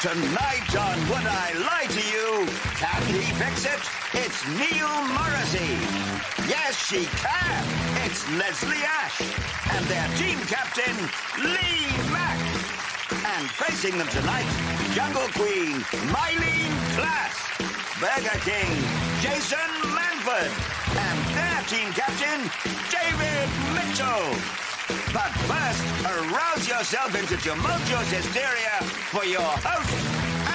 Tonight on Would I Lie to You? Can he fix it? It's Neil Morrissey. Yes, she can. It's Leslie Ash. And their team captain, Lee Mack. And facing them tonight, Jungle Queen, Myleene Klass. Burger King, Jason Manford. And their team captain, David Mitchell. But first, arouse yourself into tumultuous hysteria for your host,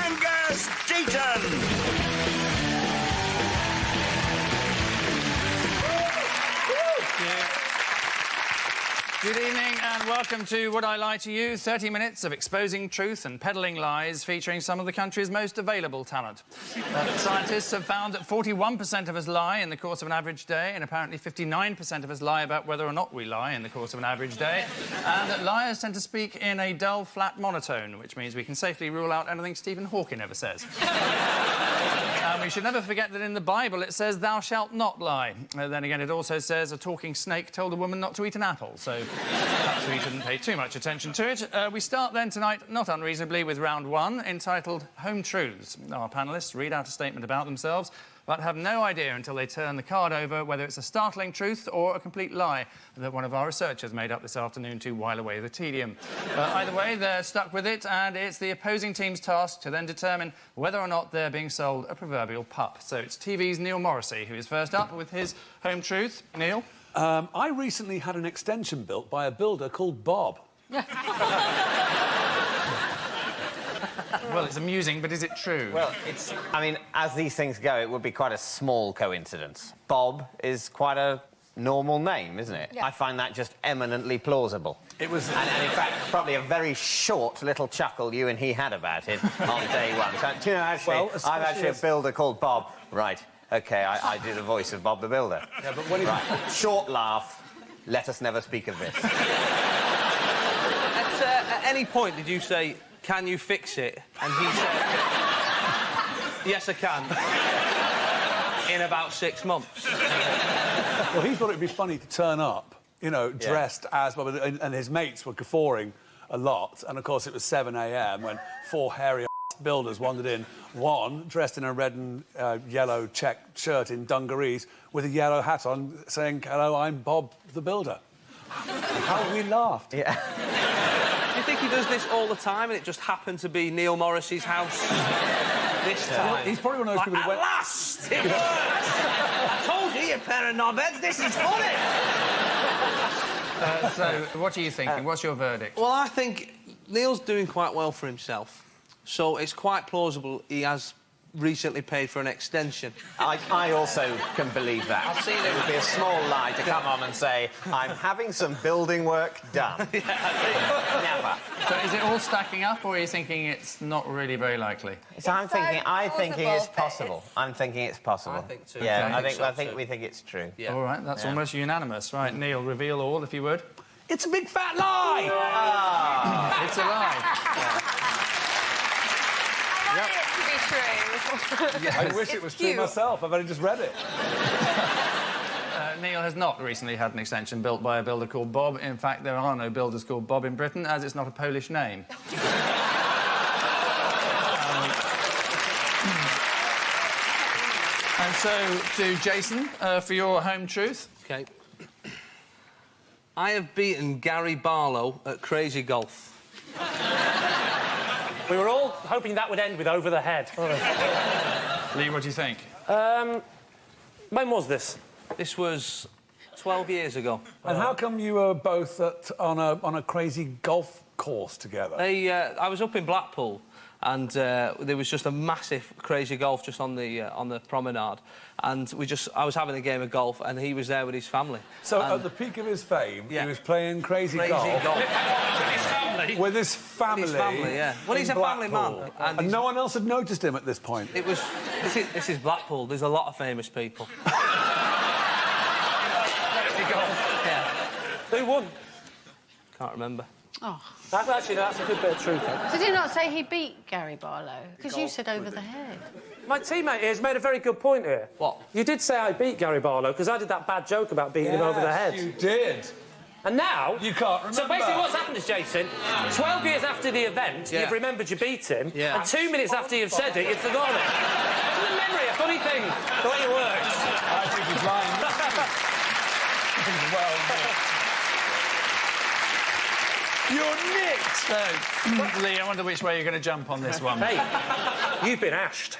Angus Deaton. Good evening and welcome to Would I Lie to You? 30 minutes of exposing truth and peddling lies featuring some of the country's most available talent. Scientists have found that 41% of us lie in the course of an average day, and apparently 59% of us lie about whether or not we lie in the course of an average day, and that liars tend to speak in a dull, flat monotone, which means we can safely rule out anything Stephen Hawking ever says. And we should never forget that in the Bible it says, "Thou shalt not lie." Then again, it also says a talking snake told a woman not to eat an apple, so perhaps we shouldn't pay too much attention to it. We start then tonight, not unreasonably, with round one, entitled Home Truths. Our panellists read out a statement about themselves, but have no idea until they turn the card over whether it's a startling truth or a complete lie that one of our researchers made up this afternoon to while away the tedium. Either way, they're stuck with it, and it's the opposing team's task to then determine whether or not they're being sold a proverbial pup. So it's TV's Neil Morrissey, who is first up with his home truth. Neil? I recently had an extension built by a builder called Bob. Well, it's amusing, but is it true? Well, it's... I mean, as these things go, it would be quite a small coincidence. Bob is quite a normal name, isn't it? Yeah. I find that just eminently plausible. It was... And in fact, probably a very short little chuckle you and he had about it on day one. So, do you know, actually, Well, I've actually a builder called Bob. Right, OK, I do the voice of Bob the Builder. Yeah, but when he... Right, short laugh, let us never speak of this. At any point did you say, "Can you fix it?" And he said, "Yes, I can." In about 6 months. Well, he thought it'd be funny to turn up, you know, dressed as Bob, and his mates were guffawing a lot. And, of course, it was 7 a.m. when 4 hairy builders wandered in. One dressed in a red and yellow check shirt in dungarees with a yellow hat on, saying, "Hello, I'm Bob the Builder." How we laughed. Yeah. Do you think he does this all the time and it just happened to be Neil Morrissey's house this time? He's probably one of those people who At went... last! It works! I told you, you pair of knobheads, this is funny! So, what are you thinking? What's your verdict? Well, I think Neil's doing quite well for himself, so it's quite plausible he has recently paid for an extension. I also can believe that. I've seen it. It would be a small lie to come on and say, "I'm having some building work done." Never. So is it all stacking up, or are you thinking it's not really very likely? So I'm thinking, I think it's plausible, possible. I'm thinking it's possible. I think too. Yeah, Okay. I think we think it's true. Yeah. All right, that's Yeah. almost unanimous. Right, Neil, reveal all, if you would. It's a big fat lie! It's a lie. I want it to be true. I wish it was true cute. myself. I've only just read it. Neil has not recently had an extension built by a builder called Bob. In fact, there are no builders called Bob in Britain, as it's not a Polish name. And so, to Jason, for your home truth. OK. I have beaten Gary Barlow at Crazy Golf. We were all hoping that would end with over the head. Lee, what do you think? When was this? This was 12 years ago. And how come you were both on a crazy golf course together? I was up in Blackpool, and there was just a massive Crazy Golf just on the promenade, and I was having a game of golf, and he was there with his family. So and at the peak of his fame, Yeah. he was playing crazy golf with his family. His family, yeah. Well, he's in a family Blackpool. man, And he's- no one else had noticed him at this point. It was. This is Blackpool. There's a lot of famous people. Yeah. Who won? Can't remember. Oh. Actually, that's a good bit of truth. Did you not say he beat Gary Barlow? Because you said over the head. My teammate here has made a very good point here. What? You did say I beat Gary Barlow, because I did that bad joke about beating him over the head. You did. And now... You can't remember. So basically what's happened is, Jason, 12 years after the event, you've remembered you beat him, and 2 minutes after you've said it, you've forgotten it. Isn't memory a funny thing, the way it works? I think he's lying. Well, You're nicked! So, Lee, I wonder which way you're going to jump on this one. Hey, you've been ashed.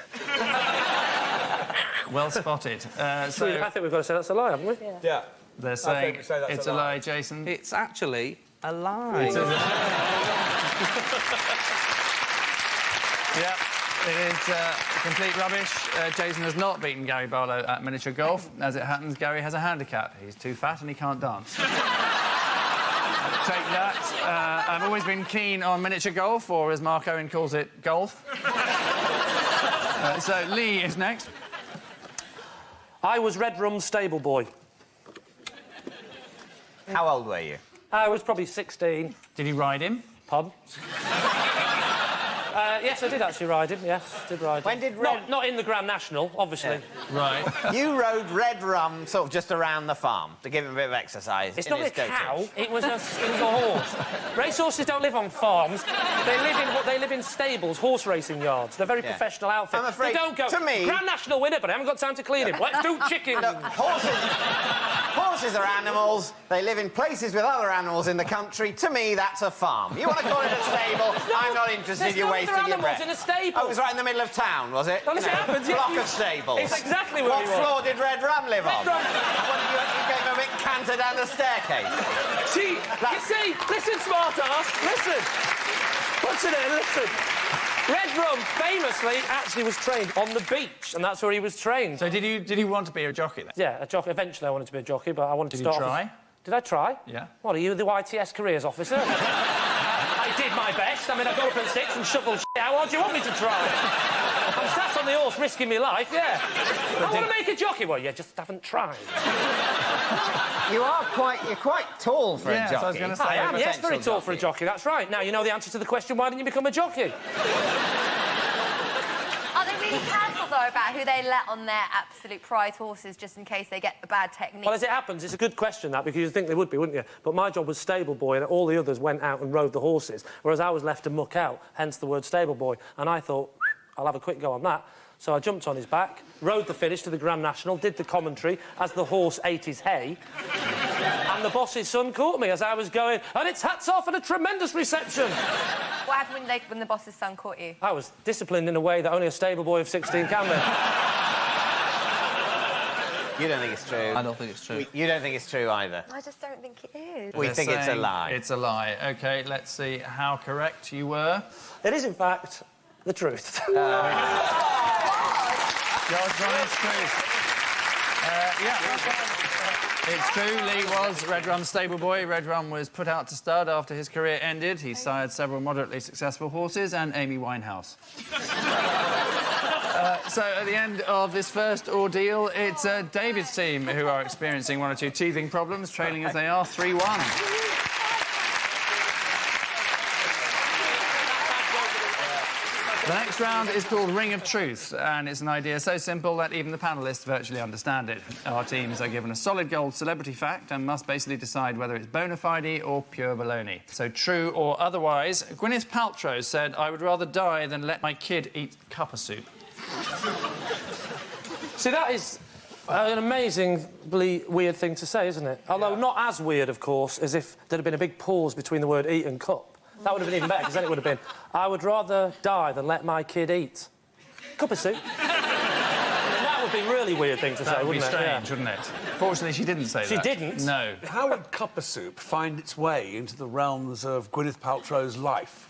Well spotted. I think we've got to say that's a lie, haven't we? yeah. They're saying we say that's it's a a lie. lie, Jason. It's actually a lie. Yeah, it is complete rubbish. Jason has not beaten Gary Barlow at miniature golf. As it happens, Gary has a handicap. He's too fat and he can't dance. Take that. I've always been keen on miniature golf, or as Mark Owen calls it, golf. So Lee is next. I was Red Rum's stable boy. How old were you? I was probably 16. Did he ride him? Pardon? Yes, I did actually ride him. Yes, did ride him. When did Not in the Grand National, obviously. Right. You rode Red Rum sort of just around the farm to give him a bit of exercise. It's in not his a cow. dotage. It was a horse. Racehorses don't live on farms. They live in stables, horse racing yards. They're very professional outfits. I'm afraid, they don't go to me- Grand National winner, but I haven't got time to clean him. Let's do chickens. Look, horses are animals. They live in places with other animals in the country. To me, that's a farm. You want to call it a stable? I'm not interested. You're wasting your animals breath. in a stable. Oh, it was right in the middle of town, was it? Well, listen, it happens. Block of stables. It's exactly where What he was. floor did Red Rum live on? Red Rum. What did you gave him a bit canter down the staircase? You see, listen, smart ass, listen. What's in it? Listen. Red Rum famously actually was trained on the beach, and that's where he was trained. So did you want to be a jockey then? Yeah, a jockey. Eventually, I wanted to be a jockey, but I wanted to Did start. you try? Did I try? Yeah. What are you, the YTS careers officer? I did my best. I mean, I got up at 6 and shuffled shit. How hard do you want me to try? I'm sat on the horse risking my life, yeah. I want to make a jockey. Well, you just haven't tried. You're quite tall for a Yes, jockey. I was gonna say. I am, yes, very Potential tall for a jockey, that's right. Now, you know the answer to the question, why didn't you become a jockey? Are they really careful, though, about who they let on their absolute prize horses just in case they get a bad technique? Well, as it happens, it's a good question, that, because you'd think they would be, wouldn't you? But my job was stable boy, and all the others went out and rode the horses, whereas I was left to muck out, hence the word stable boy. And I thought, I'll have a quick go on that. So I jumped on his back, rode the finish to the Grand National, did the commentary as the horse ate his hay, and the boss's son caught me as I was going, and it's hats off and a tremendous reception. What happened when the boss's son caught you? I was disciplined in a way that only a stable boy of 16 can be. You don't think it's true? I don't think it's true. You don't think it's true either? I just don't think it is. We They're think it's a saying lie. It's a lie. OK, let's see how correct you were. It is, in fact, the truth. God's honest truth. It's true, Lee was Red Rum's stable boy. Red Rum was put out to stud after his career ended. He sired several moderately successful horses and Amy Winehouse. So at the end of this first ordeal, it's David's team who are experiencing one or two teething problems, trailing as they are 3-1. The next round is called Ring of Truth, and it's an idea so simple that even the panellists virtually understand it. Our teams are given a solid gold celebrity fact and must basically decide whether it's bona fide or pure baloney. So true or otherwise, Gwyneth Paltrow said, "I would rather die than let my kid eat cuppa soup." See, that is an amazingly weird thing to say, isn't it? Although not as weird, of course, as if there had been a big pause between the word eat and cup. That would have been even better, because then it would have been, I would rather die than let my kid eat cup of soup. That would be a really weird thing to say, That would be wouldn't it? strange, wouldn't it? Fortunately, she didn't say that. She didn't? No. How would cuppa soup find its way into the realms of Gwyneth Paltrow's life?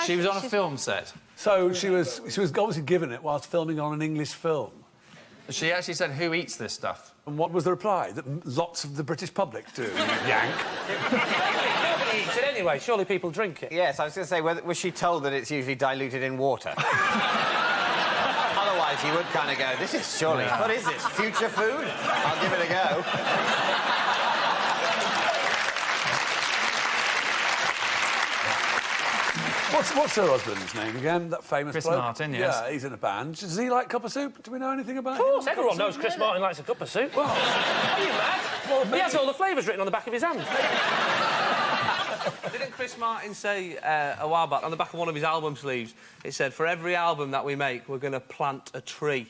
She was on a film set. So she was obviously given it whilst filming on an English film. She actually said, "Who eats this stuff?" And what was the reply? That lots of the British public do, yank. Nobody eats it anyway. Surely people drink it. Yes, I was going to say, was she told that it's usually diluted in water? Otherwise, you would kind of go, this is surely... Yeah. What is this, future food? I'll give it a go. What's her husband's name again? That famous Chris bloke? Martin, yes. Yeah, he's in a band. Does he like cup of soup? Do we know anything about Of course, him? everyone knows Chris Martin likes a cup of soup. Well, are you mad? Well, he has all the flavours written on the back of his hand. Didn't Chris Martin say a while back, on the back of one of his album sleeves, it said, for every album that we make, we're going to plant a tree,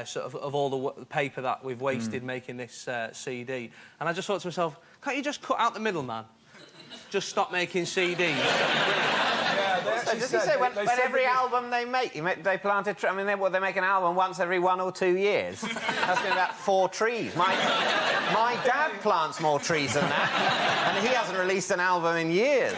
sort of all the paper that we've wasted making this CD. And I just thought to myself, can't you just cut out the middleman? Just stop making CDs. Does he say when every album they make, they plant a tree? I mean, they make an album once every 1 or 2 years. That's been about 4 trees. My dad plants more trees than that, and he hasn't released an album in years.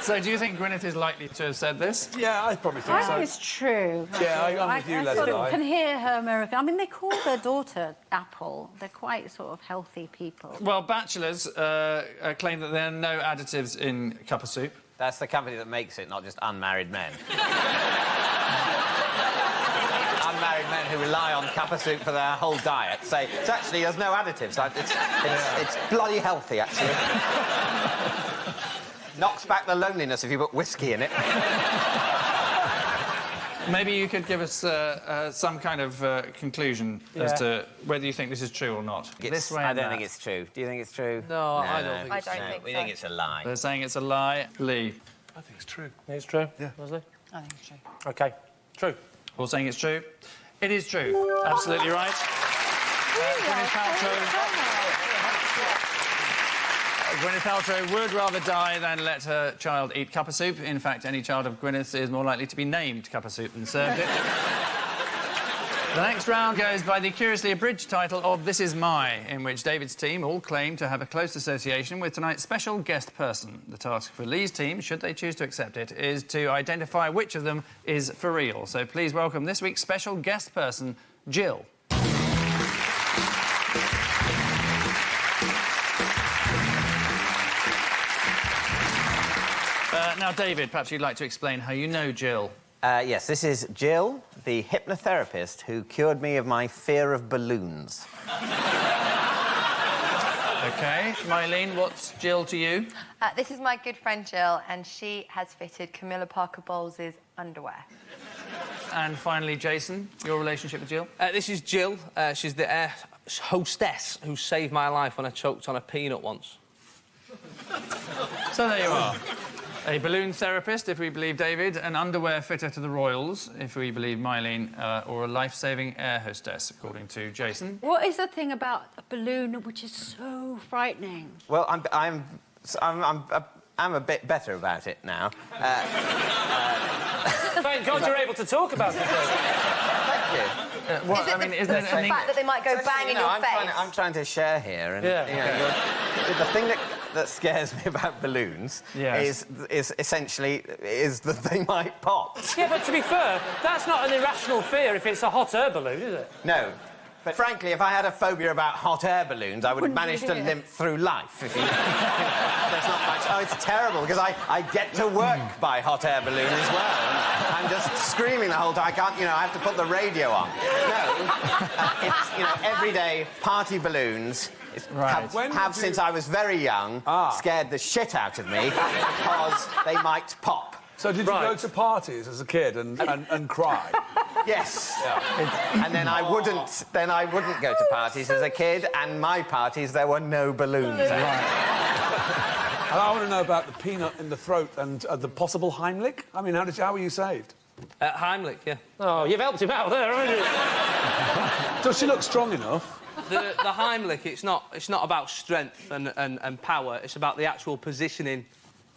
So do you think Gwyneth is likely to have said this? Yeah, I probably think I so. think it's true. Yeah, I'm with you, Leslie. I can hear her American. I mean, they call their daughter Apple. They're quite sort of healthy people. Well, bachelors claim that there are no additives in cup of soup. That's the company that makes it, not just unmarried men. Unmarried men who rely on cup of soup for their whole diet say, it's actually, there's no additives. It's bloody healthy, actually. Knocks back the loneliness if you put whiskey in it. Maybe you could give us some kind of conclusion as to whether you think this is true or not. This way I and don't that. think it's true. Do you think it's true? No, I don't think I it's don't true. think We so. think it's a lie. They're saying it's a lie. Lee. I think it's true. It's true? Yeah. Leslie? I think it's true. OK. True. All saying it's true. It is true. Absolutely right. Gwyneth Paltrow would rather die than let her child eat cup of soup. In fact, any child of Gwyneth's is more likely to be named cup of soup than served it. The next round goes by the curiously abridged title of This Is My, in which David's team all claim to have a close association with tonight's special guest person. The task for Lee's team, should they choose to accept it, is to identify which of them is for real. So please welcome this week's special guest person, Jill. Now, David, perhaps you'd like to explain how you know Jill. Yes, this is Jill, the hypnotherapist who cured me of my fear of balloons. OK. Myleene, what's Jill to you? This is my good friend Jill, and she has fitted Camilla Parker Bowles' underwear. And finally, Jason, your relationship with Jill? This is Jill. She's the air hostess who saved my life when I choked on a peanut once. So there you are. A balloon therapist, if we believe David, an underwear fitter to the Royals, if we believe Myleene, or a life-saving air hostess, according to Jason. What is the thing about a balloon which is so frightening? Well, I'm a bit better about it now. Thank God you're able to talk about it. Thank you. What, Is it the fact that they might go bang in your face? I'm trying to share here, and Yeah. you know, the thing that scares me about balloons Yes. is essentially that they might pop. Yeah, but to be fair, that's not an irrational fear if it's a hot air balloon, is it? No. But frankly, if I had a phobia about hot air balloons, I would manage to limp through life. If you, there's not much. Oh, it's terrible because I get to work by hot air balloon as well. And I'm just screaming the whole time. I can't, I have to put the radio on. No, it's everyday party balloons. Have since I was very young scared the shit out of me because they might pop. So did you go to parties as a kid and cry? Yes. Yeah. And then I wouldn't go to parties as a kid, and my parties there were no balloons. And I want to know about the peanut in the throat and the possible Heimlich. I mean, how were you saved? Heimlich, yeah. Oh, you've helped him out there, haven't you? Does she look strong enough? The Heimlich, it's not about strength and power. It's about the actual positioning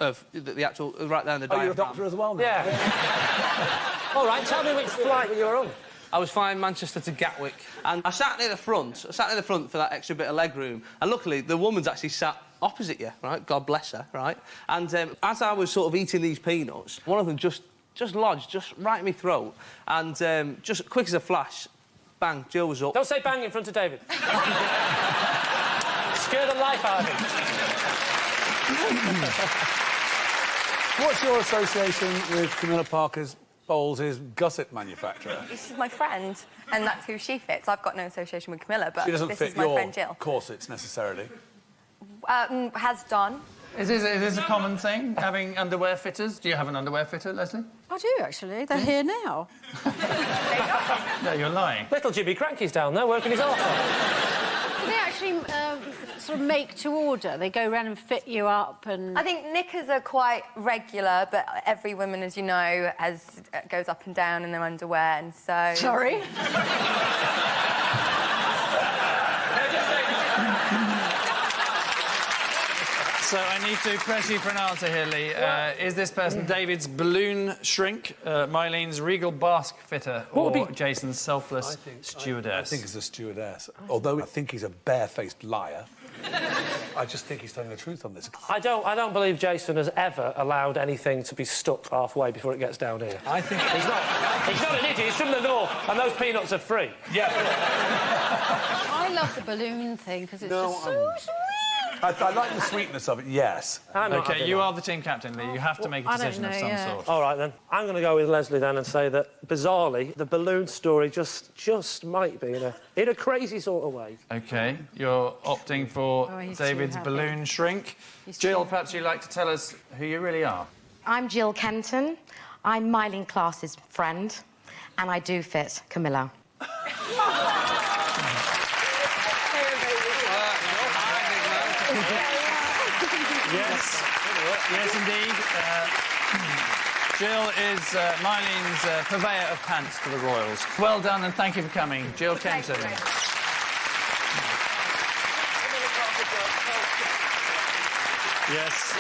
of the actual right there in the diaphragm. Oh, you're a doctor as well now? Yeah. All right, tell me which flight you were on. I was flying Manchester to Gatwick, and I sat near the front. I sat near the front for that extra bit of leg room, and luckily the woman's actually sat opposite you, right? God bless her, right? And as I was sort of eating these peanuts, one of them just lodged just right in my throat, and just quick as a flash, bang, Jill was up. Don't say bang in front of David. Scare the life out of him. What's your association with Camilla Parker Bowles' gusset manufacturer? This is my friend, and that's who she fits. I've got no association with Camilla, but She doesn't this fit is my your friend Jill. corsets necessarily. Has done. Is this a common thing, having underwear fitters? Do you have an underwear fitter, Leslie? I do, actually. They're here now. No, you're lying. Little Jimmy Cranky's down there working his arse off. Do they actually sort of make to order? They go around and fit you up and... I think knickers are quite regular, but every woman, as you know, goes up and down in their underwear, and so... Sorry? So I need to press you for an answer here, Lee. Is this person David's balloon shrink, Myleene's regal basque fitter, or Jason's selfless stewardess? I think it's a stewardess. Although I think he's a barefaced liar, I just think he's telling the truth on this. I don't believe Jason has ever allowed anything to be stuck halfway before it gets down here. I think... He's not an idiot, he's from the north, and those peanuts are free. Yeah. I love the balloon thing, because it's just so sweet. I like the sweetness of it, yes. OK, you are the team captain, Lee. You have to make a decision of some sort. All right, then. I'm going to go with Leslie, then, and say that, bizarrely, the balloon story just might be in a crazy sort of way. OK, you're opting for David's balloon shrink. Jill, perhaps you'd like to tell us who you really are? I'm Jill Kenton. I'm Myleene Klass's friend, and I do fit Camilla. Yes, indeed. Jill is Myleene's purveyor of pants for the Royals. Well done, and thank you for coming, Jill Kenton. Yes,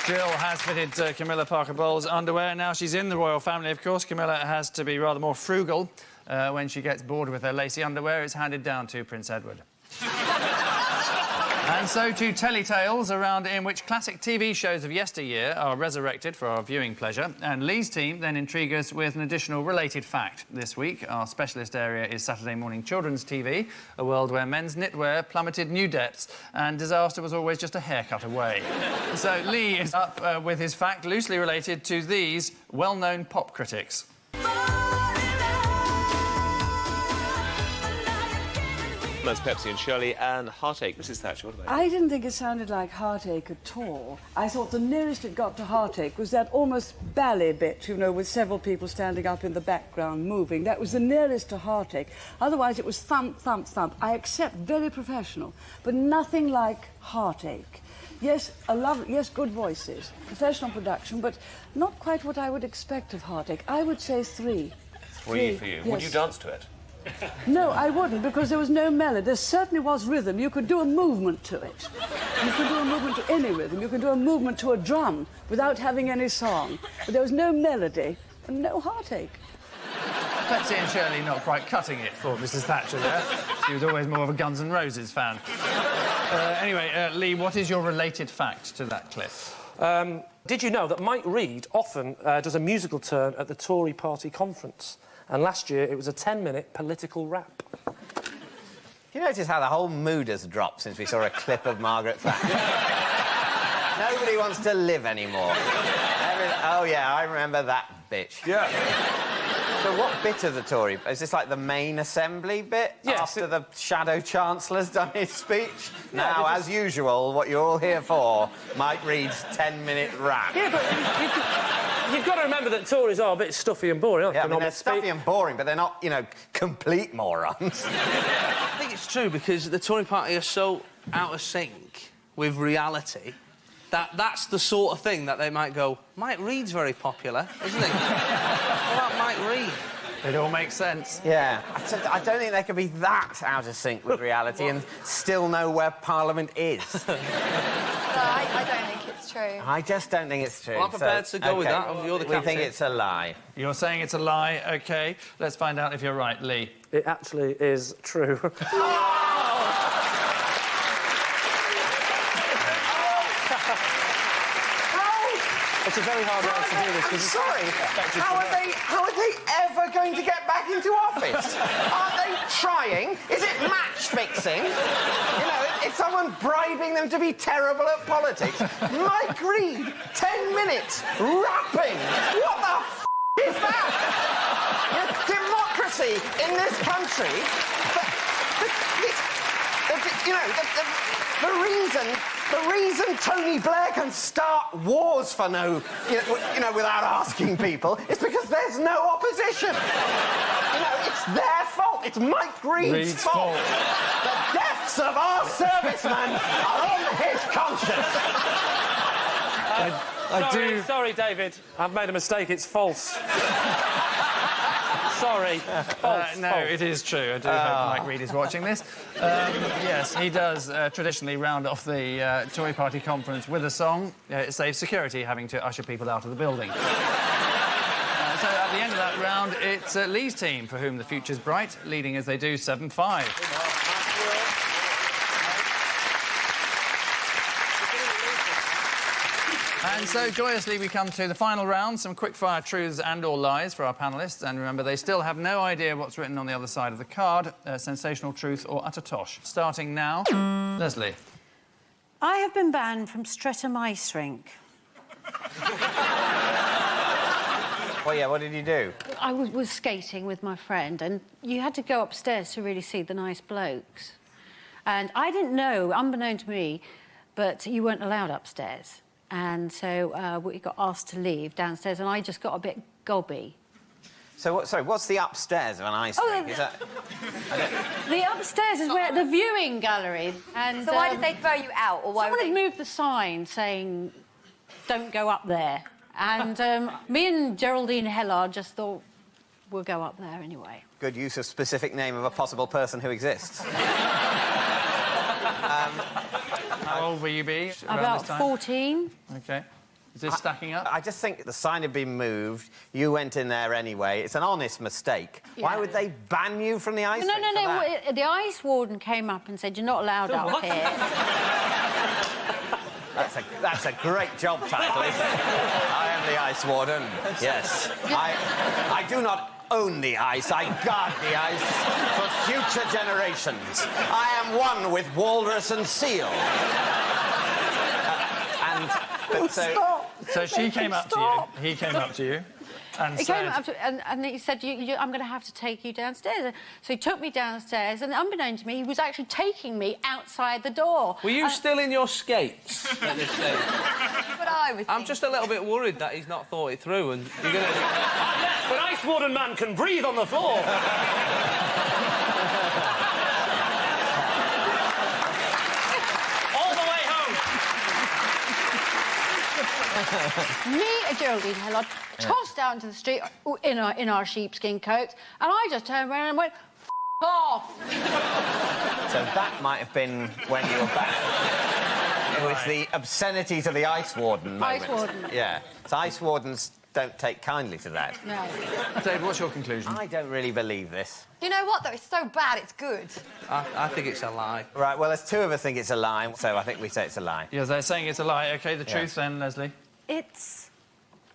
Jill has fitted Camilla Parker Bowles' underwear. Now she's in the royal family, of course. Camilla has to be rather more frugal. When she gets bored with her lacy underwear, it's handed down to Prince Edward. And so to telly-tales around in which classic TV shows of yesteryear are resurrected for our viewing pleasure. And Lee's team then intrigue us with an additional related fact. This week, our specialist area is Saturday morning children's TV, a world where men's knitwear plummeted new depths and disaster was always just a haircut away. So Lee is up with his fact loosely related to these well-known pop critics. That's Pepsi and Shirley and Heartache. Mrs. Thatcher, what about you? I didn't think it sounded like Heartache at all. I thought the nearest it got to Heartache was that almost ballet bit, you know, with several people standing up in the background moving. That was the nearest to Heartache. Otherwise, it was thump, thump, thump. I accept very professional, but nothing like Heartache. Yes, yes, good voices, professional production, but not quite what I would expect of Heartache. I would say 3. 3 for you. Yes. Would you dance to it? No, I wouldn't, because there was no melody. There certainly was rhythm. You could do a movement to it. You could do a movement to any rhythm. You could do a movement to a drum without having any song. But there was no melody and no Heartache. Pepsi and Shirley not quite cutting it for Mrs. Thatcher there. She was always more of a Guns N' Roses fan. Anyway, Lee, what is your related fact to that clip? Did you know that Mike Reid often does a musical turn at the Tory party conference? And last year, it was a 10-minute political rap. Do you notice how the whole mood has dropped since we saw a clip of Margaret Thatcher? Nobody wants to live anymore. Oh, yeah, I remember that bitch. Yeah. So what bit of the Tory... Is this like the main assembly bit? Yes. After the Shadow Chancellor's done his speech? Yeah, now, as usual, what you're all here for, Mike Reid's 10-minute rap. Yeah, but you've got to remember that Tories are a bit stuffy and boring, aren't they? Yeah, I mean, they're stuffy and boring, but they're not, you know, complete morons. I think it's true, because the Tory party are so out of sync with reality that that's the sort of thing that they might go, Mike Reid's very popular, isn't he? What about Mike Reid? It all makes sense. Yeah. I don't think they could be that out of sync with reality and still know where Parliament is. No, I don't think it's true. I just don't think it's true. Well, I'm prepared to go with that. You're the captain. We think it's a lie. You're saying it's a lie, OK. Let's find out if you're right, Lee. It actually is true. It's a very hard answer to do this. I'm sorry. How are they ever going to get back into office? Aren't they trying? Is it match fixing? You know, it's someone bribing them to be terrible at politics. Mike Reid, 10 minutes, rapping. What the f*** is that? Democracy in this country. The reason reason Tony Blair can start wars for without asking people is because there's no opposition. It's their fault. It's Mike Reed's fault. The deaths of our servicemen are on his conscience. Sorry, David. I've made a mistake. It's false. Sorry. False. No, it is true. I do hope Mike Reed is watching this. Yes, he does traditionally round off the Tory party conference with a song. It saves security having to usher people out of the building. So at the end of that round, it's Lee's team for whom the future's bright, leading as they do 7-5. And so, joyously, we come to the final round, some quick-fire truths and/or lies for our panellists. And remember, they still have no idea what's written on the other side of the card, sensational truth or utter tosh. Starting now, Leslie. I have been banned from Streatham Ice Rink. Well, yeah, what did you do? I was skating with my friend, and you had to go upstairs to really see the nice blokes. And I didn't know, unbeknown to me, but you weren't allowed upstairs. And so we got asked to leave downstairs, and I just got a bit gobby. So, what's the upstairs of an ice rink? Is that... The upstairs is where the viewing gallery. And so why did they throw you out? Or why someone had moved the sign saying, "Don't go up there." And me and Geraldine Hellard just thought, we'll go up there anyway. Good use of specific name of a possible person who exists. How old will you be around About this time? 14. OK. Is this stacking up? I just think the sign had been moved. You went in there anyway. It's an honest mistake. Yeah. Why would they ban you from the ice rink? No. The ice warden came up and said, "You're not allowed up here." That's a great job title, isn't it? I am the ice warden. Yes. I do not own the ice. I guard the ice for future generations. I am one with walrus and seal. So she came up to you. He came up to you. And he came up to, and he said, "I'm going to have to take you downstairs." So he took me downstairs, and unbeknown to me, he was actually taking me outside the door. Were you still in your skates at this stage? But I was. I'm just a little bit worried that he's not thought it through, and you're going to... But Ice Warden Man can breathe on the floor. All the way home. Me and Geraldine Hellard tossed out into the street in our sheepskin coats, and I just turned around and went, "F*** off." So that might have been when you were back. It was the obscenity to the ice warden moment. Ice warden. Yeah. So ice wardens don't take kindly to that. No. Dave, what's your conclusion? I don't really believe this. You know what, though? It's so bad, it's good. I think it's a lie. Right, well, there's two of us think it's a lie, so I think we say it's a lie. Yeah, they're saying it's a lie. OK, the truth then, Leslie? It's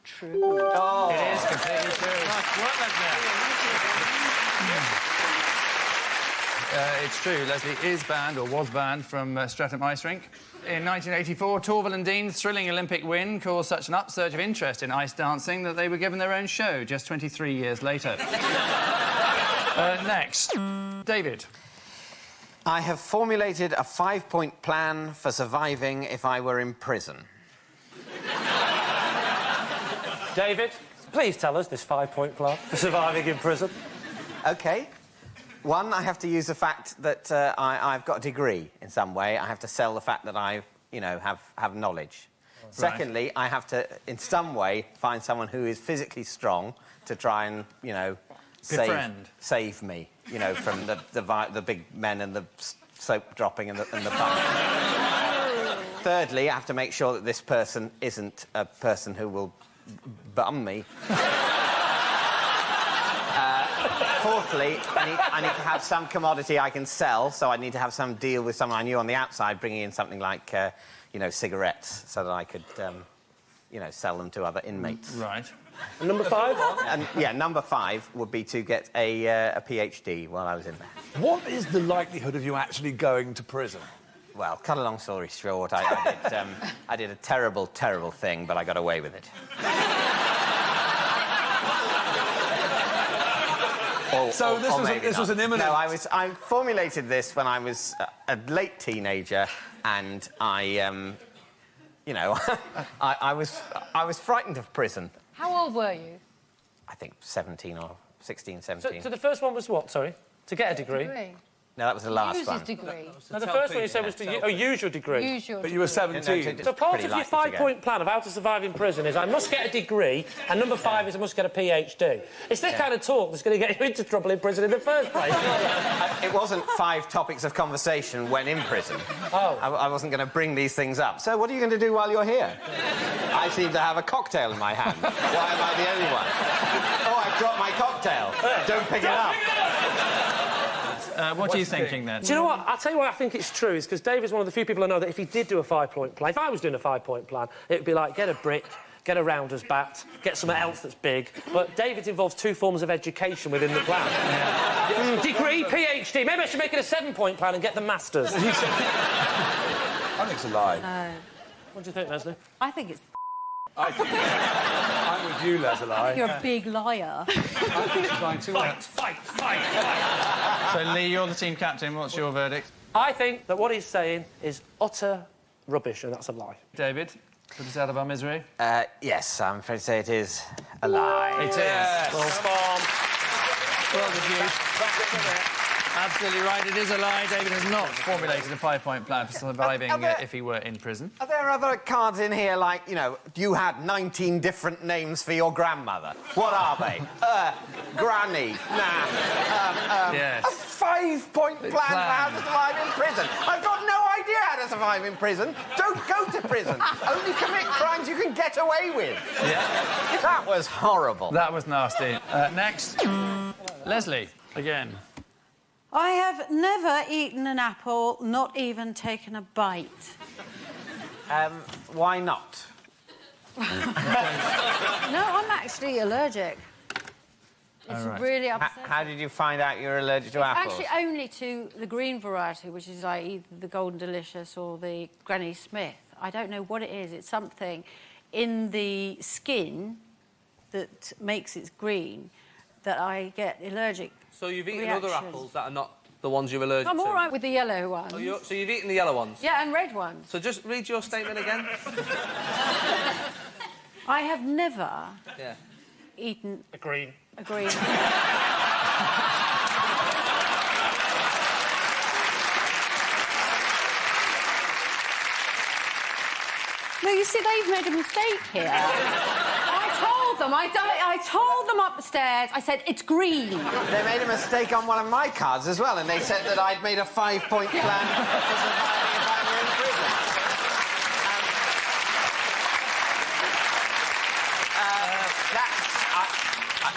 true. Oh. It is completely true. Nice work, Leslie. It's true. Leslie is banned, or was banned, from Streatham Ice Rink. In 1984, Torvill and Dean's thrilling Olympic win caused such an upsurge of interest in ice dancing that they were given their own show just 23 years later. Next, David. I have formulated a 5-point plan for surviving if I were in prison. David, please tell us this 5-point plan for surviving in prison. OK. One, I have to use the fact that I've got a degree in some way. I have to sell the fact that I, have knowledge. Right. Secondly, I have to, in some way, find someone who is physically strong to try and, save me, from the big men and the soap dropping and the bum. Thirdly, I have to make sure that this person isn't a person who will bum me. Fourthly, I need to have some commodity I can sell, so I need to have some deal with someone I knew on the outside, bringing in something like, cigarettes, so that I could, sell them to other inmates. Right. And number 5? And, number 5 would be to get a PhD while I was in there. What is the likelihood of you actually going to prison? Well, cut a long story short, I did a terrible, terrible thing, but I got away with it. So this or was, maybe this was not. an imminent... No, I formulated this when I was a late teenager, and I, you know, I was frightened of prison. How old were you? I think 17 or 16, 17. So the first one was what, sorry? To get a degree? No, that was the last Use one. his degree. No, the first one you said was to use your degree. Use your But you were 17. So part of your 5-point plan of how to survive in prison is I must get a degree, and number 5 is I must get a PhD. It's this kind of talk that's going to get you into trouble in prison in the first place. It wasn't 5 topics of conversation when in prison. Oh. I wasn't going to bring these things up. So what are you going to do while you're here? I seem to have a cocktail in my hand. Why am I the only one? Oh, I've dropped my cocktail. Don't pick it up. What are you thinking, then? Do you know what? I'll tell you why I think it's true, is because Dave is one of the few people I know that if he did do a 5-point plan, if I was doing a 5-point plan, it would be like, get a brick, get a rounder's bat, get something else that's big. But David involves 2 forms of education within the plan. Yeah. Degree, PhD. Maybe I should make it a 7-point plan and get the masters. I think it's a lie. What do you think, Leslie? I think it's... I'm with you, Leslie. You're a big liar. I think it's lying too. Fight! So, Lee, you're the team captain. What's your verdict? I think that what he's saying is utter rubbish, and that's a lie. David, put us out of our misery. Yes, I'm afraid to say it is a lie. It is. Yes. Well, absolutely right. It is a lie. David has not formulated a 5-point plan for surviving if he were in prison. Are there other cards in here, like, you know, you had 19 different names for your grandmother? What are they? Granny. Nah. Yes. A 5-point plan for how to survive in prison. I've got no idea how to survive in prison. Don't go to prison. Only commit crimes you can get away with. Yeah. That was horrible. That was nasty. Next, Leslie, again. I have never eaten an apple, not even taken a bite. Why not? No, I'm actually allergic. It's really upsetting. How did you find out you're allergic to apples? Actually, only to the green variety, which is like either the Golden Delicious or the Granny Smith. I don't know what it is. It's something in the skin that makes it green that I get allergic. So you've eaten reactions. other apples that are not the ones you're allergic to? I'm all right with the yellow ones. Oh, so you've eaten the yellow ones? Yeah, and red ones. So just read your statement again. I have never eaten... A green. A green. No, you see, they've made a mistake here. I told them upstairs, I said, it's green. They made a mistake on one of my cards as well, and they said that I'd made a 5-point plan for surviving if I were in prison.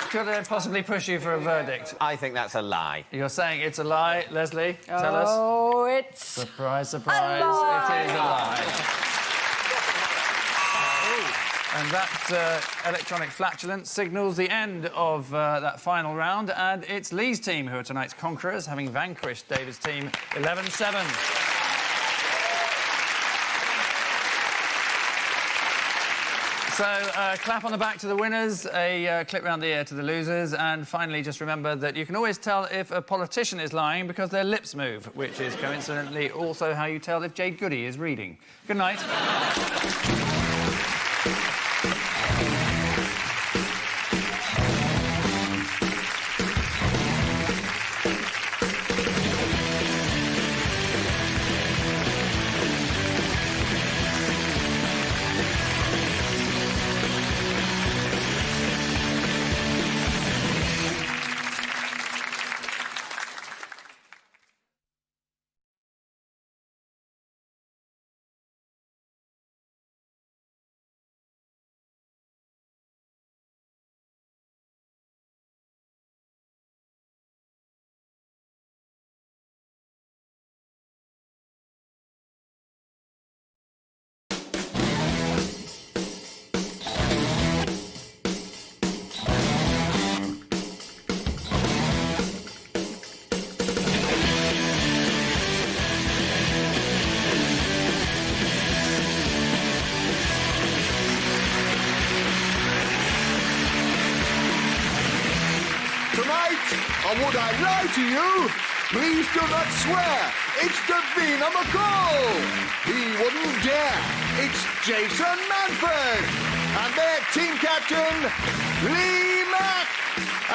Could I possibly push you for a verdict? I think that's a lie. You're saying it's a lie, Leslie? Tell us. Oh, it's... Surprise, surprise. It is a lie. And that electronic flatulence signals the end of that final round, and it's Lee's team who are tonight's conquerors, having vanquished David's team 11-7. So, clap on the back to the winners, a clip round the ear to the losers, and finally, just remember that you can always tell if a politician is lying because their lips move, which is coincidentally also how you tell if Jade Goody is reading. Good night. On Would I Lie to You? Please do not swear. It's Davina McCall. He wouldn't dare. It's Jason Manford. And their team captain, Mack.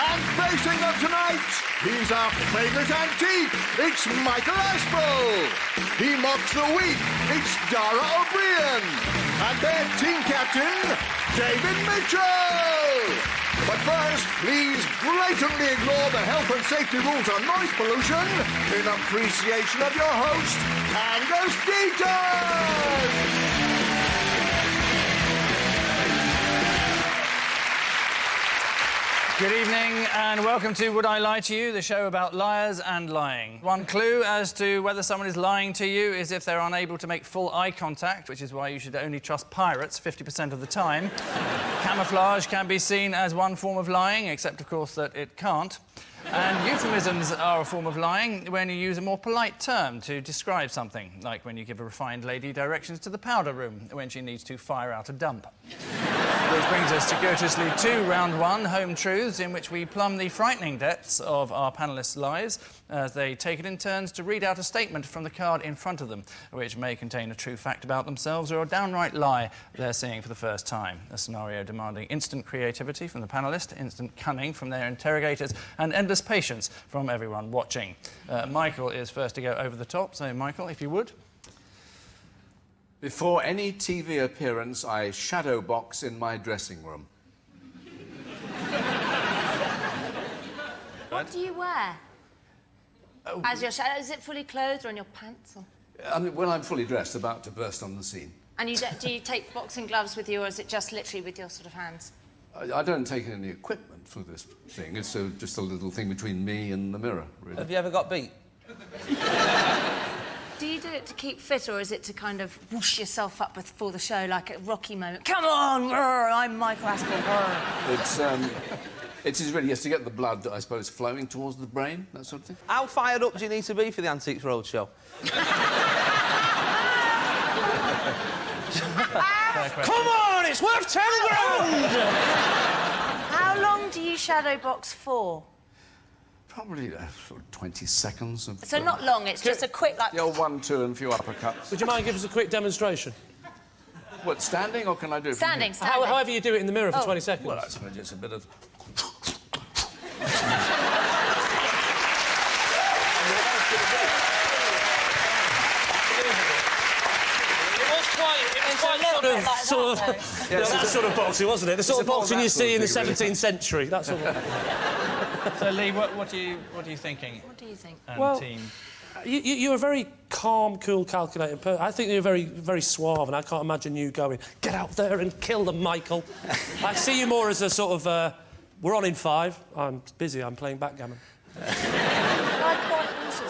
And facing them tonight, he's our favourite antique. It's Aspel. He mocks the weak. It's Dara Ó Briain. And their team captain, David Mitchell. But first, please blatantly ignore the health and safety rules on noise pollution in appreciation of your host, Angus Deaton! Good evening and welcome to Would I Lie to You, the show about liars and lying. One clue as to whether someone is lying to you is if they're unable to make full eye contact, which is why you should only trust pirates 50% of the time. Camouflage can be seen as one form of lying, except, of course, that it can't. And euphemisms are a form of lying when you use a more polite term to describe something, like when you give a refined lady directions to the powder room when she needs to fire out a dump. Which brings us circuitously to round one, Home Truths, in which we plumb the frightening depths of our panellists' lives as they take it in turns to read out a statement from the card in front of them, which may contain a true fact about themselves or a downright lie they're seeing for the first time. A scenario demanding instant creativity from the panellists, instant cunning from their interrogators, and endless patience from everyone watching. Michael is first to go over the top, so Michael, if you would. Before any TV appearance, I shadow box in my dressing room. What do you wear? As your shadow, is it fully clothed or in your pants? Or... I mean, when I'm fully dressed, about to burst on the scene. And do you take boxing gloves with you, or is it just literally with your sort of hands? I don't take any equipment for this thing. It's just a little thing between me and the mirror, really. Have you ever got beat? Do you do it to keep fit, or is it to kind of whoosh yourself up for the show, like a Rocky moment? Come on, rrr, I'm Michael Aspel. It is really, yes, to get the blood, I suppose, flowing towards the brain, that sort of thing. How fired up do you need to be for the Antiques Roadshow? Come on, it's worth 10 grand! How long do you shadow box for? Probably sort of 20 seconds. So not long, it's just a quick, like... The old 1, 2 and a few uppercuts. Would you mind giving us a quick demonstration? What, standing, or can I do it standing? However you do it in the mirror for 20 seconds. Well, I suppose it's a bit of... That sort of boxing, wasn't it? The sort of boxing you see in the 17th century. That sort of... So, Lee, what are you thinking? What do you think? Well, team? You're a very calm, cool, calculated person. I think you're very, very suave, and I can't imagine you going, get out there and kill them, Michael. I see you more as a sort of, we're on in 5. I'm busy, I'm playing backgammon.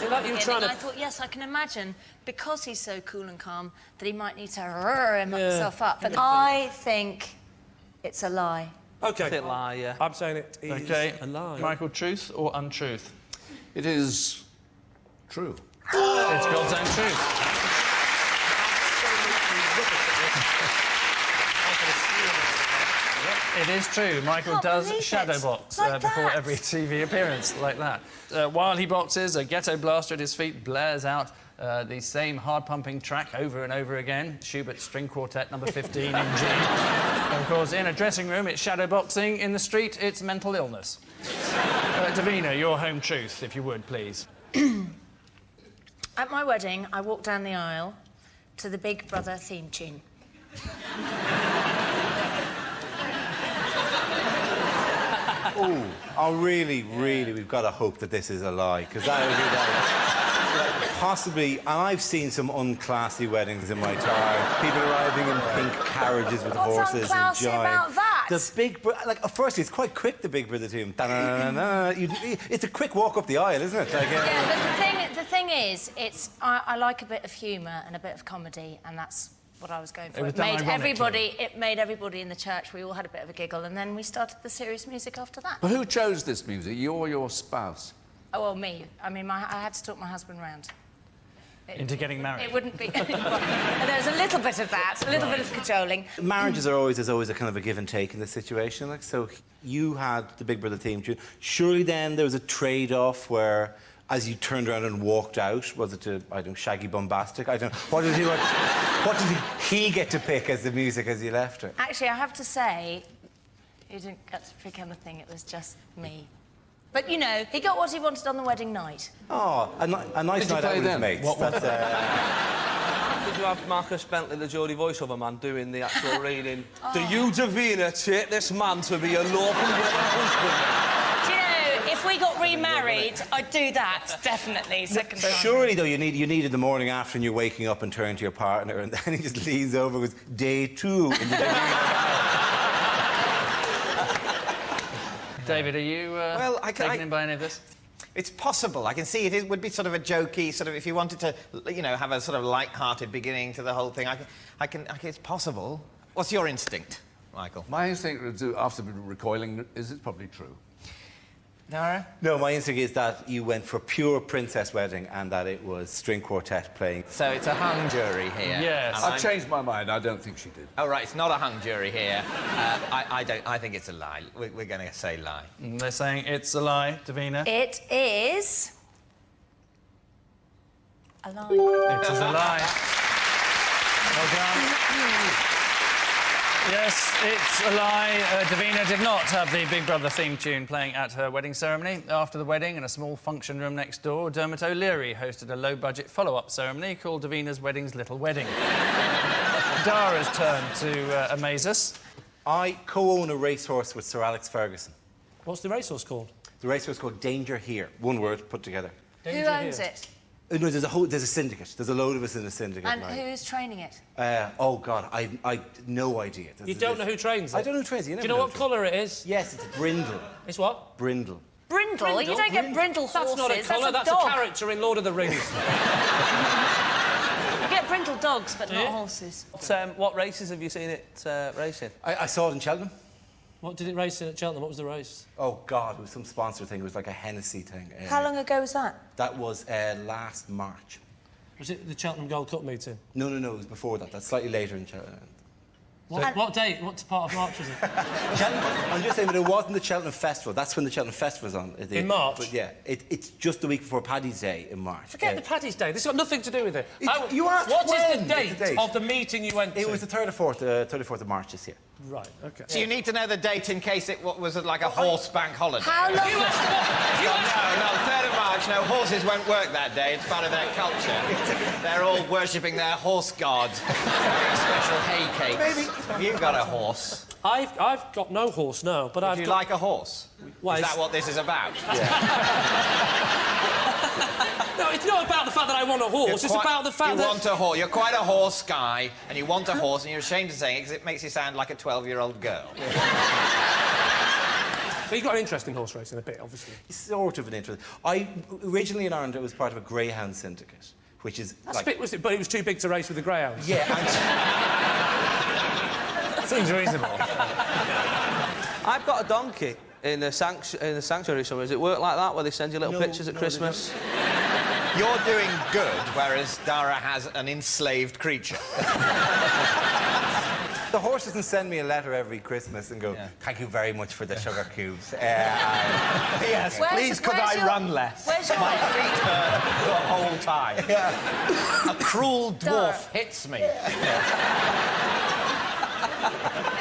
I thought, yes, I can imagine, because he's so cool and calm, that he might need to rrr himself up. But I think it's a lie. OK. It's a lie, yeah. I'm saying it is a lie. Michael, truth or untruth? It is true. It's God's own truth. It is true. Michael does shadow box before every TV appearance, like that. While he boxes, a ghetto blaster at his feet blares out the same hard-pumping track over and over again. Schubert's String Quartet, number 15 in G. Of course, in a dressing room, it's shadow boxing. In the street, it's mental illness. Davina, your home truth, if you would, please. At my wedding, I walked down the aisle to the Big Brother theme tune. Oh, really, we've got to hope that this is a lie, because that would be like, possibly... And I've seen some unclassy weddings in my time. People arriving in pink carriages with horses and What's unclassy about that? The Big Brother... Like, firstly, it's quite quick, the Big Brother team. It's a quick walk up the aisle, isn't it? Like, yeah, but the thing is, I like a bit of humour and a bit of comedy, and that's what I was going for. It made everybody in the church, we all had a bit of a giggle, and then we started the serious music after that. But who chose this music? You or your spouse? Oh, well, me. I mean, I had to talk my husband round. Into getting married. It wouldn't be. There's a little bit of that, a little bit of cajoling. Marriages are always, there's always a kind of a give and take in this situation. Like, so you had the Big Brother theme tune. Surely then there was a trade-off where, as you turned around and walked out, was it to, I don't know, Shaggy Bombastic? I don't know. What did he get to pick as the music as you left her? Actually, I have to say, he didn't get to pick anything, it was just me. But, you know, he got what he wanted on the wedding night. Oh, a nice night out with his mates. Did you have Marcus Bentley, the Geordie voiceover man, doing the actual reading? Do you, Davina, take this man to be a lawful husband? Do you know, if we got remarried, I'd do that, definitely, second time. Surely, though, you needed the morning after and you're waking up and turn to your partner and then he just leans over and goes, day 2. In the David, are you taken in by any of this? It's possible. I can see it would be sort of a jokey, sort of, if you wanted to, you know, have a sort of light-hearted beginning to the whole thing. It's possible. What's your instinct, Michael? My instinct, after recoiling, is it's probably true. Dara? No, my instinct is that you went for pure princess wedding and that it was string quartet playing. So it's a hung jury here. Yes. I've changed my mind. I don't think she did. Oh, right, it's not a hung jury here. I think it's a lie. We're going to say lie. They're saying it's a lie, Davina. It is... a lie. It is a lie. Well done. Yes, it's a lie. Davina did not have the Big Brother theme tune playing at her wedding ceremony. After the wedding, in a small function room next door, Dermot O'Leary hosted a low-budget follow-up ceremony called Davina's Wedding's Little Wedding. Dara's turn to amaze us. I co-own a racehorse with Sir Alex Ferguson. What's the racehorse called? The racehorse called Danger Here. One word put together. Who owns it? No, there's a syndicate. There's a load of us in a syndicate. And who's training it? Oh, God, I no idea. You don't know who trains it? I don't know who trains it. Do you know what colour it is? Yes, it's brindle. It's what? Brindle. Brindle? You don't get brindle horses. That's not a colour, that's a character in Lord of the Rings. You get brindle dogs, but not horses. What races have you seen it racing? I saw it in Cheltenham. What did it race in at Cheltenham? What was the race? Oh, God, it was some sponsor thing. It was like a Hennessy thing. How long ago was that? That was last March. Was it the Cheltenham Gold Cup meeting? No, it was before that. That's slightly later in Cheltenham. What date? What part of March was it? I'm just saying, but it wasn't the Cheltenham Festival. That's when the Cheltenham Festival was on. In March? But yeah, it's just the week before Paddy's Day in March. Forget the Paddy's Day. This has got nothing to do with it. You asked What is when? the date of the meeting you went to? It was the 3rd or 34th of March this year. Right, OK. So you need to know the date in case it was like a horse bank holiday. How long? No, 3rd of March. No, horses won't work that day. It's part of their culture. They're all worshipping their horse god. Special hay cakes. Maybe. Have you got a horse? I've got no horse, no, but Would you like a horse? Why, is that what this is about? No, it's not about the fact that I want a horse. It's about the fact that... You want a horse. You're quite a horse guy, and you want a horse, and you're ashamed of saying it because it makes you sound like a 12-year-old girl. But you've got an interest in horse racing a bit, obviously. Sort of an interest. Originally in Ireland, it was part of a greyhound syndicate, which is That's a bit, was it? But it was too big to race with the greyhounds. Yeah, seems reasonable. I've got a donkey in the sanctuary somewhere. Does it work like that, where they send you little pictures at Christmas? You're doing good, whereas Dara has an enslaved creature. The horse doesn't send me a letter every Christmas and go, thank you very much for the sugar cubes. Yes, please could I run less? Where's your... My feet hurt the whole time. A cruel dwarf hits me.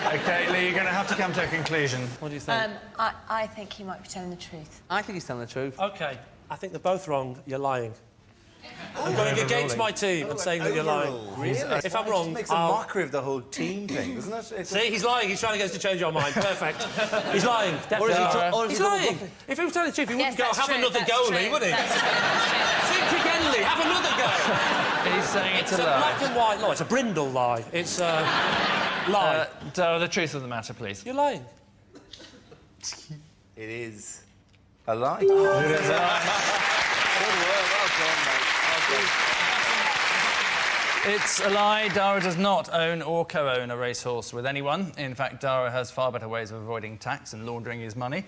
OK, Lee, you're going to have to come to a conclusion. What do you think? I think he might be telling the truth. I think he's telling the truth. OK, I think they're both wrong. You're lying. I'm going against my team and saying that you're lying. Really? If I'm wrong, it makes a mockery of the whole team thing, doesn't it? See, he's lying. He's trying to get us to change our mind. Perfect. He's lying. Definitely. He's lying. If he was telling the truth, he wouldn't go, have another go, Lee, would he? Think again, Lee. Have another go. He's saying it's a lie. Black and white lie. It's a brindle lie. It's a lie. The truth of the matter, please. You're lying. It is a lie. It is a lie. Good work, well done, mate. It's a lie. Dara does not own or co-own a racehorse with anyone. In fact, Dara has far better ways of avoiding tax and laundering his money.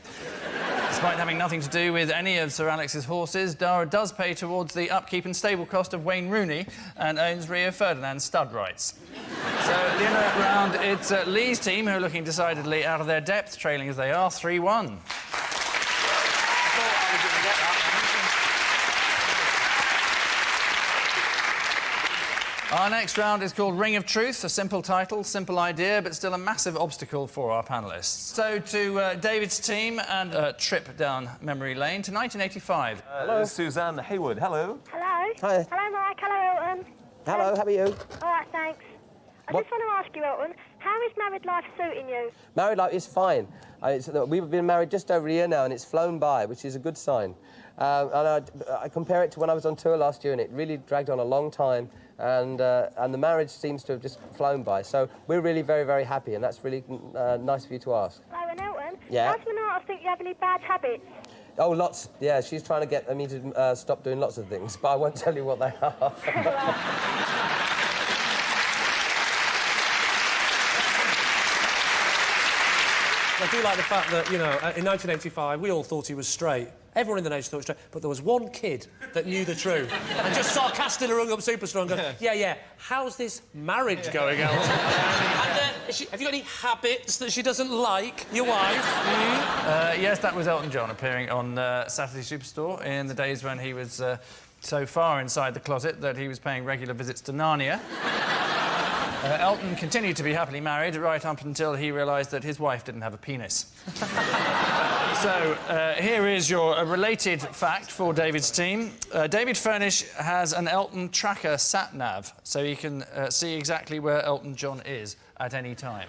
Despite having nothing to do with any of Sir Alex's horses, Dara does pay towards the upkeep and stable cost of Wayne Rooney and owns Rio Ferdinand's stud rights. So at the end of that round, it's Lee's team who are looking decidedly out of their depth, trailing as they are 3-1. Our next round is called Ring of Truth, a simple title, simple idea, but still a massive obstacle for our panellists. So to David's team and a trip down memory lane to 1985. Hello. Suzanne Haywood, hello. Hello. Hi. Hello, Mike. Hello, Elton. Hello, how are you? All right, thanks. I just want to ask you, Elton, how is married life suiting you? Married life is fine. We've been married just over a year now, and it's flown by, which is a good sign. And I compare it to when I was on tour last year, and it really dragged on a long time, and the marriage seems to have just flown by. So we're really very, very happy, and that's really nice of you to ask. Hello, and Elton. Yeah? Does Renata think you have any bad habits? Oh, lots. Yeah, she's trying to get me to stop doing lots of things, but I won't tell you what they are. I do like the fact that, you know, in 1985, we all thought he was straight. Everyone in the nation thought he was straight, but there was one kid that knew the truth and just sarcastically rung up Superstrong and go, yeah, how's this marriage going, Elton? And have you got any habits that she doesn't like, your wife? Yes, that was Elton John appearing on Saturday Superstore in the days when he was so far inside the closet that he was paying regular visits to Narnia. Elton continued to be happily married right up until he realised that his wife didn't have a penis. So, here is your related fact for David's team. David Furnish has an Elton tracker sat-nav, so he can see exactly where Elton John is at any time.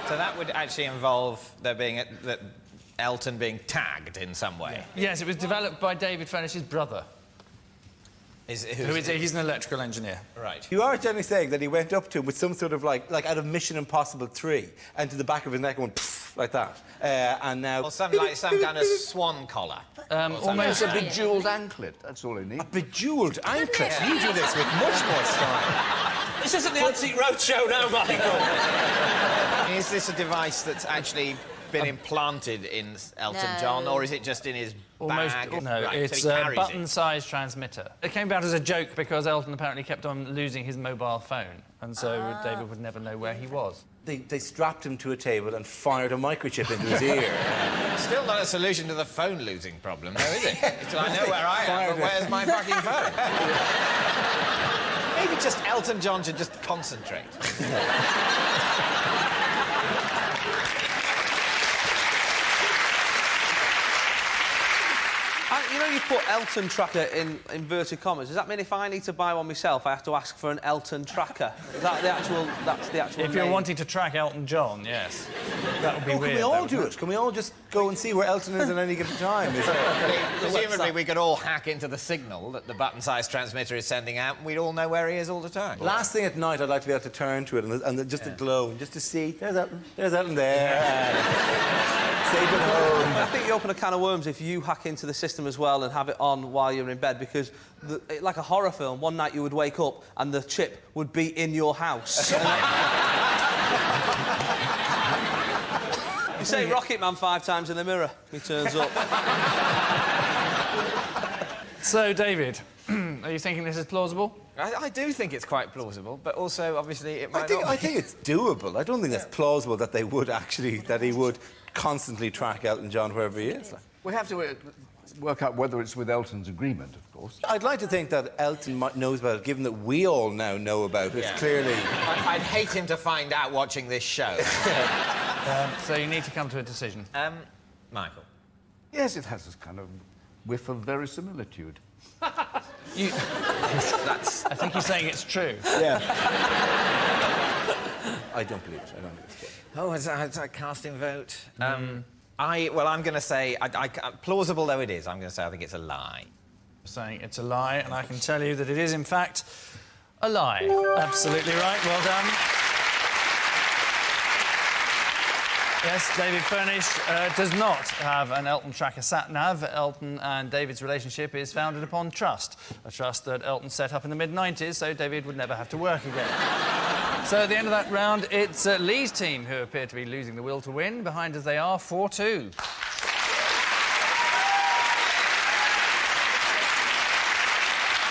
So that would actually involve there being Elton being tagged in some way? Yeah. Yes, it was developed by David Furnish's brother. He's an electrical engineer. Right. You are generally saying that he went up to him with some sort of like out of Mission Impossible 3 and to the back of his neck and went like that. And now... Or some kind of swan collar. Almost a bejewelled anklet, that's all he needs. A bejewelled anklet? Yeah. You do this with much more style. This isn't the Antique Roadshow now, Michael. Is this a device that's actually been implanted in Elton John, or is it just in his bag? No, right, it's so a button-sized transmitter. It came about as a joke because Elton apparently kept on losing his mobile phone, and so David would never know where he was. They strapped him to a table and fired a microchip into his ear. Still not a solution to the phone-losing problem, though, is it? I know where I am, but where's my fucking phone? Maybe just Elton John should just concentrate. You know, you put Elton tracker in inverted commas. Does that mean if I need to buy one myself, I have to ask for an Elton tracker? Is that the actual? That's the actual. If you're wanting to track Elton John, yes, that would be weird. Can we all do it? Can we all just go and see where Elton is at any given time? Presumably, we could all hack into the signal that the button-sized transmitter is sending out, and we'd all know where he is all the time. Last thing at night, I'd like to be able to turn to it and just to glow, and just to see. There's Elton there. Safe at home. I think you open a can of worms if you hack into the system as well and have it on while you're in bed, because like a horror film, one night you would wake up and the chip would be in your house. You say Rocket Man 5 times in the mirror, he turns up. So, David, are you thinking this is plausible? I do think it's quite plausible, but also, obviously, it might not. I think it's doable. I don't think it's plausible that he would constantly track Elton John wherever he is. We have to work out whether it's with Elton's agreement, of course. I'd like to think that Elton knows about it, given that we all now know about it, clearly. I'd hate him to find out watching this show. So you need to come to a decision. Michael? Yes, it has this kind of whiff of verisimilitude. I think you're saying it's true. Yeah. I don't believe it. I don't think it's true. Oh, it's a casting vote. I'm going to say, plausible though it is, I'm going to say I think it's a lie. Saying it's a lie, and I can tell you that it is, in fact, a lie. Absolutely right. Well done. Yes, David Furnish does not have an Elton tracker sat-nav. Elton and David's relationship is founded upon trust, a trust that Elton set up in the mid-90s so David would never have to work again. So at the end of that round, it's Lee's team who appear to be losing the will to win, behind as they are 4-2.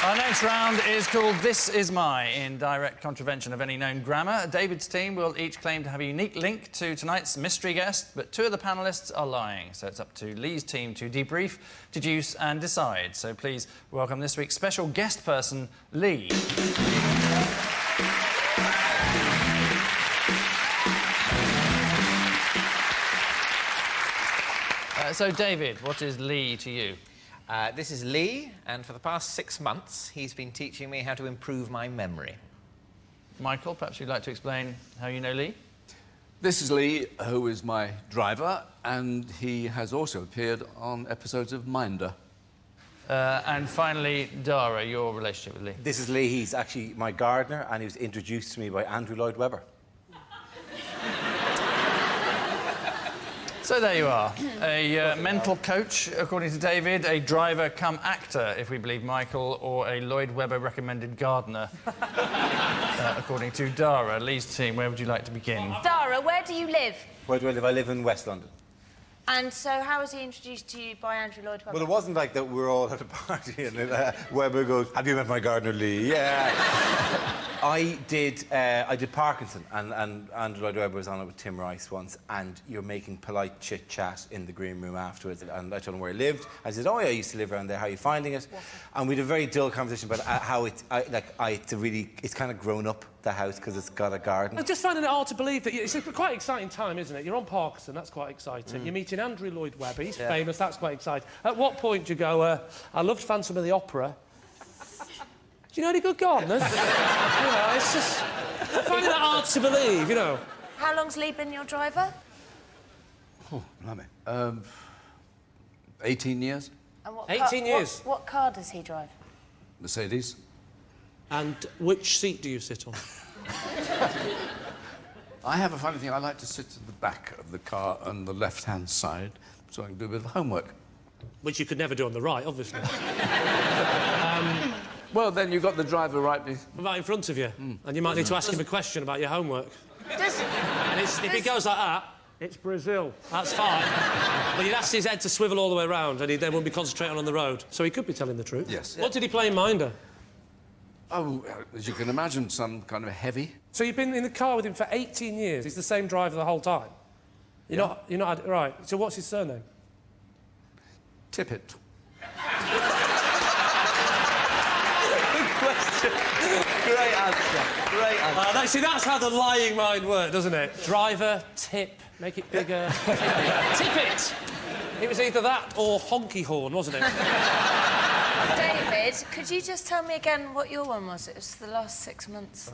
Our next round is called This Is My, in direct contravention of any known grammar. David's team will each claim to have a unique link to tonight's mystery guest, but two of the panellists are lying, so it's up to Lee's team to debrief, deduce and decide. So please welcome this week's special guest person, Lee. So, David, what is Lee to you? This is Lee, and for the past 6 months, he's been teaching me how to improve my memory. Michael, perhaps you'd like to explain how you know Lee? This is Lee, who is my driver, and he has also appeared on episodes of Minder. And finally, Dara, your relationship with Lee. This is Lee. He's actually my gardener, and he was introduced to me by Andrew Lloyd Webber. So there you are. A mental coach, according to David, a driver come actor, if we believe Michael, or a Lloyd Webber recommended gardener, according to Dara. Lee's team, where would you like to begin? Dara, where do you live? Where do I live? I live in West London. And so how was he introduced to you by Andrew Lloyd Webber? Well, it wasn't like that we're all at a party and Webber goes, "Have you met my gardener, Lee?" Yeah. I did Parkinson, and Andrew Lloyd Webber was on it with Tim Rice once, and you're making polite chit-chat in the green room afterwards, and I told him where he lived. I said, "Oh, yeah, I used to live around there. How are you finding it?" And we had a very dull conversation about how it's kind of grown up, the house, because it's got a garden. I'm just finding it hard to believe that it's a quite exciting time, isn't it? You're on Parkinson, that's quite exciting. You're meeting Andrew Lloyd Webber, he's famous, that's quite exciting. At what point do you go, I loved Phantom of the Opera? Do you know any good gardeners? You know, it's just... I'm finding that hard to believe, you know. How long's Lee been your driver? Oh, blimey. 18 years. And what 18 years? What car does he drive? Mercedes. And which seat do you sit on? I have a funny thing. I like to sit at the back of the car on the left-hand side, so I can do a bit of homework. Which you could never do on the right, obviously. Well, then you've got the driver right in front of you, and you might need to ask him a question about your homework. And if he goes like that, it's Brazil. That's fine. But you'd ask his head to swivel all the way around, and he then wouldn't be concentrating on the road. So he could be telling the truth. Yes. What did he play in Minder? Oh, as you can imagine, some kind of heavy. So you've been in the car with him for 18 years. He's the same driver the whole time. You're not right. So what's his surname? Tippett. Great answer. Great answer. See, that's how the lying mind works, doesn't it? Driver, tip, make it bigger. Tip it! It was either that or honky horn, wasn't it? David, could you just tell me again what your one was? It was the last 6 months.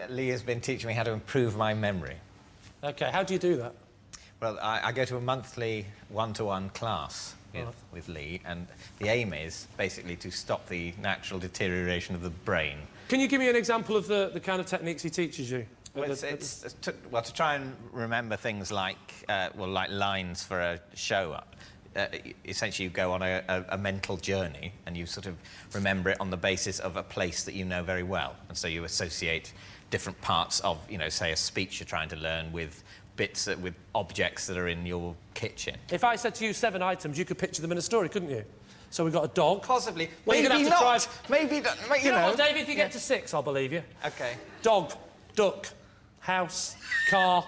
Lee has been teaching me how to improve my memory. OK, how do you do that? Well, I go to a monthly one-to-one class with Lee, and the aim is basically to stop the natural deterioration of the brain. Can you give me an example of the kind of techniques he teaches you? Well, it's to try and remember things like, like lines for a show. Essentially, you go on a mental journey, and you sort of remember it on the basis of a place that you know very well. And so you associate different parts of, say, a speech you're trying to learn with bits, with objects that are in your kitchen. If I said to you 7 items, you could picture them in a story, couldn't you? So we've got a dog. Possibly. Well, Maybe you're going to have to not. try... Maybe not. You know what, David, if you get to 6, I'll believe you. OK. Dog, duck, house, car,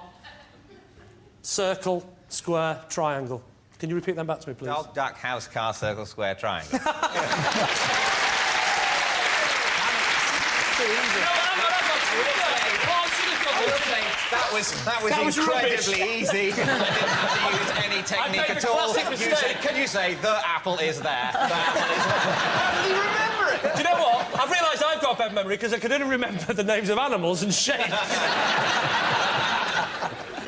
circle, square, triangle. Can you repeat them back to me, please? Dog, duck, house, car, circle, square, triangle. That was incredibly easy. I didn't have to use any technique at all. Can you say, the apple is there? The apple is there. How did you remember it? Do you know what? I've realised I've got a bad memory because I can only remember the names of animals and shapes.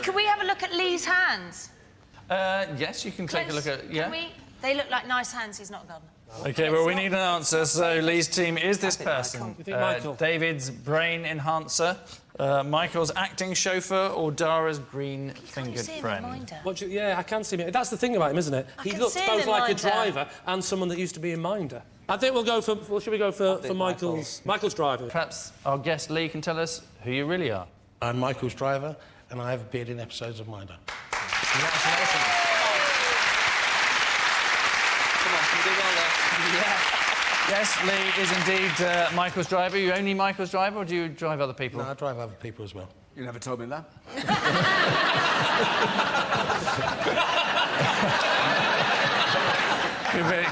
Can we have a look at Lee's hands? Yes, you can take a look at... Can we? They look like nice hands. He's not a gardener. OK, well, we need an answer. So Lee's team is this person. You think Michael? David's brain enhancer, Michael's acting chauffeur, or Dara's green-fingered friend. Yeah, I can see him. That's the thing about him, isn't it? He looks both like a driver and someone that used to be in Minder. I think we'll go for... Well, should we go for Michael's driver? Perhaps our guest Lee can tell us who you really are. I'm Michael's driver, and I have appeared in episodes of Minder. Congratulations. Come on, can we do well there? Yeah. Yes, Lee is indeed Michael's driver. Are you only Michael's driver, or do you drive other people? No, I drive other people as well. You never told me that.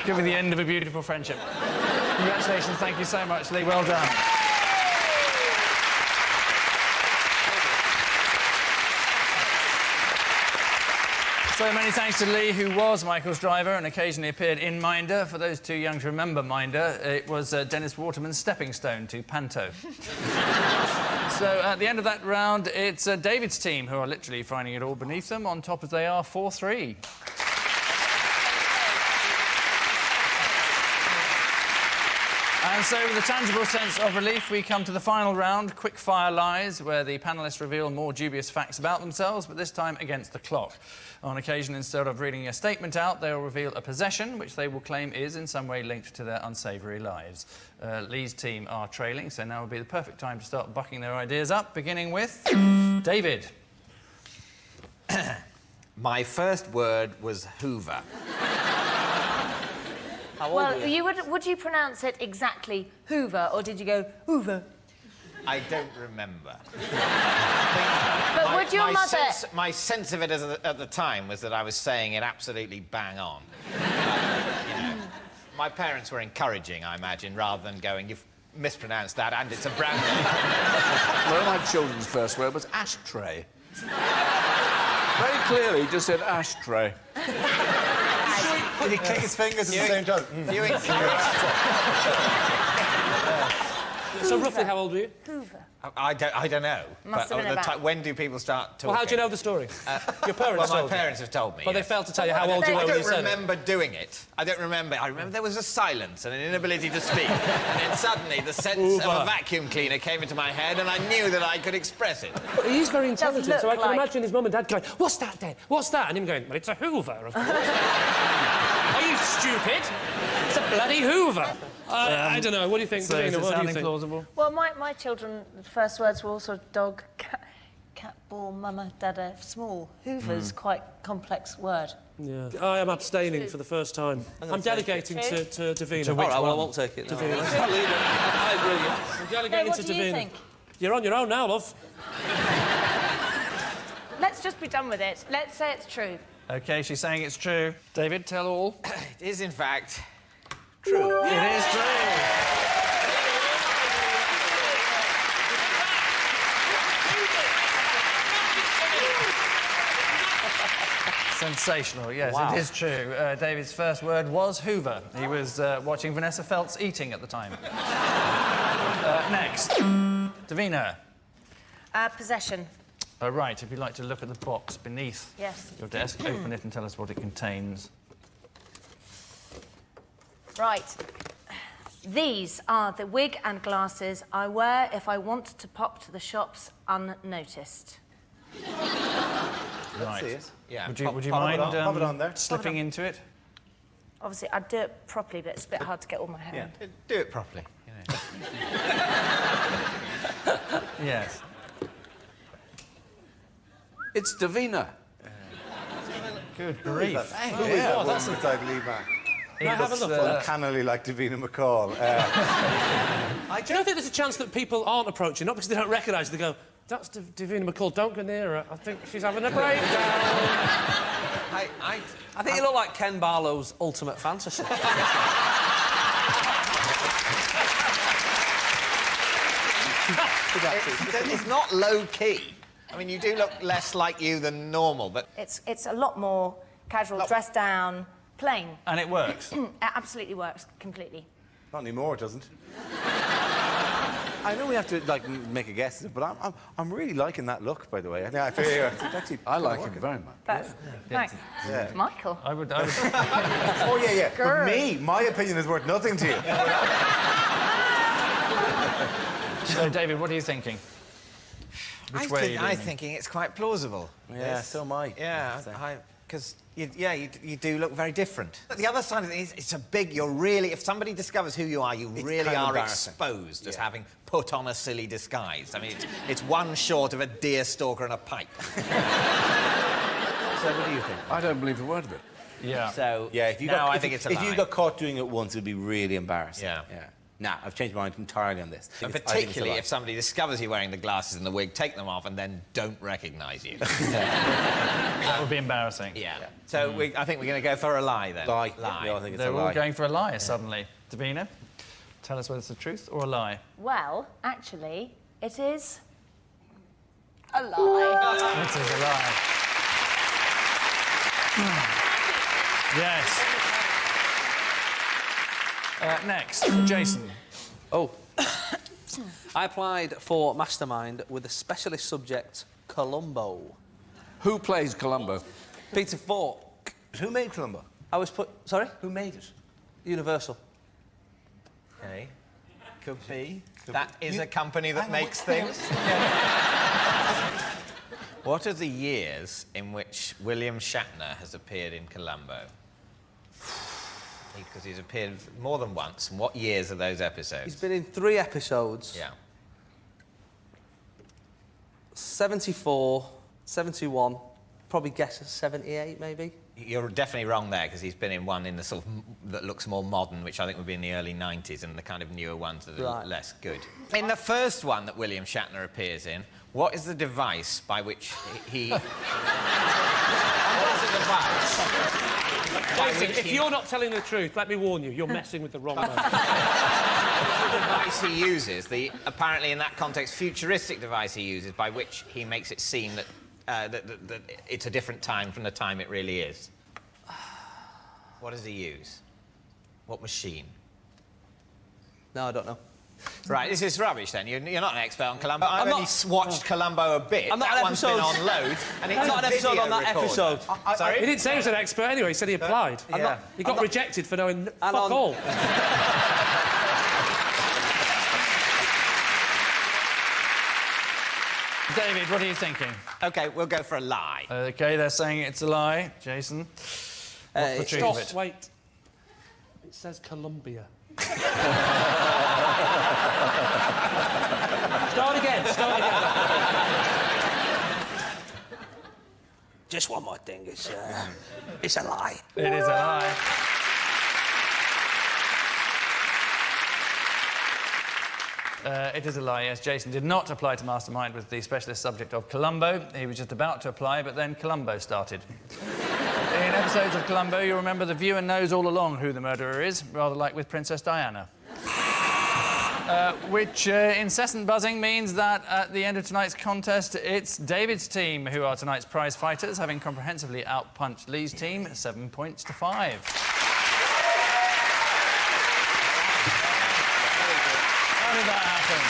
Could be the end of a beautiful friendship. Congratulations, thank you so much, Lee. Well done. So many thanks to Lee, who was Michael's driver and occasionally appeared in Minder. For those too young to remember Minder, it was Dennis Waterman's stepping stone to Panto. So at the end of that round, it's David's team who are literally finding it all beneath them, on top as they are 4-3. And so, with a tangible sense of relief, we come to the final round, quick-fire lies, where the panellists reveal more dubious facts about themselves, but this time against the clock. On occasion, instead of reading a statement out, they will reveal a possession, which they will claim is in some way linked to their unsavoury lives. Lee's team are trailing, so now would be the perfect time to start bucking their ideas up, beginning with David. My first word was Hoover. Well, would you pronounce it exactly Hoover, or did you go Hoover? I don't remember. But would your mother... My sense of it at the time was that I was saying it absolutely bang on. You know, my parents were encouraging, I imagine, rather than going, you've mispronounced that and it's a brown one. One of my children's first word was ashtray. Very clearly, just said ashtray. Did he click his fingers at the same time? So roughly how old were you? Hoover. I don't know. Must have been about... When do people start talking? Well, how do you know the story? Your parents Well, told my you? parents have told me. But they failed to tell you how old you were when you said it. I don't remember doing it. I don't remember. I remember there was a silence and an inability to speak. And then suddenly the sense of a vacuum cleaner came into my head and I knew that I could express it. But he's very intelligent, so I can imagine his mum and dad going, what's that then? What's that? And him going, well, it's a Hoover, of course. Are you stupid? It's a bloody Hoover. I don't know. What do you think, Davina? What do you think? Plausible? Well, my children's first words were also dog, cat, ball, mama, dada, small. Hoover's quite complex word. Yeah. I am abstaining for the first time. I'm delegating to Davina. All right, well, I won't take it. Davina. I agree. I'm delegating what to do you Davina. think? You're on your own now, love. Let's just be done with it. Let's say it's true. OK, she's saying it's true. David, tell all. It is, in fact, true. It is true. Sensational, yes, Wow. it is true. David's first word was Hoover. He was watching Vanessa Feltz eating at the time. Next, Davina. Possession. Right, if you'd like to look at the box beneath your desk, open it and tell us what it contains. Right. These are the wig and glasses I wear if I want to pop to the shops unnoticed. Right. Yeah. Would you pop mind it on there. slipping into it? Obviously, I'd do it properly, but it's a bit hard to get all my hair in. Do it properly. You know. Yes. It's Davina. Good grief. Yeah, that's inside Lee Mack. Can I have a look? Uncannily like Davina McCall. Do you not think there's a chance that people aren't approaching, not because they don't recognise you, they go, that's Davina McCall, don't go near her. I think she's having a breakdown. I think you look like Ken Barlow's ultimate fantasy. It's not low-key. I mean, you do look less like you than normal, but... It's a lot more casual, dressed down, plain. And it works? It absolutely works, completely. Not anymore, it doesn't. I know we have to like make a guess, but I'm really liking that look, by the way. I feel it's actually I like it very much. That's thanks. Yeah. Michael. I would... Oh, yeah. But me, my opinion is worth nothing to you. So, David, what are you thinking? Which way are you I'm thinking it's quite plausible. Yeah, so am I. Yeah, because you do look very different. But the other side of it is, it's a big. You're really. If somebody discovers who you are, you really are exposed as having put on a silly disguise. I mean, it's one short of a deer stalker and a pipe. So what do you think? I don't believe a word of it. Yeah. So Yeah, if you now got, I if, think it's a if lie. you got caught doing it once, it'd be really embarrassing. Yeah. Nah, I've changed my mind entirely on this. And I think it's a particularly lie. if somebody discovers you wearing the glasses and the wig, take them off and then don't recognise you. That would be embarrassing. Yeah. So I think we're going to go for a lie then. Lie. Yeah, I think it's They're a all lie. going for a lie suddenly. Davina, tell us whether it's the truth or a lie. Well, actually, it is a lie. It is a lie. Yes. Next, Jason. Oh. I applied for Mastermind with a specialist subject, Columbo. Who plays Columbo? Peter Falk. Who made Columbo? I was put... Sorry? Who made it? Universal. Okay. Could be. That is a company that makes things. What are the years in which William Shatner has appeared in Columbo? Because he's appeared more than once. And what years are those episodes? He's been in 3 episodes. Yeah. 74, 71, probably guess a 78, maybe. You're definitely wrong there, because he's been in one in the sort of that looks more modern, which I think would be in the early 90s, and the kind of newer ones that are less good. In the first one that William Shatner appears in, what is the device by which he... What is the device? Jason, if you're not telling the truth, let me warn you, you're messing with the wrong man. The device he uses, the apparently in that context futuristic device he uses, by which he makes it seem that, that it's a different time from the time it really is. What does he use? What machine? No, I don't know. Right, this is rubbish then. You're not an expert on Columbo. I've I'm only watched Columbo a bit. I'm not that an one's episode. been on loads, and it's I'm not a an episode video on that recorder. episode. Sorry? He didn't say he was an expert anyway, he said he applied. He got rejected for knowing fuck all. David, what are you thinking? OK, we'll go for a lie. OK, they're saying it's a lie. Jason? What's the truth of it? Wait. It says Columbia. Start again. Just one more thing. It's a lie. It is a lie. It is a lie, yes. Jason did not apply to Mastermind with the specialist subject of Columbo. He was just about to apply, but then Columbo started. In episodes of Columbo, you'll remember the viewer knows all along who the murderer is, rather like with Princess Diana. Which incessant buzzing means that at the end of tonight's contest, it's David's team who are tonight's prize fighters, having comprehensively outpunched Lee's team 7 points to 5. How did that happen?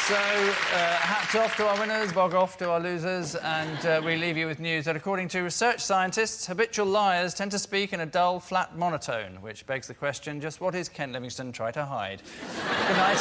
So, hats off to our winners, bog off to our losers, and we leave you with news that, according to research scientists, habitual liars tend to speak in a dull, flat monotone, which begs the question, just what is Ken Livingstone trying to hide? Good night.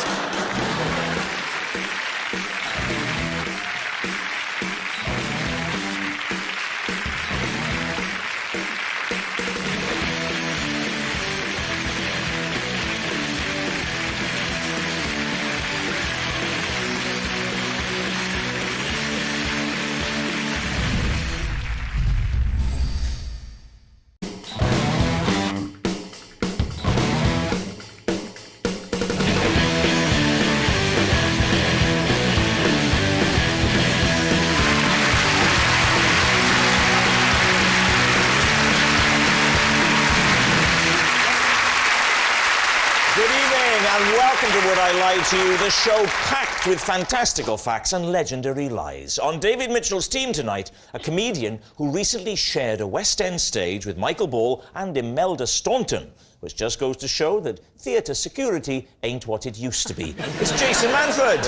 Would I Lie to You, the show packed with fantastical facts and legendary lies. On David Mitchell's team tonight, a comedian who recently shared a West End stage with Michael Ball and Imelda Staunton, which just goes to show that theatre security ain't what it used to be. It's Jason Manford.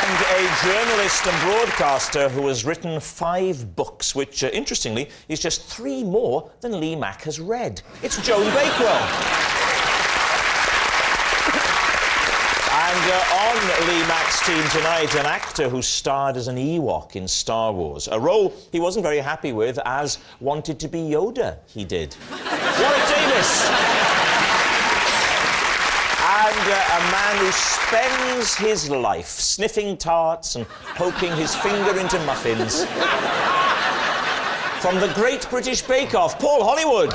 And a journalist and broadcaster who has written 5 books, which, interestingly, is just 3 more than Lee Mack has read. It's Joan Bakewell. And on Lee Mack's team tonight, an actor who starred as an Ewok in Star Wars, a role he wasn't very happy with, as wanted to be Yoda, he did. Warwick Davis. And a man who spends his life sniffing tarts and poking his finger into muffins. From the Great British Bake Off, Paul Hollywood.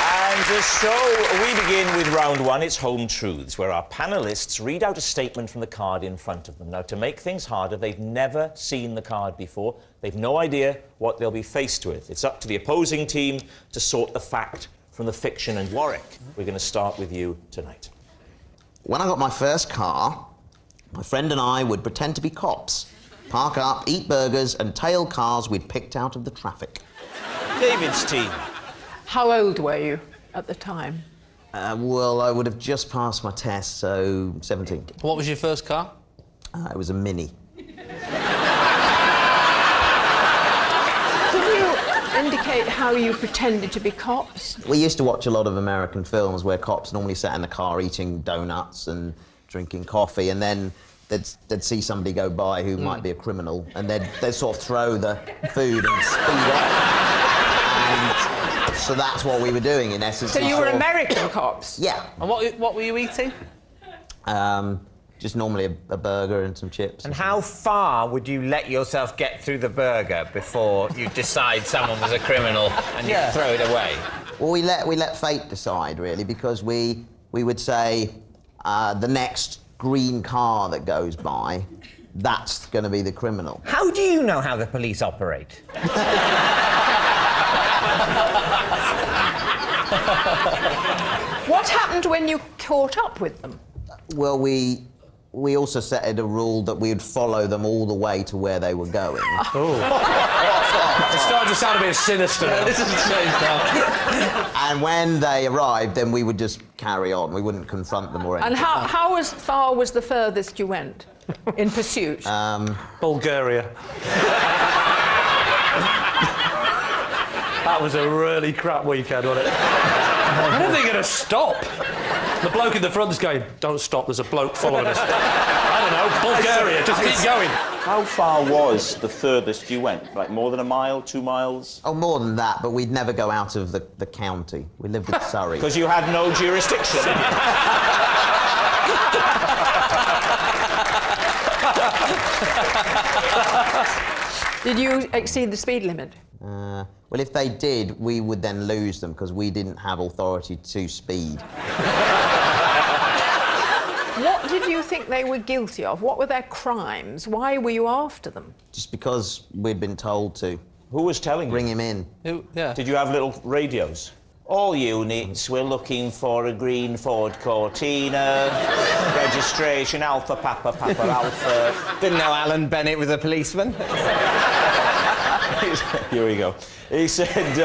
And so we begin with round one. It's Home Truths, where our panellists read out a statement from the card in front of them. Now, to make things harder, they've never seen the card before. They've no idea what they'll be faced with. It's up to the opposing team to sort the fact from the fiction. And Warwick, we're going to start with you tonight. When I got my first car, my friend and I would pretend to be cops, park up, eat burgers and tail cars we'd picked out of the traffic. David's team. How old were you at the time? Well, I would have just passed my test, so 17. What was your first car? It was a Mini. Can you indicate how you pretended to be cops? We used to watch a lot of American films where cops normally sat in the car eating donuts and drinking coffee, and then they'd see somebody go by who might be a criminal, and they'd sort of throw the food and speed up. And so that's what we were doing, in essence. So you were American cops? Yeah. And what were you eating? Just normally a burger and some chips. And how far would you let yourself get through the burger before you decide someone was a criminal and you throw it away? Well, we let fate decide, really, because we would say the next green car that goes by, that's going to be the criminal. How do you know how the police operate? What happened when you caught up with them? Well, we also set a rule that we would follow them all the way to where they were going. Oh. It's starting to sound a bit sinister now. This has changed now. And when they arrived, then we would just carry on. We wouldn't confront them or anything. And how far was the furthest you went in pursuit? Bulgaria. That was a really crap weekend, wasn't it? When are they going to stop? The bloke in the front is going, don't stop, there's a bloke following us. I don't know, Bulgaria, just keep going. How far was the furthest you went? Like more than a mile, 2 miles? Oh, more than that, but we'd never go out of the county. We lived in Surrey. Because you had no jurisdiction. Did you exceed the speed limit? Well, if they did, we would then lose them because we didn't have authority to speed. What did you think they were guilty of? What were their crimes? Why were you after them? Just because we'd been told to. Who was telling you? Bring him in. Did you have little radios? All units, we're looking for a green Ford Cortina, registration Alpha Papa Papa Alpha. Didn't know Alan Bennett was a policeman. Here we go. He said,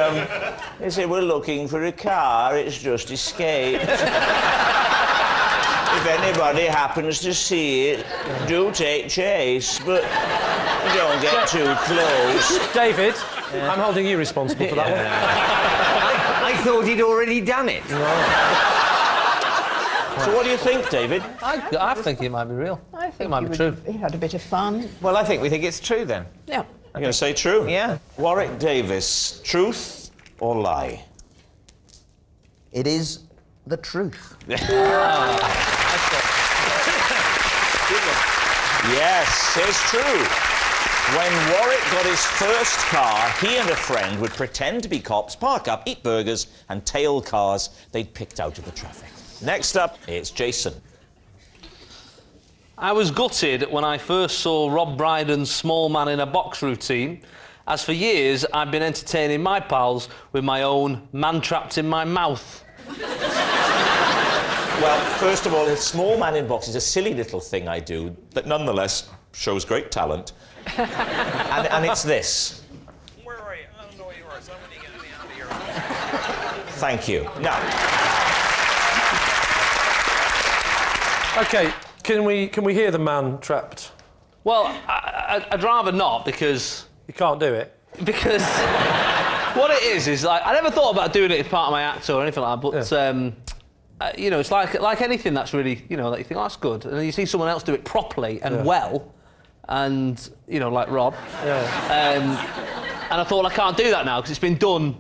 we're looking for a car, it's just escaped. If anybody happens to see it, do take chase, but don't get too close. David, I'm holding you responsible for that one. I thought he'd already done it. So what do you think, David? I think it might be real. I think it might be true. He had a bit of fun. Well, I think we think it's true, then. Yeah. I'm going to say true. Yeah. Warwick Davis, truth or lie? It is the truth. Yes, it's true. When Warwick got his first car, he and a friend would pretend to be cops, park up, eat burgers and tail cars they'd picked out of the traffic. Next up, it's Jason. I was gutted when I first saw Rob Brydon's Small Man in a Box routine, as for years I've been entertaining my pals with my own man trapped in my mouth. Well, first of all, the Small Man in Box is a silly little thing I do that nonetheless shows great talent. and it's this. Where are you? I don't know where you are. Somebody get me out of here. Thank you. Now. OK, can we hear the man trapped? Well, I'd rather not, because... You can't do it? Because what it is like, I never thought about doing it as part of my act or anything like that, but, you know, it's like anything that's really, you know, that you think, oh, that's good, and then you see someone else do it properly and well, and, you know, like Rob. And I thought, I can't do that now, because it's been done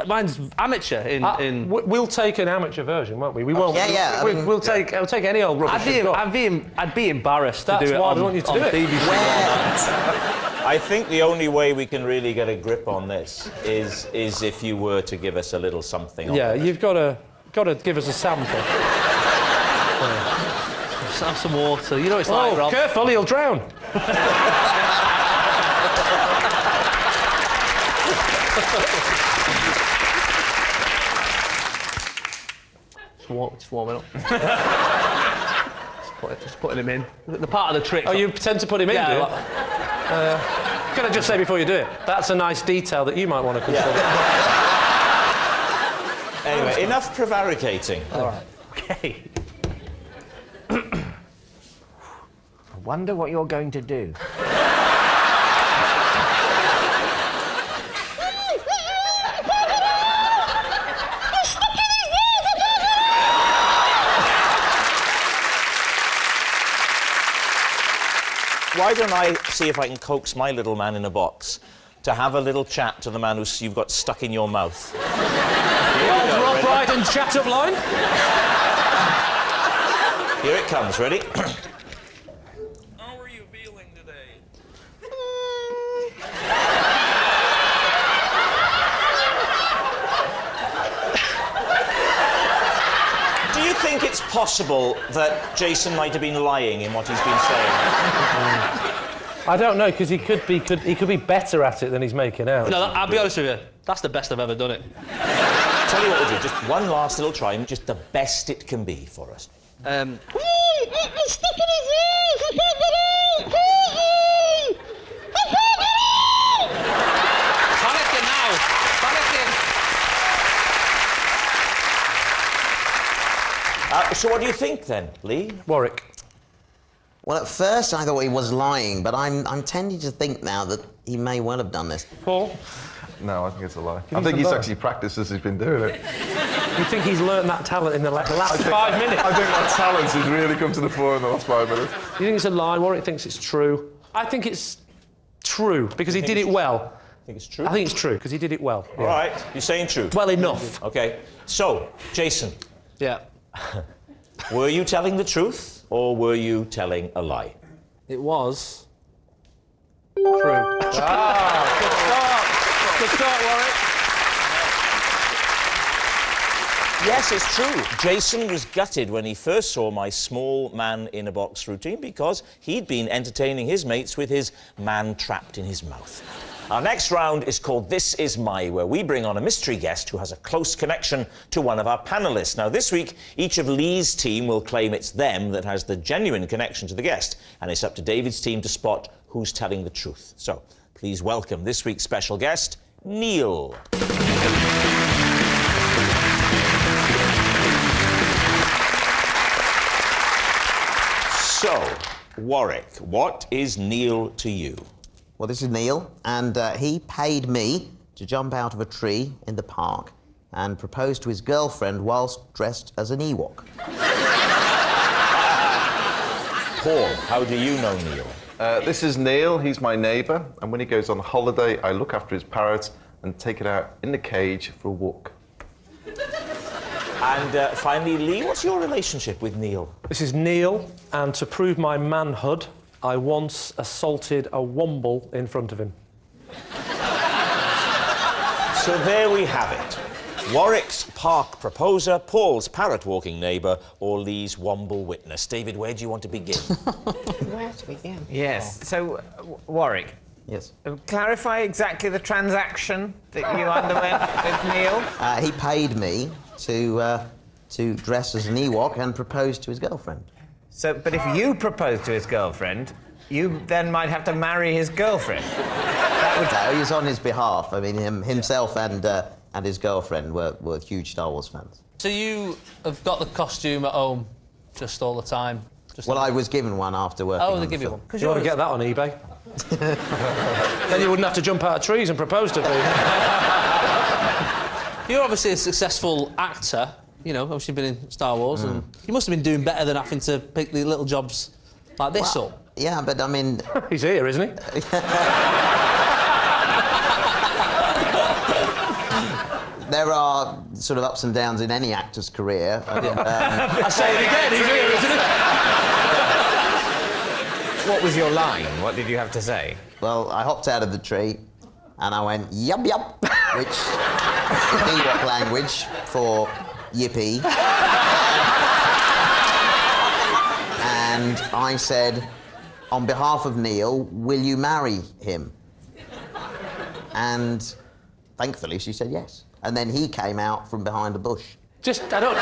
Mine's amateur in... We'll take an amateur version, won't we? We won't. Yeah. We'll take any old rubbish. I'd be embarrassed to do it. That's why we want you to do it. BBC. I think the only way we can really get a grip on this is if you were to give us a little something. Yeah, you've got to give us a sample. Just have some water. You know it's like, Rob. Careful, he'll drown. Just warm it up. just putting him in. The part of the trick. Oh, you tend to put him in, do you? Can I just say before you do it, that's a nice detail that you might want to consider. Anyway, enough prevaricating. All right. Okay. I wonder what you're going to do. Why don't I see if I can coax my little man in a box to have a little chat to the man you've got stuck in your mouth? Rob Brydon chat-up line. Here it comes. Ready? How are you feeling today? Do you think it's possible that Jason might have been lying in what he's been saying? I don't know, because he could be better at it than he's making out. No, I'll be honest with you. That's the best I've ever done it. Tell you what we'll do. Just one last little try, just the best it can be for us. Panicking now. Panicking. So what do you think then, Lee? Warwick. Well, at first I thought he was lying, but I'm tending to think now that he may well have done this. Paul? No, I think it's a lie. I think he's actually practiced as he's been doing it. You think he's learned that talent in the last 5 minutes? I think that talent has really come to the fore in the last 5 minutes. You think it's a lie? Warwick thinks it's true. I think it's true, because he did it well. I think it's true? I think it's true, because he did it well. All right, you're saying true? Well enough. OK. So, Jason. Yeah. Were you telling the truth, or were you telling a lie? It was true. Good start. Good start, Warwick. Yes, it's true. Jason was gutted when he first saw my small man-in-a-box routine because he'd been entertaining his mates with his man trapped in his mouth. Our next round is called This Is My, where we bring on a mystery guest who has a close connection to one of our panellists. Now, this week, each of Lee's team will claim it's them that has the genuine connection to the guest, and it's up to David's team to spot who's telling the truth. So, please welcome this week's special guest, Neil. So, Warwick, what is Neil to you? Well, this is Neil, and he paid me to jump out of a tree in the park and propose to his girlfriend whilst dressed as an Ewok. Paul, how do you know Neil? This is Neil. He's my neighbour, and when he goes on holiday, I look after his parrot and take it out in the cage for a walk. And finally, Lee, what's your relationship with Neil? This is Neil, and to prove my manhood, I once assaulted a womble in front of him. So there we have it. Warwick's park proposer, Paul's parrot-walking neighbour, or Lee's womble witness. David, where do you want to begin? Where to begin? Yes. So, Warwick. Yes. Clarify exactly the transaction that you underwent with Neil. He paid me to dress as an Ewok and propose to his girlfriend. So, but if you proposed to his girlfriend, you then might have to marry his girlfriend. No, he was on his behalf. I mean, himself and his girlfriend were huge Star Wars fans. So you have got the costume at home just all the time? Well, I was given one after working on they the give you film. one? You want to get that on eBay? Then you wouldn't have to jump out of trees and propose to people. You're obviously a successful actor. You know, obviously been in Star Wars, and you must have been doing better than having to pick the little jobs like this up. Yeah, but I mean... He's here, isn't he? there are sort of ups and downs in any actor's career. I say it again, he's here, isn't it? What was your line? What did you have to say? Well, I hopped out of the tree and I went, yup, yup, which is Ewok language for yippee. And I said, on behalf of Neil, will you marry him? And thankfully she said yes. And then he came out from behind a bush. Just, I don't...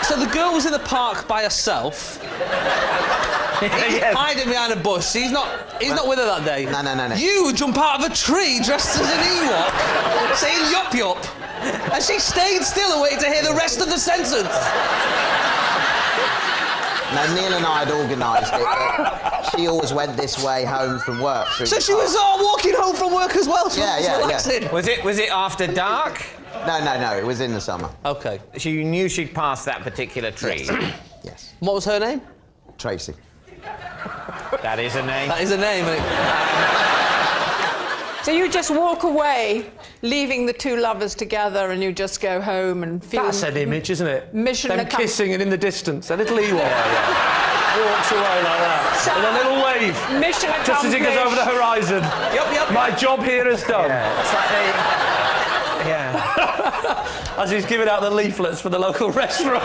So the girl was in the park by herself. Hiding behind a bush. He's not with her that day. No. You jump out of a tree dressed as an Ewok, saying yup yup, and she stayed still and waited to hear the rest of the sentence. No, Neil and I had organised it, but she always went this way home from work. So she was walking home from work as well? Yeah. Was it after dark? No, it was in the summer. OK. So you knew she'd passed that particular tree? Yes. What was her name? Tracy. That is a name. That is a name. So you just walk away, leaving the two lovers together, and you just go home and feel... That's an image, isn't it? Mission Them accomplished. kissing and in the distance, a little Ewok. Walks away like that. So- and a little wave. Mission Just as he goes over the horizon. Yup. My job here is done. As he's giving out the leaflets for the local restaurant.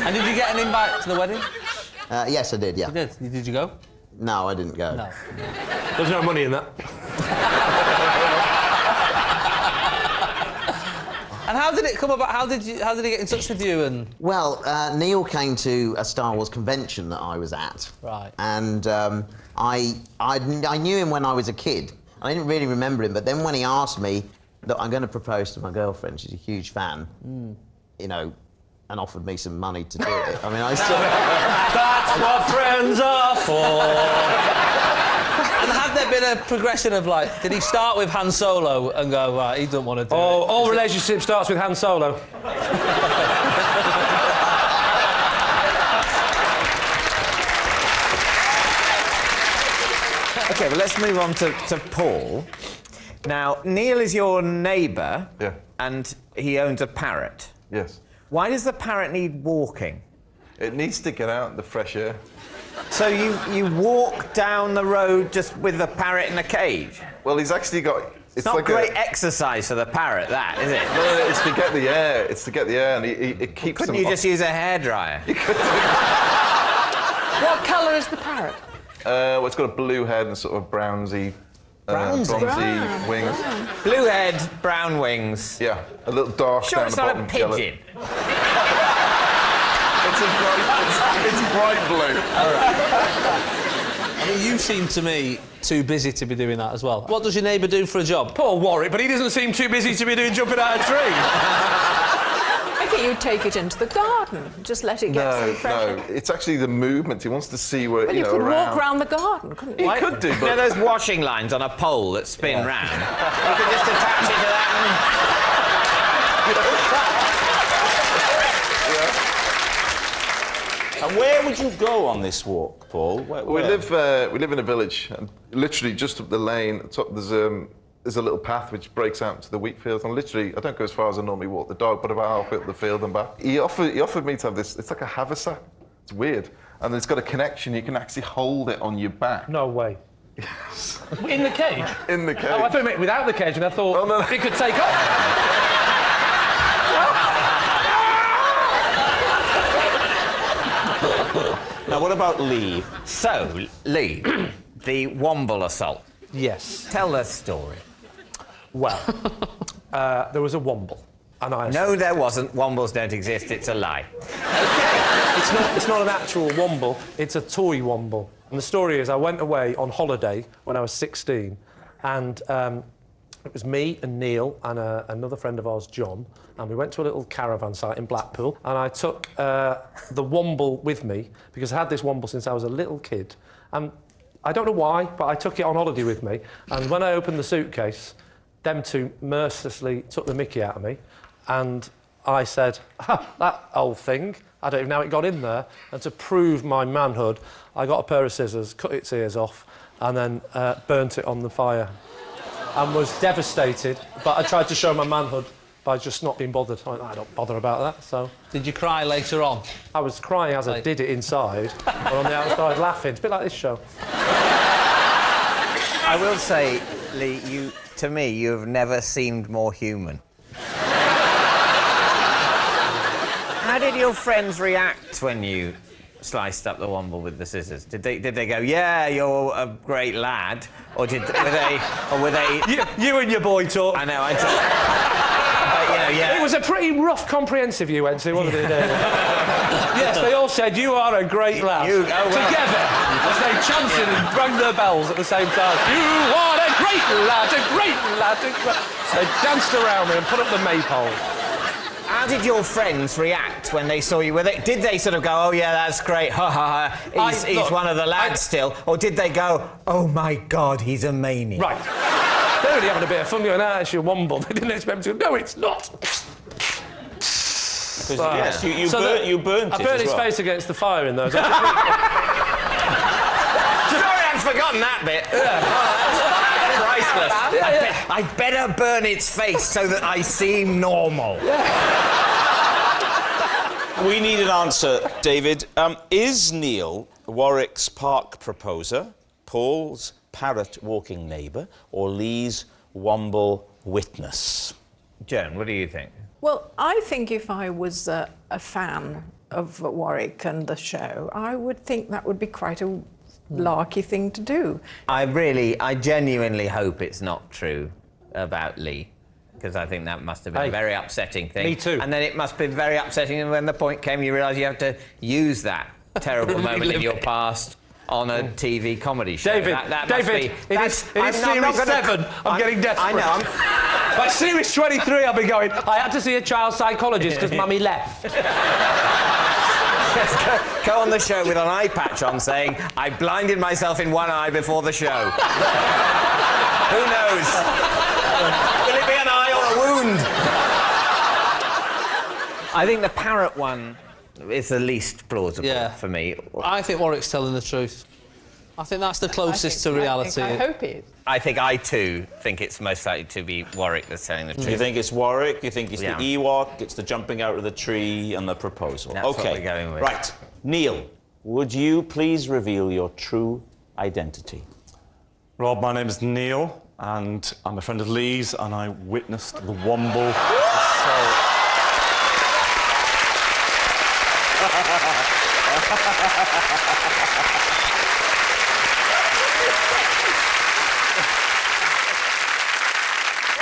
And did you get an invite to the wedding? Yes, I did, yeah. You did? Did you go? No, I didn't go. No. There's no money in that. And how did it come about? How did he get in touch with you? And well, Neil came to a Star Wars convention that I was at. Right. And I knew him when I was a kid. I didn't really remember him, but then when he asked me, look, I'm going to propose to my girlfriend, she's a huge fan, you know, and offered me some money to do it. I mean, I still... That's what friends are for. And had there been a progression of, like, did he start with Han Solo and go, right, he doesn't want to do it? All relationship starts with Han Solo. OK, well, let's move on to Paul. Now, Neil is your neighbour. Yeah. And he owns a parrot. Yes. Why does the parrot need walking? It needs to get out in the fresh air. So you walk down the road just with the parrot in a cage? Well, he's actually got... It's not like great exercise for the parrot, that, is it? No, it's to get the air. It's to get the air, and it keeps Couldn't them you just use a hairdryer? What colour is the parrot? Well, it's got a blue head and sort of bronzy wings. Blue head, brown wings. Yeah, a little dark Sure, down it's the not bottom. a pigeon. It's bright blue. All right. I mean, you seem to me too busy to be doing that as well. What does your neighbour do for a job? Poor Warwick, but he doesn't seem too busy to be doing jumping out of trees. I think you'd take it into the garden, just let it get some fresh air. No, it's actually the movement. He wants to see where, Well, you could walk round the garden, couldn't you? He could do, but... You know those washing lines on a pole that spin round? You could just attach it to that And where would you go on this walk, Paul? Where? We live in a village, and literally just up the lane. There's a little path which breaks out to the wheat fields, and literally I don't go as far as I normally walk the dog, but about halfway up the field and back. He offered me to have this. It's like a haversack. It's weird, and it's got a connection. You can actually hold it on your back. No way. Yes. In the cage? In the cage. Oh, I thought you meant without the cage, and I thought it could take off. Now, what about Lee? So, Lee, the Womble assault. Yes. Tell the story. Well, there was a Womble, and I... No, there wasn't. Wombles don't exist. It's a lie. It's not an actual Womble. It's a toy Womble. And the story is, I went away on holiday when I was 16, and it was me and Neil and another friend of ours, John, and we went to a little caravan site in Blackpool, and I took the Womble with me because I had this Womble since I was a little kid. And I don't know why, but I took it on holiday with me, and when I opened the suitcase, them two mercilessly took the mickey out of me, and I said, that old thing, I don't even know how it got in there. And to prove my manhood, I got a pair of scissors, cut its ears off, and then burnt it on the fire. And was devastated, but I tried to show my manhood by just not being bothered. I don't bother about that, so... Did you cry later on? I was crying as I did it inside, but on the outside laughing. It's a bit like this show. I will say, Lee, to me, you have never seemed more human. How did your friends react when you sliced up the womble with the scissors? Did they go, yeah, you're a great lad, or were they? You and your boy talk. I know. Yeah. It was a pretty rough, comprehensive you went to, wasn't it? Yes, they all said, you are a great lad. Together, as they chanted and rang their bells at the same time. You are a great lad, a great lad, a great... They danced around me and put up the maypole. How did your friends react when they saw you? Did they sort of go, oh, yeah, that's great, ha, ha, ha, he's one of the lads still? Or did they go, oh, my God, he's a maniac? Right. They're really having a bit of fun going, it's your womble. They didn't expect me to go, no, it's not. Yes, you burnt it. I burnt his face against the fire in those. Sorry, I'd forgotten that bit. Priceless. I better burn its face so that I seem normal. We need an answer, David. Is Neil Warwick's park proposer, Paul's parrot walking neighbour, or Lee's womble witness? Joan, what do you think? Well, I think if I was a fan of Warwick and the show, I would think that would be quite a larky thing to do. I genuinely hope it's not true about Lee, because I think that must have been a very upsetting thing. Me too. And then it must have been very upsetting when the point came you realise you have to use that terrible moment in your past on a TV comedy show. David, it is Series 7. I'm getting desperate. I know. By Series 23, I'll be going, I had to see a child psychologist because Mummy left. Just go on the show with an eye patch on saying, I blinded myself in one eye before the show. Who knows? Will it be an eye or a wound? I think the parrot one is the least plausible for me. I think Warwick's telling the truth. I think that's the closest to reality. I hope it is. I think I, too, think it's most likely to be Warwick that's telling the truth. You think it's Warwick? You think it's the Ewok? It's the jumping out of the tree and the proposal? That's what we're going with. Right. Neil, would you please reveal your true identity? Rob, my name is Neil, and I'm a friend of Lee's, and I witnessed the womble.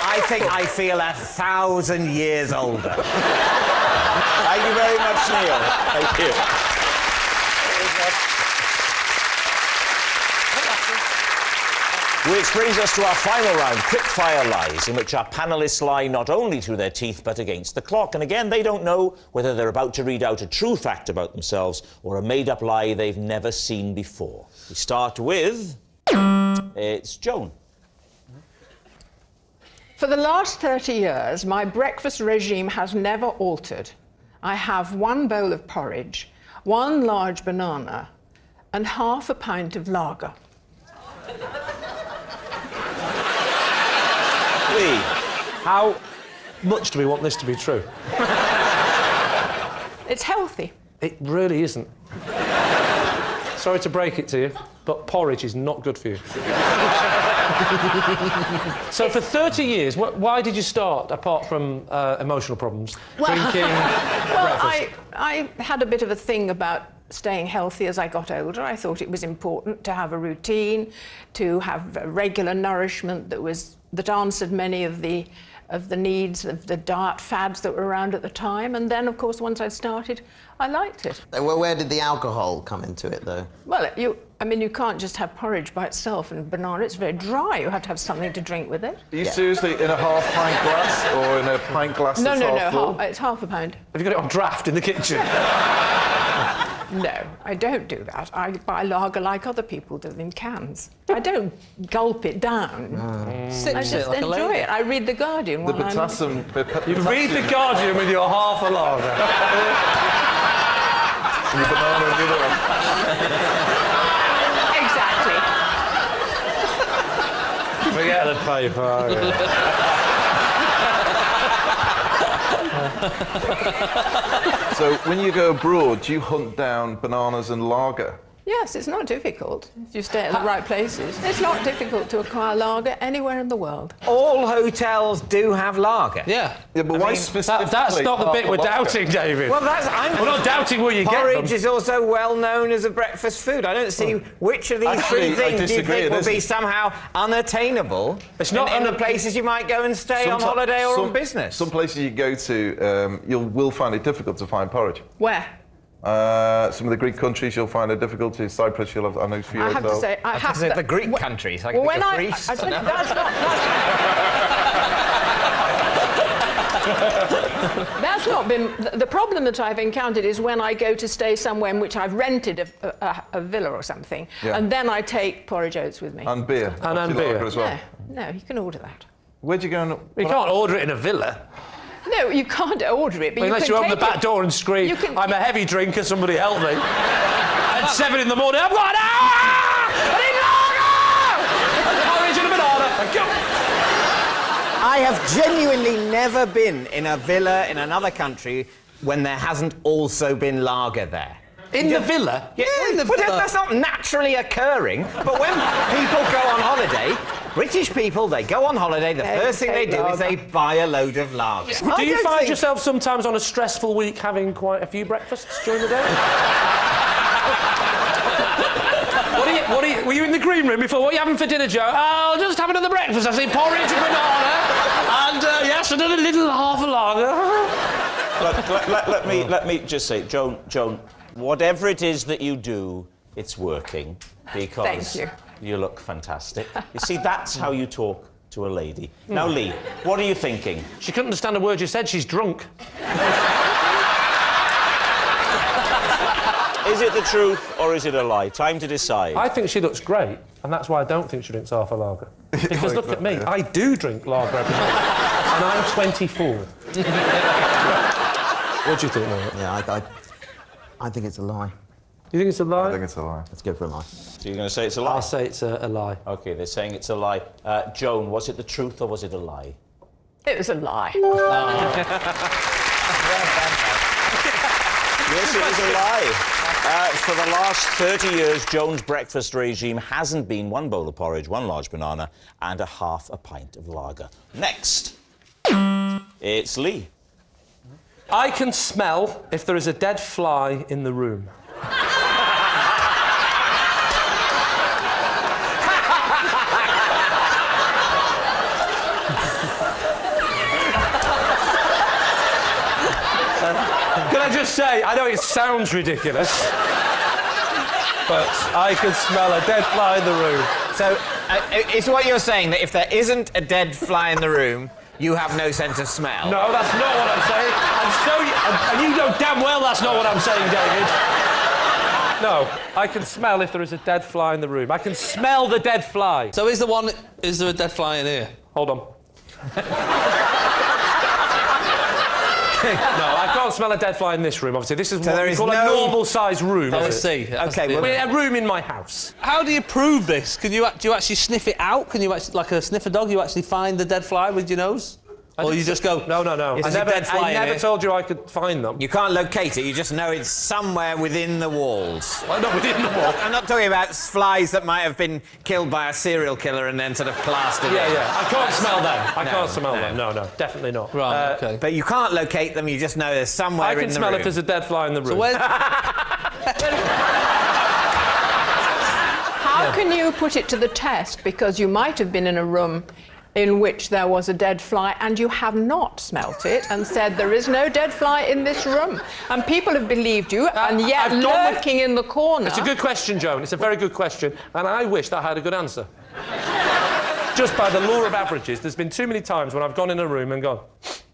I think I feel 1,000 years older. Thank you very much, Neil. Thank you. Which brings us to our final round, quick-fire lies, in which our panellists lie not only to their teeth but against the clock. And again, they don't know whether they're about to read out a true fact about themselves or a made-up lie they've never seen before. We start with... It's Joan. For the last 30 years, my breakfast regime has never altered. I have 1 bowl of porridge, 1 large banana, and half a pint of lager. Lee, how much do we want this to be true? It's healthy. It really isn't. Sorry to break it to you, but porridge is not good for you. So for 30 years, why did you start, apart from emotional problems, drinking breakfast? I had a bit of a thing about staying healthy as I got older. I thought it was important to have a routine, to have regular nourishment that answered many of the needs of the diet fads that were around at the time. And then, of course, once I started, I liked it. Well, where did the alcohol come into it, though? Well, you can't just have porridge by itself and banana. It's very dry. You have to have something to drink with it. Are you seriously in a half-pint glass or in a pint glass that's half full? It's half a pint. Have you got it on draft in the kitchen? No, I don't do that. I buy lager like other people do in cans. I don't gulp it down. I just like a enjoy lady. it. I read The Guardian The while I'm... potassium... You read The Guardian with your half a lager. Your banana and the other one. Exactly. Forget the paper. So when you go abroad, do you hunt down bananas and lager? Yes, it's not difficult if you stay at the right places. It's not difficult to acquire lager anywhere in the world. All hotels do have lager. Yeah. Yeah, but why specifically? That's not the bit we're lager? doubting, David. Well, we're not doubting where you get them. Porridge is also well known as a breakfast food. I don't see which of these Actually, three I things do you disagree. think will This be is- somehow unattainable It's not in the places you might go and stay on holiday or on business? Some places you go to, you will find it difficult to find porridge. Where? Some of the Greek countries you'll find it difficult. Cyprus, you'll have, I know, a few I have to hotels. say, I have to... the Greek countries. I Well, can when think of I Greece. tell you, that's not been... The problem that I've encountered is when I go to stay somewhere in which I've rented a villa or something, Yeah. and then I take porridge oats with me. And beer. And Obviously beer. lager as well. No, you can order that. Where'd you go? You can't order it in a villa. No, you can't order it, but Unless you you can open the take back door and scream, You can- I'm a heavy drinker, somebody help me. At 7 in the morning, I've got an hour! I need lager! Porridge and a banana, thank you. I have genuinely never been in a villa in another country when there hasn't also been lager there. In the villa? Yeah, in the but villa. that's not naturally occurring. But when people go on holiday, British people, they go on holiday, the first thing they do is they buy a load of lager. Do you find yourself sometimes on a stressful week having quite a few breakfasts during the day? Were you in the green room before? What are you having for dinner, Joe? Oh, I'll just have another breakfast. I see porridge and banana, and yes, another little half a lager. Let me just say, Joan, whatever it is that you do, it's working because Thank you look fantastic. You see, that's how you talk to a lady. Now, Lee, what are you thinking? She couldn't understand a word you said. She's drunk. Is it the truth or is it a lie? Time to decide. I think she looks great, and that's why I don't think she drinks half a lager. Because look at me, I do drink lager every night, and I'm 24. What do you think, Warwick? Yeah, I think it's a lie. You think it's a lie? I think it's a lie. Let's go for a lie. So you're going to say it's a lie? I'll say it's a lie. OK, they're saying it's a lie. Joan, was it the truth or was it a lie? It was a lie. Yes, it was a lie. For the last 30 years, Joan's breakfast regime hasn't been one bowl of porridge, one large banana, and half a pint of lager. Next, it's Lee. I can smell if there is a dead fly in the room. Can I just say, I know it sounds ridiculous, but I can smell a dead fly in the room. So, is what you're saying that if there isn't a dead fly in the room, you have no sense of smell? No, that's not what I'm saying. And you know damn well that's not what I'm saying, David. No, I can smell if there is a dead fly in the room. I can smell the dead fly. So is there a dead fly in here? Hold on. No, I can't smell a dead fly in this room, obviously. This is So what there we is call a no- normal-sized room. I is it? see. Okay, well, I mean, a room in my house. How do you prove this? Do you actually sniff it out? Can you actually, like a sniffer dog, you actually find the dead fly with your nose? Or you just go... No. Is I there a never, dead fly I in never here? told you I could find them. You can't locate it, you just know it's somewhere within the walls. Well, not within the wall. I'm not talking about flies that might have been killed by a serial killer and then sort of plastered in. Yeah. I can't smell them. I No, can't smell no. them. No, definitely not. Right, OK. But you can't locate them, you just know there's somewhere I in the can smell room. if there's a dead fly in the room. So where... How can you put it to the test? Because you might have been in a room in which there was a dead fly and you have not smelt it and said there is no dead fly in this room. And people have believed you, and yet I've gone with- lurking in the corner... It's a good question, Joan. It's a very good question. And I wish that I had a good answer. Just by the law of averages, there's been too many times when I've gone in a room and gone,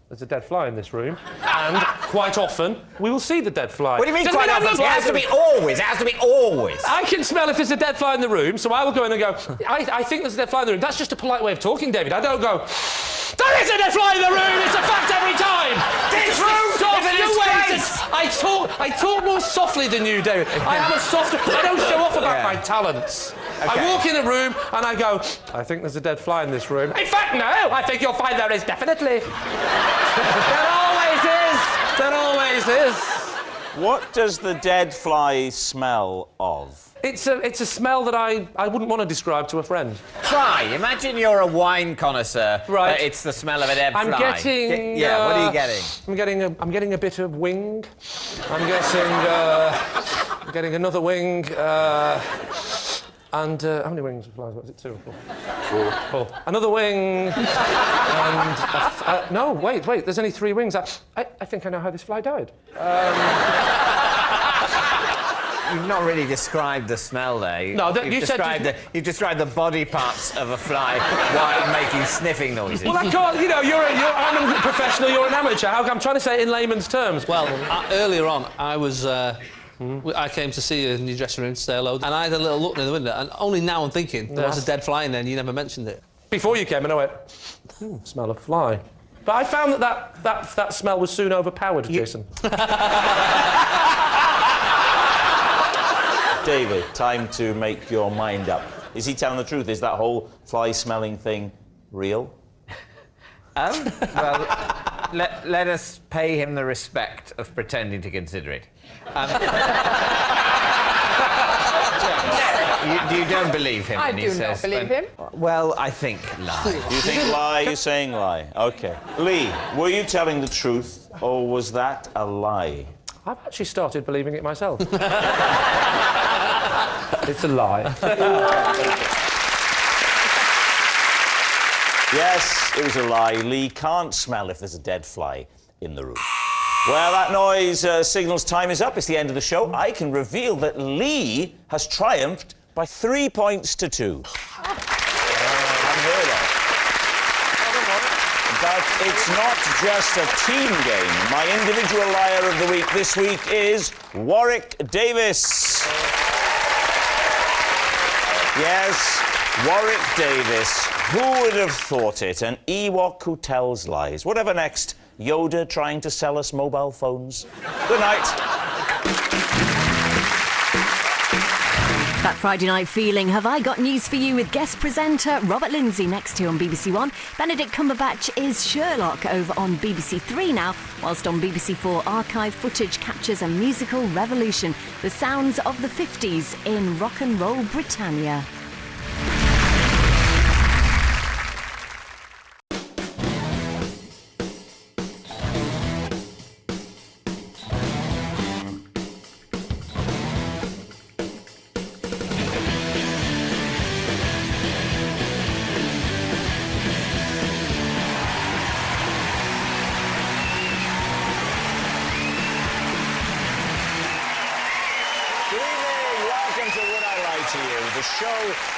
there's a dead fly in this room, and quite often we will see the dead fly. What do you mean Doesn't quite often? It has to be always. It has to be always. I can smell if there's a dead fly in the room, so I will go in and go, I think there's a dead fly in the room. That's just a polite way of talking, David. I don't go, there is a dead fly in the room! It's a fact every time! This room is a disgrace! I talk more softly than you, David. I have a softer... I don't show off about my talents. Okay. I walk in a room and I go, I think there's a dead fly in this room. In fact, no, I think you'll find there is definitely. There always is. There always is. What does the dead fly smell of? It's a smell that I wouldn't want to describe to a friend. Try. Imagine you're a wine connoisseur. Right. But it's the smell of a dead I'm fly. getting... Yeah, what are you getting? I'm getting a bit of wing. I'm getting another wing. And how many wings of flies? Was it 2 or 4? 4. Another wing. And no, wait. There's only 3 wings. I think I know how this fly died. You've not really described the smell there. No, you've described the body parts of a fly while making sniffing noises. Well, I can't. You know, I'm a professional. You're an amateur. I'm trying to say it in layman's terms. Well, earlier on, I was. I came to see you in your dressing room to say hello, and I had a little look in the window, and only now I'm thinking there was a dead fly in there, and you never mentioned it. Before you came, and I went, smell of fly. But I found that smell was soon overpowered, Jason. David, time to make your mind up. Is he telling the truth? Is that whole fly-smelling thing real? Well, let us pay him the respect of pretending to consider it. You don't believe him I when he do says... not believe him. Well, I think lie. You think lie, you're saying lie. OK. Lee, were you telling the truth, or was that a lie? I've actually started believing it myself. It's a lie. Yes, it was a lie. Lee can't smell if there's a dead fly in the room. Well, that noise signals time is up. It's the end of the show. I can reveal that Lee has triumphed by 3 points to 2. Unheard of. But it's not just a team game. My individual liar of the week this week is Warwick Davis. Yes, Warwick Davis. Who would have thought it? An Ewok who tells lies. Whatever next, Yoda trying to sell us mobile phones. Good night. That Friday night feeling, have I got news for you with guest presenter Robert Lindsay next to you on BBC One. Benedict Cumberbatch is Sherlock over on BBC Three now, whilst on BBC Four archive footage captures a musical revolution, the sounds of the 50s in rock and roll Britannia.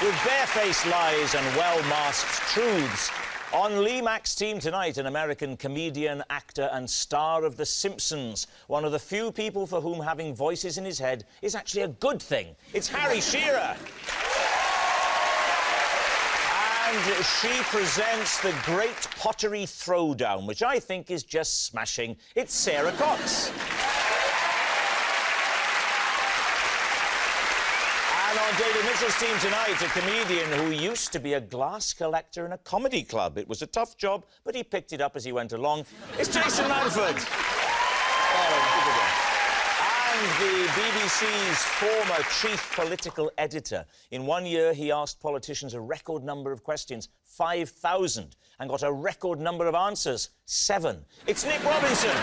With barefaced lies and well-masked truths. On Lee Mack's team tonight, an American comedian, actor and star of The Simpsons. One of the few people for whom having voices in his head is actually a good thing. It's Harry Shearer. And she presents the Great Pottery Throwdown, which I think is just smashing. It's Sara Cox. And on David Mitchell's team tonight, a comedian who used to be a glass collector in a comedy club. It was a tough job, but he picked it up as he went along. It's Jason Manford. And the BBC's former chief political editor. In 1 year, he asked politicians a record number of questions, 5,000, and got a record number of answers, 7. It's Nick Robinson.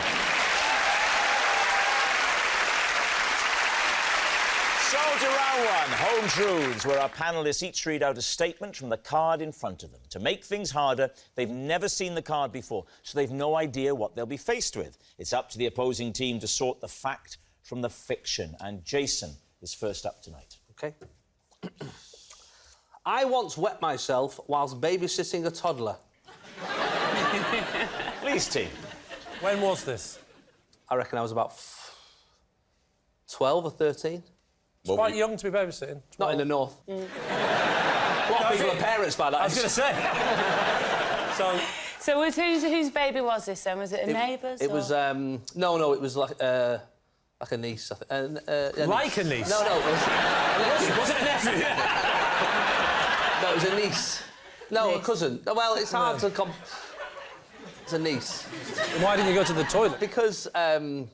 So to round one, Home Truths, where our panellists each read out a statement from the card in front of them. To make things harder, they've never seen the card before, so they've no idea what they'll be faced with. It's up to the opposing team to sort the fact from the fiction. And Jason is first up tonight. OK. I once wet myself whilst babysitting a toddler. Please, team. When was this? I reckon I was about 12 or 13. It's quite young to be babysitting. 12. Not in the north. A lot of people are parents by that. I was going to say. So whose baby was this then? Was it a neighbour's? It was no, it was like a niece. I think. Like a niece? No, it was. Was it a nephew? No, it was a niece. No, a cousin. Well, it's hard to It's a niece. Why didn't you go to the toilet? Because I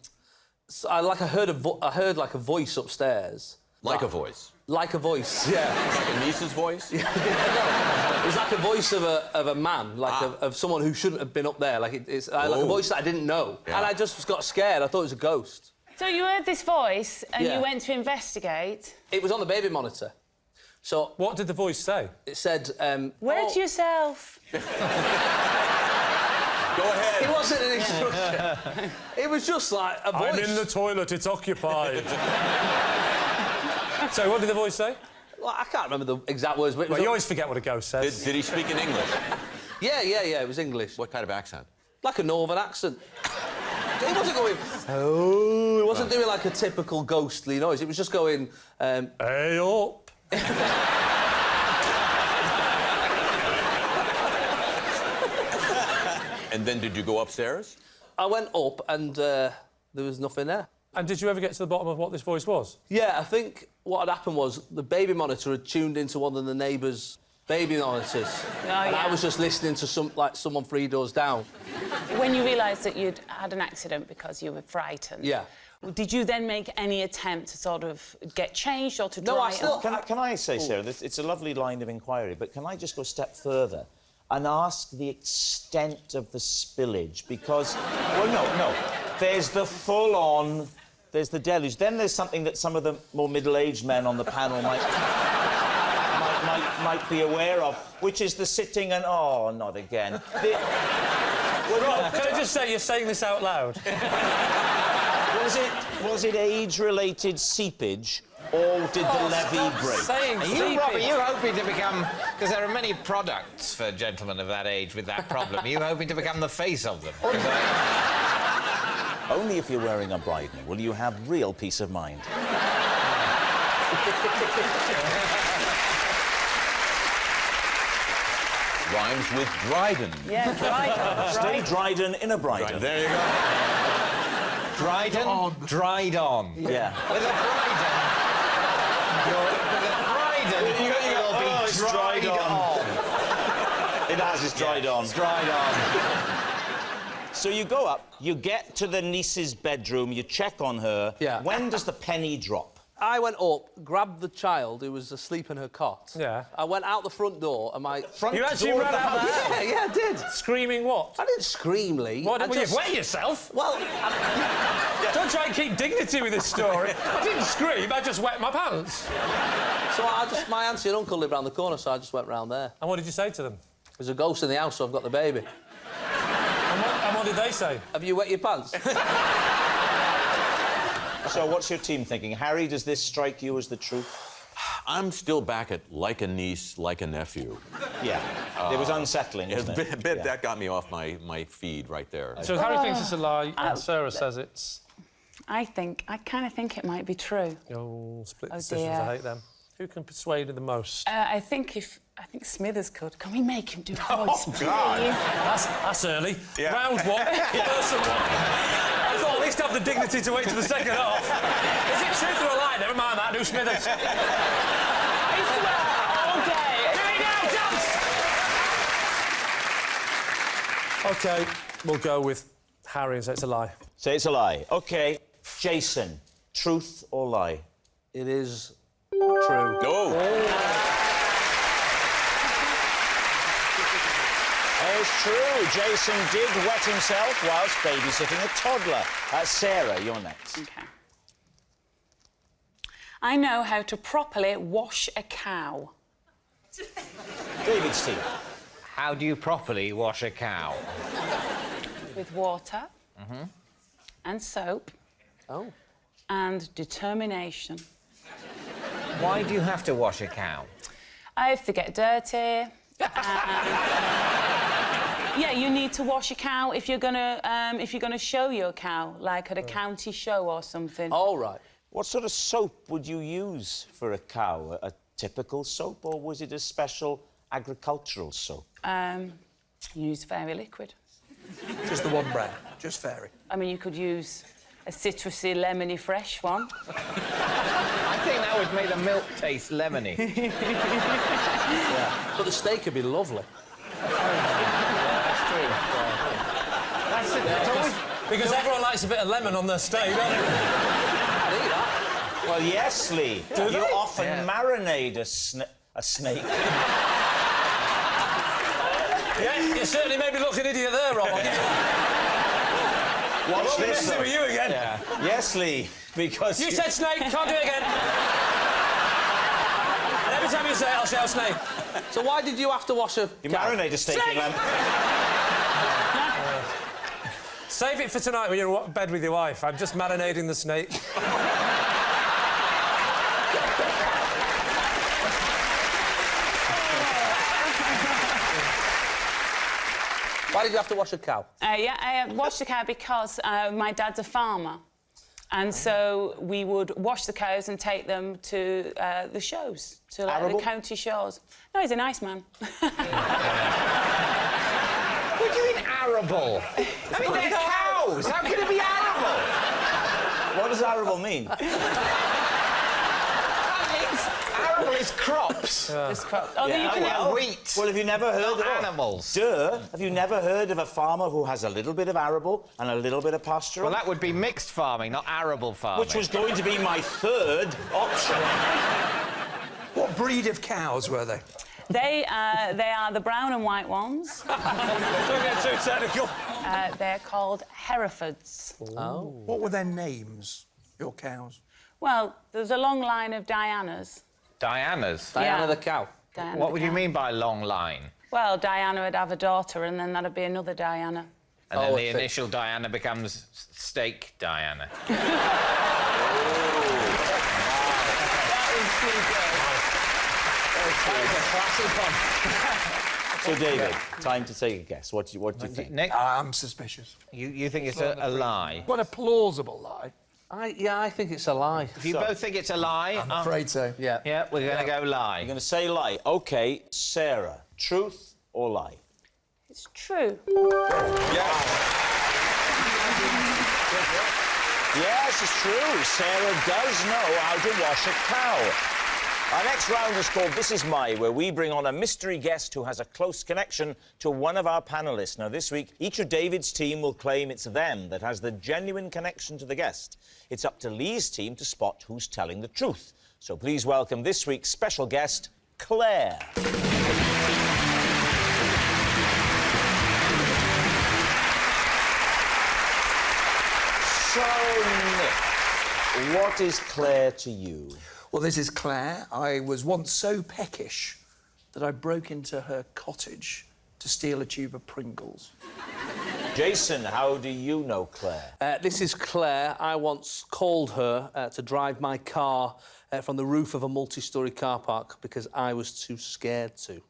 heard like a voice upstairs. Like a voice? Like a voice, yeah. Like a niece's voice? Yeah. It was like a voice of a man, like of someone who shouldn't have been up there. Like it's like a voice that I didn't know. Yeah. And I just got scared. I thought it was a ghost. So you heard this voice and Yeah. you went to investigate. It was on the baby monitor. So what did the voice say? It said, Where's yourself? Go ahead. It wasn't an instruction. It was just like a voice. I'm in the toilet, it's occupied. So what did the voice say? Well, I can't remember the exact words, but... Well, you always forget what a ghost says. Did he speak in English? Yeah, it was English. What kind of accent? Like a northern accent. He wasn't going... Oh... He wasn't doing, like, a typical ghostly noise. It was just going... Hey up! And then did you go upstairs? I went up and there was nothing there. And did you ever get to the bottom of what this voice was? Yeah, I think what had happened was the baby monitor had tuned into one of the neighbours' baby monitors. And I was just listening to someone 3 doors down. When you realised that you'd had an accident because you were frightened. Yeah. Did you then make any attempt to sort of get changed or to dry No, I still... Can I say, Sarah, it's a lovely line of inquiry, but can I just go a step further and ask the extent of the spillage? Because, well, no, there's the full-on, there's the deluge. Then there's something that some of the more middle-aged men on the panel might be aware of, which is the sitting and... Oh, not again. Rob, can I just say you're saying this out loud? Was it age-related seepage, or did the levee break? Are you, Rob, are you hoping to become... Because there are many products for gentlemen of that age with that problem. Are you hoping to become the face of them? Only if you're wearing a bridesmaid will you have real peace of mind. Rhymes with Dryden. Yeah, Dryden. Stay Dryden in a Bryden. There you go. Dryden? Dried on. Yeah. With a Bryden. With a Bryden, you'll be dried on. It has, it's dried on. It's dried on. So you go up, you get to the niece's bedroom, you check on her. Yeah. When does the penny drop? I went up, grabbed the child who was asleep in her cot. Yeah. I went out the front door and my... You actually ran out there? Yeah, I did. Screaming what? I didn't scream, Lee. What, I will just... you wet yourself? Well... Don't try and keep dignity with this story. I didn't scream, I just wet my pants. So my auntie and uncle lived round the corner, so I just went round there. And what did you say to them? There's a ghost in the house, so I've got the baby. And what did they say? Have you wet your pants? So what's your team thinking? Harry, does this strike you as the truth? I'm still back at like a niece, like a nephew. Yeah. It was unsettling, wasn't it? A bit, that got me off my feed right there. So Harry thinks it's a lie, and Sarah says it's... I kind of think it might be true. Oh, split Oh, decisions, dear. I hate them. Who can persuade her the most? I think Smithers could. Can we make him do a voice, please? That's early. Yeah. Round one, person one. I thought at least have the dignity to wait to the second half. Is it truth or a lie? Never mind that, do Smithers. I swear, all day. OK, we'll go with Harry and say it's a lie. Say it's a lie. OK, Jason, truth or lie? It is true. Go. It's true. Jason did wet himself whilst babysitting a toddler. Sarah, you're next. OK. I know how to properly wash a cow. David's team. How do you properly wash a cow? With water. And soap. Oh. And determination. Why do you have to wash a cow? I have to get dirty. Yeah, you need to wash a cow if you're gonna show your cow, like at a county show or something. All right. What sort of soap would you use for a cow? A typical soap, or was it a special agricultural soap? Use Fairy liquid. Just the one brand, just Fairy. I mean, you could use a citrusy, lemony, fresh one. I think that would make the milk taste lemony. Yeah. But the steak would be lovely. That's true. That's it. It's always... Because everyone likes a bit of lemon on their steak, don't they? Well, yes, Lee. Do you they? often marinate a snake. Yeah, you certainly made me look an idiot there, Rob. Watch this. Messing with you again. Yeah. Yes, Lee, because... You said snake, can't do it again. And every time you say it, I'll shout snake. So why did you have to wash a You cow? marinate a steak in lemon. Save it for tonight when you're in bed with your wife. I'm just marinating the snake. Why did you have to wash a cow? Yeah, I washed the cow because my dad's a farmer. And so we would wash the cows and take them to the shows, to like, the county shows. No, he's a nice man. What do you mean arable? I mean, they're cows. How can it be arable? What does arable mean? Arable is crops. It's crops. Oh, Yeah, well, wheat. Well, have you never heard of animals? Duh. Have you never heard of a farmer who has a little bit of arable and a little bit of pastoral? Well, that would be mixed farming, not arable farming. Which was going to be my third option. What breed of cows were they? They are the brown and white ones. Don't get too technical. They're called Herefords. Oh. What were their names, your cows? Well, there's a long line of Dianas. Diana's? Diana Yeah. the cow. Diana What the would cow. you mean by long line? Well, Diana would have a daughter, and then that'd be another Diana. And then the initial Diana becomes Steak Diana. So, David, time to take a guess. What do you think? Nick? I'm suspicious. You think it's a lie? What a plausible lie. I think it's a lie. If you both think it's a lie... I'm afraid so. Yeah. Yeah, we're going to go lie. You're going to say lie. OK, Sarah, truth or lie? It's true. Yes, it's true. Sarah does know how to wash a cow. Our next round is called This Is My, where we bring on a mystery guest who has a close connection to one of our panellists. Now, this week, each of David's team will claim it's them that has the genuine connection to the guest. It's up to Lee's team to spot who's telling the truth. So please welcome this week's special guest, Claire. So, Nick, what is Claire to you? Well, this is Claire. I was once so peckish that I broke into her cottage to steal a tube of Pringles. Jason, how do you know Claire? This is Claire. I once called her to drive my car from the roof of a multi-storey car park because I was too scared to.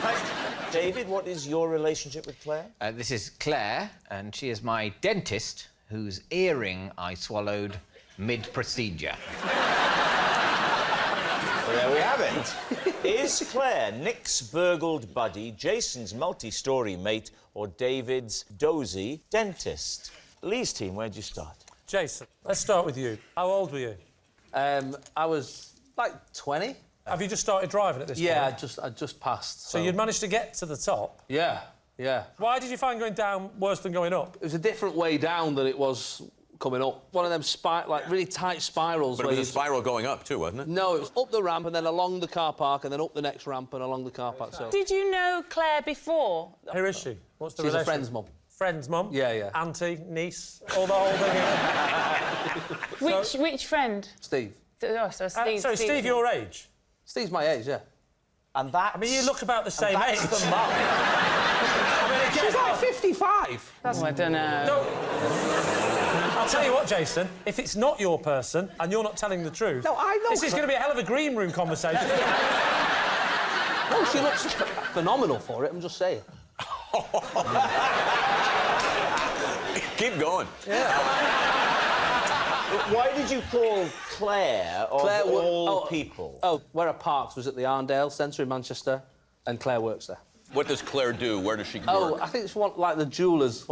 Right. David, what is your relationship with Claire? This is Claire, and she is my dentist, whose earring I swallowed mid-procedure. Well, there we have it. Is Claire Nick's burgled buddy, Jason's multi-storey mate, or David's dozy dentist? Lee's team, where'd you start? Jason, let's start with you. How old were you? I was, like, 20. Have you just started driving at this point? Yeah, I just passed. So you'd managed to get to the top? Yeah. Why did you find going down worse than going up? It was a different way down than it was coming up. One of them, like, really tight spirals. But it was a spiral going up, too, wasn't it? No, it was up the ramp and then along the car park and then up the next ramp and along the car park, so... Did you know Claire before? Who is she? What's the She's a relationship? friend's mum. Friend's mum? Yeah. Auntie, niece, all the whole thing. Which friend? Steve. Oh, so Steve. So Steve, your age? Steve's my age, yeah. And that... I mean, you look about the same age. That's the mum. She's like 55. That's I don't know. I'll tell you what, Jason, if it's not your person and you're not telling the truth... No, I know... This is going to be a hell of a green room conversation. No, she looks phenomenal for it, I'm just saying. Keep going. Why did you call Claire of all people? Oh, where Parks was at the Arndale Centre in Manchester, and Claire works there. What does Claire do? Where does she work? Oh, I think it's one of the jewellers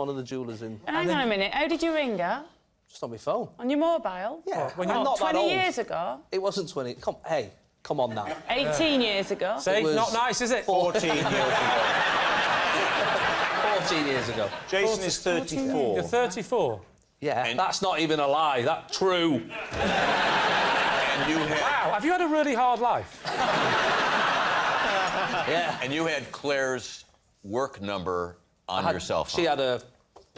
in... Hang on a minute, how did you ring her? Just on my phone. On your mobile? Yeah. When I'm not that 20 old. years ago? It wasn't 20. Come on now. 18 years ago? See, not nice, is it? 14 years ago. 14 years ago. Jason is 34. You're 34? Yeah, that's not even a lie. That's true. And you had... Wow, have you had a really hard life? Yeah. And you had Claire's work number on your cell phone. She had a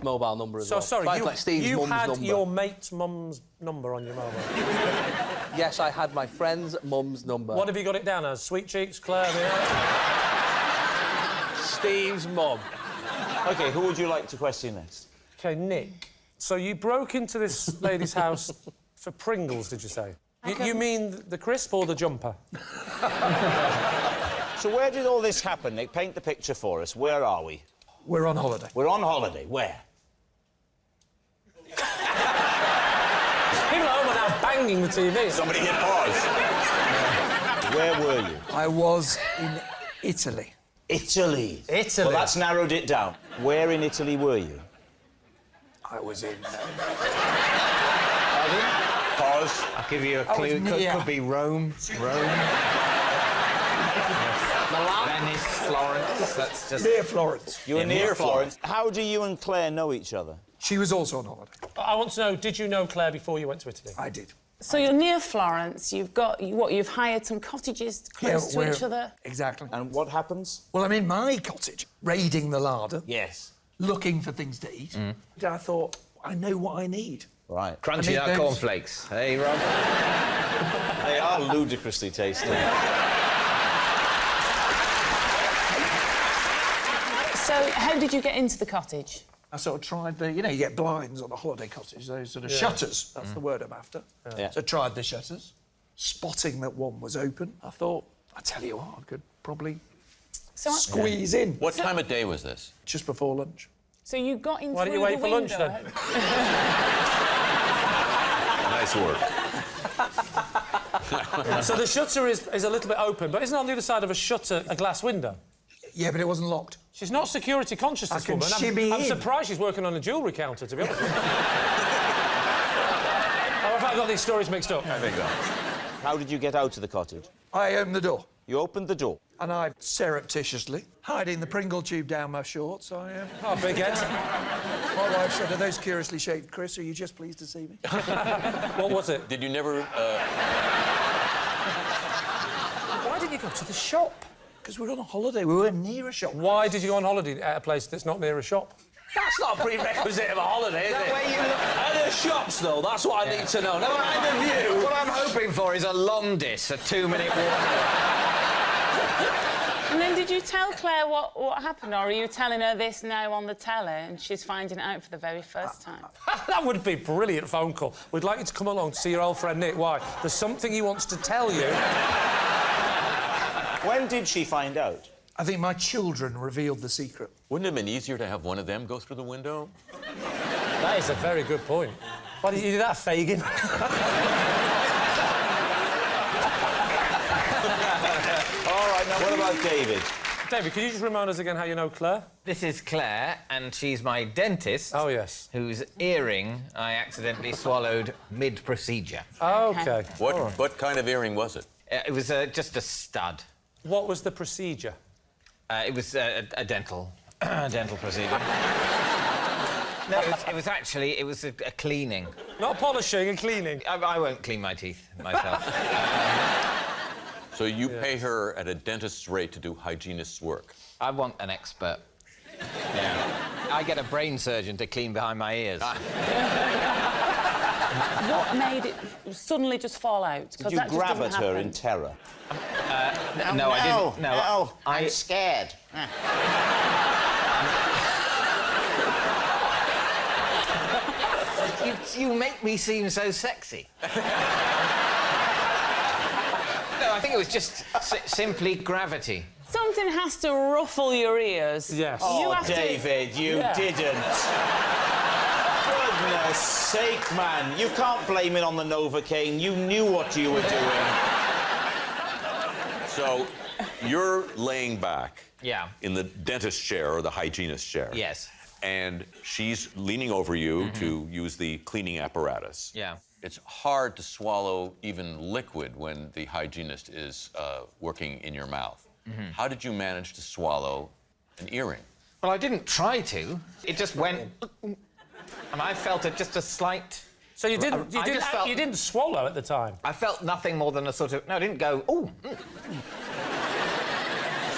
mobile number as well. So, sorry, Like Steve's you mum's had number. your mate's mum's number on your mobile? Yes, I had my friend's mum's number. What have you got it down as? Sweet Cheeks, Claire... Steve's mum. OK, who would you like to question next? OK, Nick. So you broke into this lady's house for Pringles, did you say? You mean the crisp or the jumper? So where did all this happen, Nick? Paint the picture for us. Where are we? We're on holiday. We're on holiday. Where? People at home are now banging the TV. Somebody hit pause. Where were you? I was in Italy. Italy. Italy. Well, that's narrowed it down. Where in Italy were you? I was in... Pause. I'll give you a clue. Could be Rome. Venice, Florence. That's just... Near Florence. You were near Florence. How do you and Claire know each other? She was also on holiday. I want to know, did you know Claire before you went to Italy? I did. So you're near Florence, you've got... You've hired some cottages close to each other? Exactly. And what happens? Well, I'm in my cottage, raiding the larder. Yes. Looking for things to eat. And I thought, I know what I need. Right. Crunchy nut cornflakes. Hey, Rob. They are ludicrously tasty. So how did you get into the cottage? I sort of tried the... You know, you get blinds on a holiday cottage, those sort of shutters. That's the word I'm after. Yeah. So I tried the shutters. Spotting that one was open, I thought, I tell you what, I could probably squeeze in. What time of day was this? Just before lunch. So you got in Why through didn't you wait the for lunch, window. then? Nice work. So the shutter is a little bit open, but isn't on the other side of a shutter a glass window? Yeah, but it wasn't locked. She's not security conscious, this woman. I'm surprised she's working on a jewellery counter, to be honest with you. Oh, have I got these stories mixed up? I think so. How did you get out of the cottage? I opened the door. You opened the door. And I surreptitiously, hiding the Pringle tube down my shorts, Oh, big head. My wife said, are those curiously shaped, Chris? Are you just pleased to see me? What was it? Did you never... Why didn't you go to the shop? Because we're on a holiday. We weren't near a shop. Why did you go on holiday at a place that's not near a shop? That's not a prerequisite of a holiday, is it? Are there shops, though? That's what I need to know. Never mind the view. What I'm hoping for is a Londis, a 2-minute walk. And then did you tell Claire what happened, or are you telling her this now on the telly and she's finding it out for the very first time? That would be a brilliant phone call. We'd like you to come along to see your old friend Nick. Why? There's something he wants to tell you. When did she find out? I think my children revealed the secret. Wouldn't it have been easier to have one of them go through the window? That is a very good point. Why did you do that, Fagin? All right, now what about David? David, could you just remind us again how you know Claire? This is Claire, and she's my dentist. Oh, yes. Whose earring I accidentally swallowed mid-procedure. OK. What kind of earring was it? It was just a stud. What was the procedure? It was a dental procedure. No, it was actually a cleaning. Not polishing, a cleaning. I won't clean my teeth myself. So you pay her at a dentist's rate to do hygienist's work? I want an expert. Yeah. I get a brain surgeon to clean behind my ears. What made it suddenly just fall out? Did you grab at her in terror? No, I didn't. No, I'm scared. You make me seem so sexy. No, I think it was just simply gravity. Something has to ruffle your ears. Yes. You Oh, have to- David, you Yeah. didn't. Goodness sake, man. You can't blame it on the Novocaine. You knew what you were doing. So you're laying back Yeah. in the dentist chair or the hygienist chair. Yes. And she's leaning over you to use the cleaning apparatus. Yeah. It's hard to swallow even liquid when the hygienist is working in your mouth. How did you manage to swallow an earring? Well, I didn't try to. It just went... And I felt just a slight... So you didn't swallow at the time? I felt nothing more than a sort of... No, I didn't go, ooh.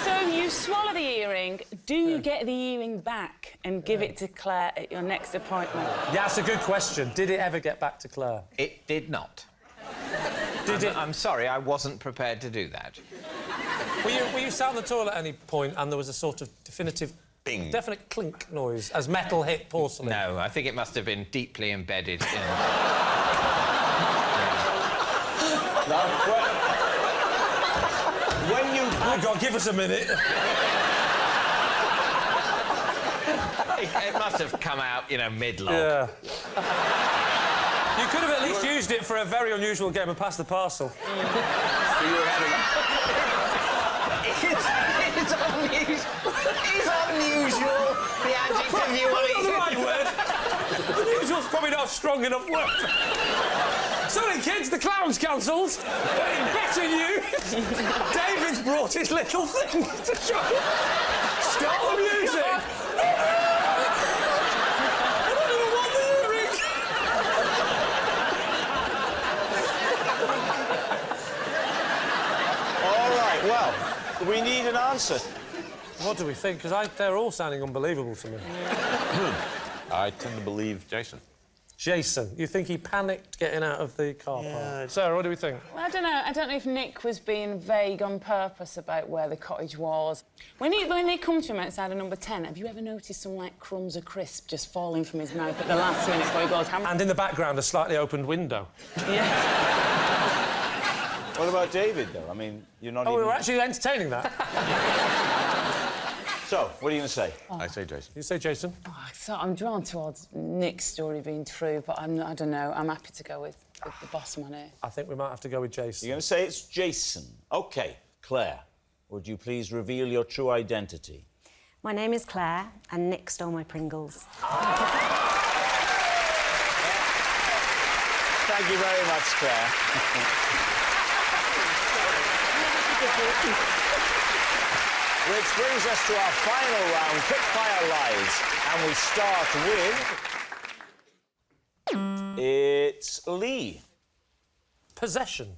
So you swallow the earring. Do you get the earring back and give it to Claire at your next appointment? Yeah, that's a good question. Did it ever get back to Claire? It did not. Did it? I'm sorry, I wasn't prepared to do that. Were you sat on the toilet at any point and there was a sort of definite clink noise as metal hit porcelain? No, I think it must have been deeply embedded in... When you... Oh, God, give us a minute. It must have come out, you know, mid-log. Yeah. You could have at least used it for a very unusual game of pass the parcel. So you were having... It's unusual, the adjective you want to use. The right word. Unusual's probably not a strong enough word. Sorry, kids, the clown's cancelled. But in better news, David's brought his little thing to show. Stop the music. I don't even want the earring. All right, well, we need an answer. What do we think? Because they're all sounding unbelievable to me. I tend to believe Jason. Jason, you think he panicked getting out of the car park? Sarah, what do we think? Well, I don't know. I don't know if Nick was being vague on purpose about where the cottage was. When they come to him outside of number 10, have you ever noticed some, like, crumbs of crisp just falling from his mouth at the last minute before he goes... And in the background, a slightly opened window. What about David, though? I mean, you're not we even... were actually entertaining that. So, what are you going to say? I say Jason. You say Jason? Oh, so I'm drawn towards Nick's story being true, but I don't know. I'm happy to go with the boss man here. I think we might have to go with Jason. You're going to say it's Jason. OK. Claire, would you please reveal your true identity? My name is Claire, and Nick stole my Pringles. Thank you very much, Claire. Which brings us to our final round, quick-fire lies. And we start with... It's Lee. Possession.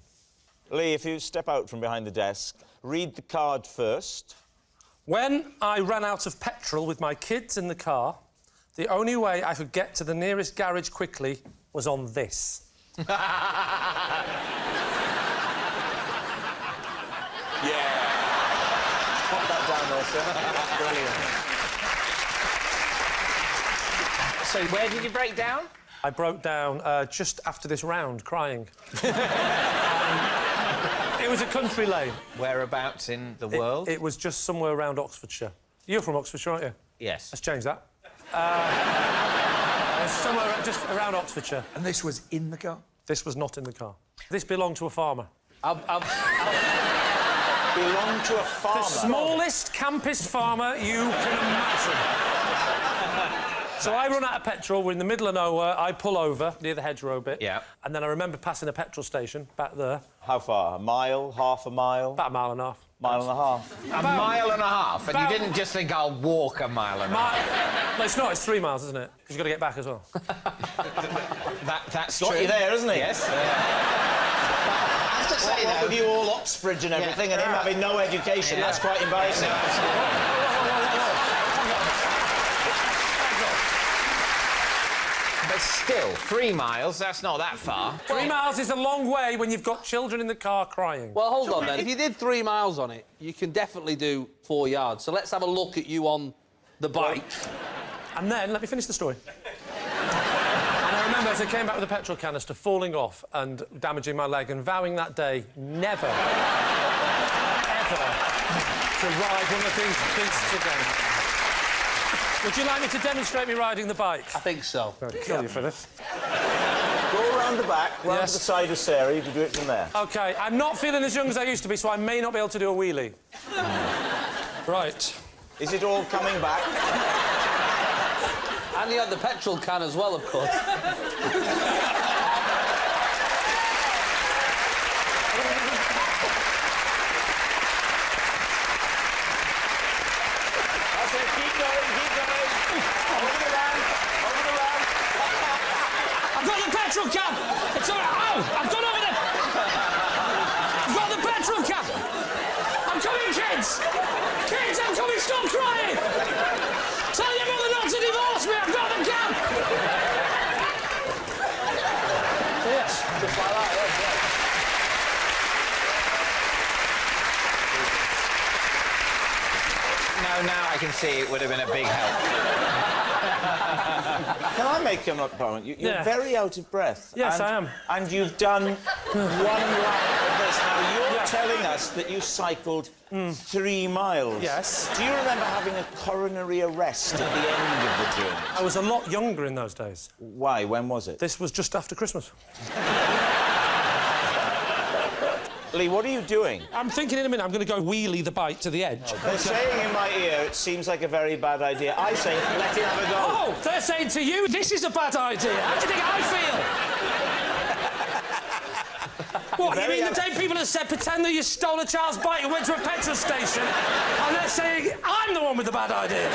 Lee, if you step out from behind the desk, read the card first. When I ran out of petrol with my kids in the car, the only way I could get to the nearest garage quickly was on this. Yeah. Pop that down there, sir. Brilliant. So where did you break down? I broke down just after this round, crying. It was a country lane. Whereabouts in the world? It was just somewhere around Oxfordshire. You're from Oxfordshire, aren't you? Yes. Let's change that. Somewhere just around Oxfordshire. And this was in the car? This was not in the car. This belonged to a farmer. Belonged to a farmer? The smallest, campest farmer you can imagine. So I run out of petrol, we're in the middle of nowhere, I pull over near the hedgerow bit. Yeah. And then I remember passing a petrol station back there. How far? A mile? Half a mile? About a mile and a half. Mile and a half? A mile and a half? And you didn't just think, I'll walk a mile and a half? No, it's not, it's 3 miles, isn't it? Because you've got to get back as well. That's got true. you there, isn't he? Yes. What with you all Oxbridge and everything and him having no education, that's quite embarrassing. But still, 3 miles, that's not that far. 3 miles is a long way when you've got children in the car crying. Well, hold on then. If you did 3 miles on it, you can definitely do 4 yards. So let's have a look at you on the bike. And then, let me finish the story. And I remember as I came back with a petrol canister, falling off and damaging my leg and vowing that day never, ever to ride one of these beasts again. Would you like me to demonstrate me riding the bike? I think so. I'll kill you for this. Go around the back, round to the side of Sarah. You can do it from there. OK, I'm not feeling as young as I used to be, so I may not be able to do a wheelie. Right. Is it all coming back? And he had the petrol can as well, of course. Petrol can! It's all right. Ow! I've gone over there! I've got the petrol can! I'm coming, kids! Kids, I'm coming! Stop crying! Tell your mother not to divorce me! I've got the can! Yes, just like that, Now I can see it would have been a big help. Can I make an comment? You're very out of breath. Yes, I am. And you've done one lap of this. Now, you're telling us that you cycled 3 miles. Yes. Do you remember having a coronary arrest at the end of the journey? I was a lot younger in those days. Why? When was it? This was just after Christmas. Lee, what are you doing? I'm thinking in a minute I'm going to go wheelie the bike to the edge. They're saying in my ear it seems like a very bad idea. I say, let him have a go. Oh, they're saying to you, this is a bad idea. How do you think I feel? What, you mean the day people have said, pretend that you stole a child's bike and went to a petrol station, and they're saying I'm the one with the bad idea?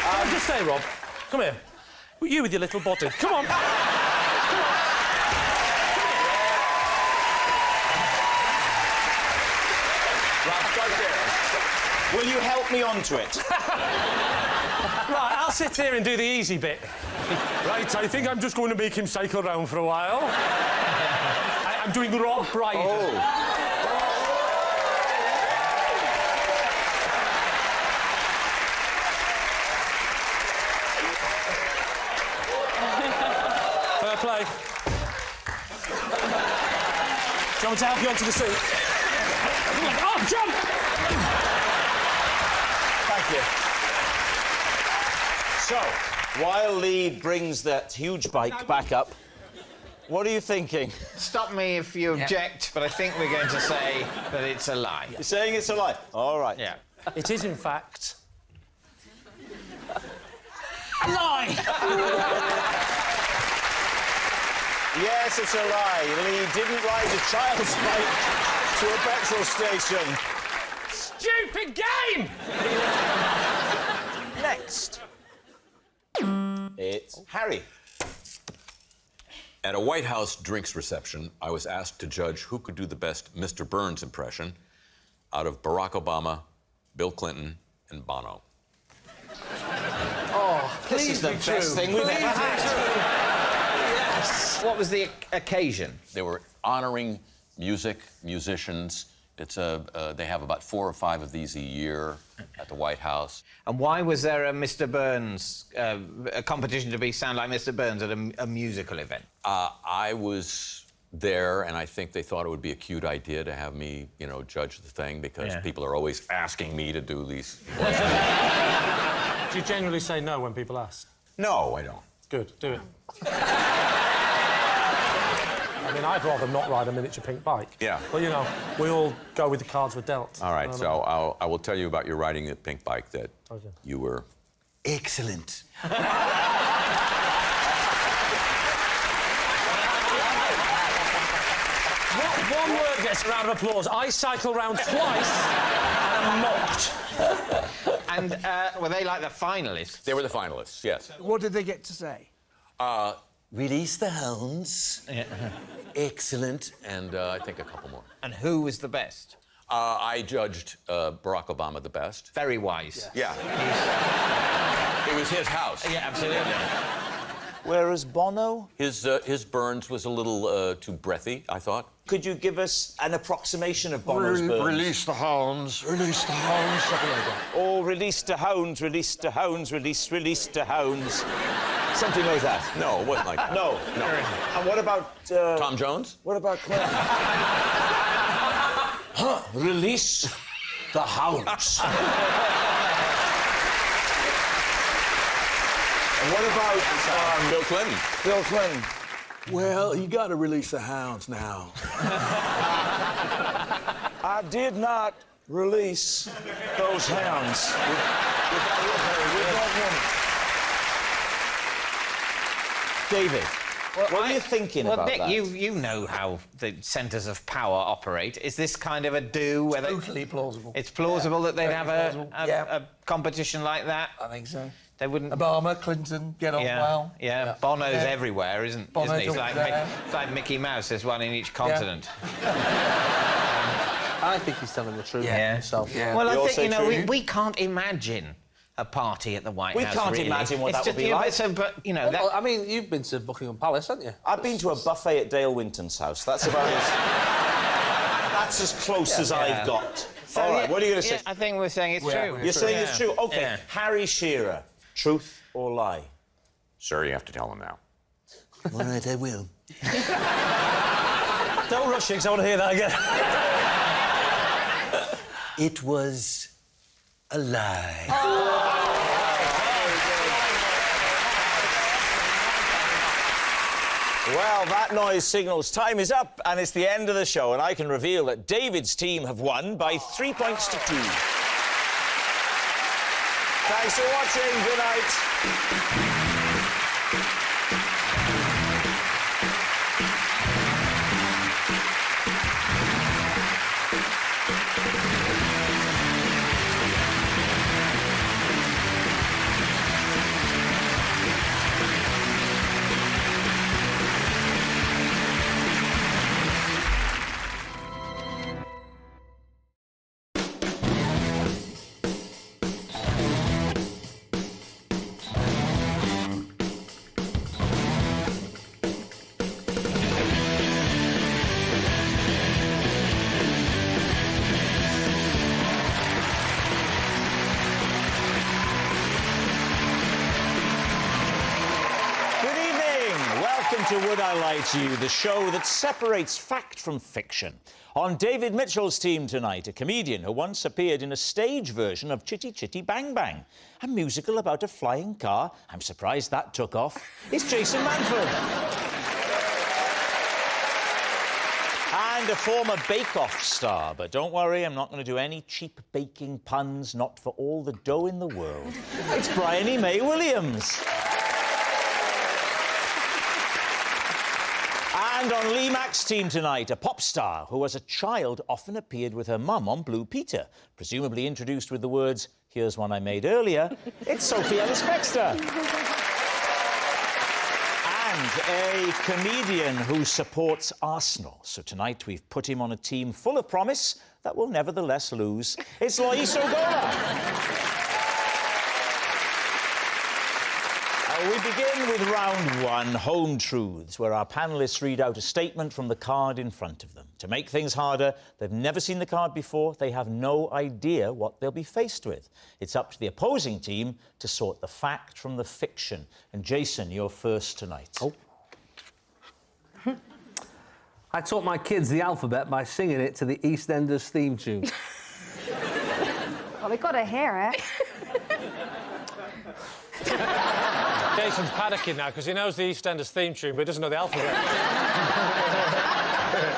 I'll just say, Rob, come here. You with your little body. Come on. Will you help me onto it? Right, I'll sit here and do the easy bit. Right, I think I'm just going to make him cycle round for a while. I'm doing rock ride. Oh. Fair play. Do you want me to help you onto the seat? Oh, jump! Thank you. So, while Lee brings that huge bike back up, what are you thinking? Stop me if you object, but I think we're going to say that it's a lie. You're saying it's a lie? All right. Yeah. It is, in fact... A lie! Yes, it's a lie. Lee didn't ride a child's bike to a petrol station. Stupid game! Next. It's Harry. At a White House drinks reception, I was asked to judge who could do the best Mr. Burns impression out of Barack Obama, Bill Clinton, and Bono. Oh, This is the best thing we've ever had. Yes. What was the occasion? They were honoring musicians. They have about 4 or 5 of these a year at the White House. And why was there a Mr. Burns, a competition to sound like Mr. Burns at a musical event? I was there, and I think they thought it would be a cute idea to have me, judge the thing, because people are always asking me to do these. Do you generally say no when people ask? No, I don't. Good, do it. I mean, I'd rather not ride a miniature pink bike. Yeah. But, we all go with the cards we're dealt. All right, so I will tell you about your riding the pink bike that you were excellent. One word gets a round of applause. I cycle round twice and am mocked. And were they like the finalists? They were the finalists, yes. What did they get to say? Release the hounds. Excellent. And I think a couple more. And who was the best? I judged Barack Obama the best. Very wise. Yeah. It was his house. Yeah, absolutely. Whereas Bono? His Burns was a little too breathy, I thought. Could you give us an approximation of Bono's Burns? Release the hounds, release the hounds, something like that. Oh, release the hounds, release the hounds, release the hounds. Something like that. No, it wasn't like that. No. And what about... Tom Jones? What about Claire? Release the hounds. And what about... Bill Clinton? Bill Clinton. Well, you got to release the hounds now. I did not release those hounds with that woman. David, what are you thinking about Nick, that? you know how the centres of power operate. Is this kind of a do? Totally plausible. It's plausible that they'd have plausible. a competition like that? I think so. They wouldn't... Obama, Clinton, get on well. Yeah, Bono's everywhere, isn't he? Bono's He's like, there. it's like Mickey Mouse, there's one in each continent. I think he's telling the truth himself. Well, I think, you know, we can't imagine a party at the White House, We can't really. imagine what It's that would just, be like. But, you know... Well, I mean, you've been to Buckingham Palace, haven't you? I've been to a buffet at Dale Winton's house. That's about as... That's as close as I've got. So, All right, what are you going to say? I think we're saying it's true. You're saying it's true? OK, Harry Shearer, truth or lie? Sir, you have to tell him now. All right, I will. Don't rush it, 'cause I want to hear that again. It was a lie. Well, that noise signals time is up, and it's the end of the show, and I can reveal that David's team have won by 3 points to 2. Thanks for watching. Good night. To Would I Lie to You, the show that separates fact from fiction. On David Mitchell's team tonight, a comedian who once appeared in a stage version of Chitty Chitty Bang Bang, a musical about a flying car. I'm surprised that took off. It's Jason Manford. And a former Bake Off star. But don't worry, I'm not going to do any cheap baking puns, not for all the dough in the world. It's Briony May Williams. And on Lee Mack's team tonight, a pop star who as a child often appeared with her mum on Blue Peter, presumably introduced with the words, "Here's one I made earlier." It's Sophie Ellis-Bextor. And a comedian who supports Arsenal. So tonight we've put him on a team full of promise that will nevertheless lose. It's Loyiso Gola. We begin with round one, Home Truths, where our panellists read out a statement from the card in front of them. To make things harder, they've never seen the card before, they have no idea what they'll be faced with. It's up to the opposing team to sort the fact from the fiction. And Jason, you're first tonight. Oh. I taught my kids the alphabet by singing it to the EastEnders theme tune. Well, they've got to hear it. Jason's panicking now because he knows the EastEnders theme tune, but he doesn't know the alphabet.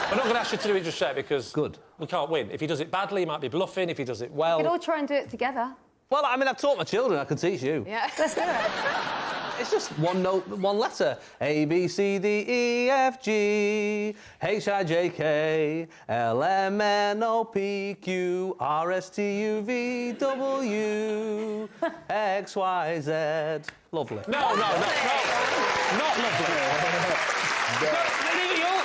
We're not going to ask you to do it just yet because we can't win. If he does it badly, he might be bluffing. If he does it well... We could all try and do it together. Well, I mean, I've taught my children. I can teach you. Yeah, let's do it. It's just one note, one letter. A, B, C, D, E, F, G, H, I, J, K, L, M, N, O, P, Q, R, S, T, U, V, W, X, Y, Z. Lovely. No. Not lovely.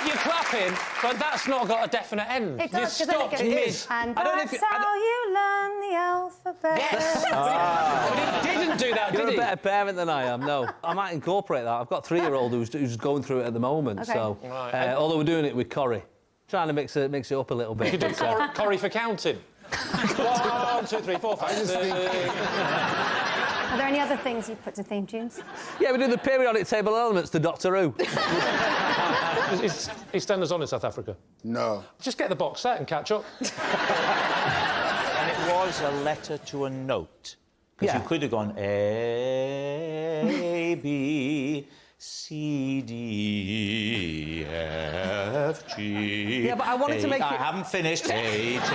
You're clapping, but that's not got a definite end. It does, you stopped mid. And that's how you learn the alphabet. Yes. But he didn't do that, You're did he? a better parent than I am, no. I might incorporate that. I've got a 3-year-old who's going through it at the moment, Okay. so... Right. although we're doing it with Corrie. Trying to mix it up a little bit. You could do Corrie for counting. 1, 2, 3, 4, 5, 6... Are there any other things you put to theme tunes? Yeah, we do the periodic table elements to Doctor Who. Is EastEnders on in South Africa? No. Just get the box set and catch up. And it was a letter to a note. Because you could have gone A, B, C, D, F, G. Yeah, but I wanted to make I it... haven't finished. H, I,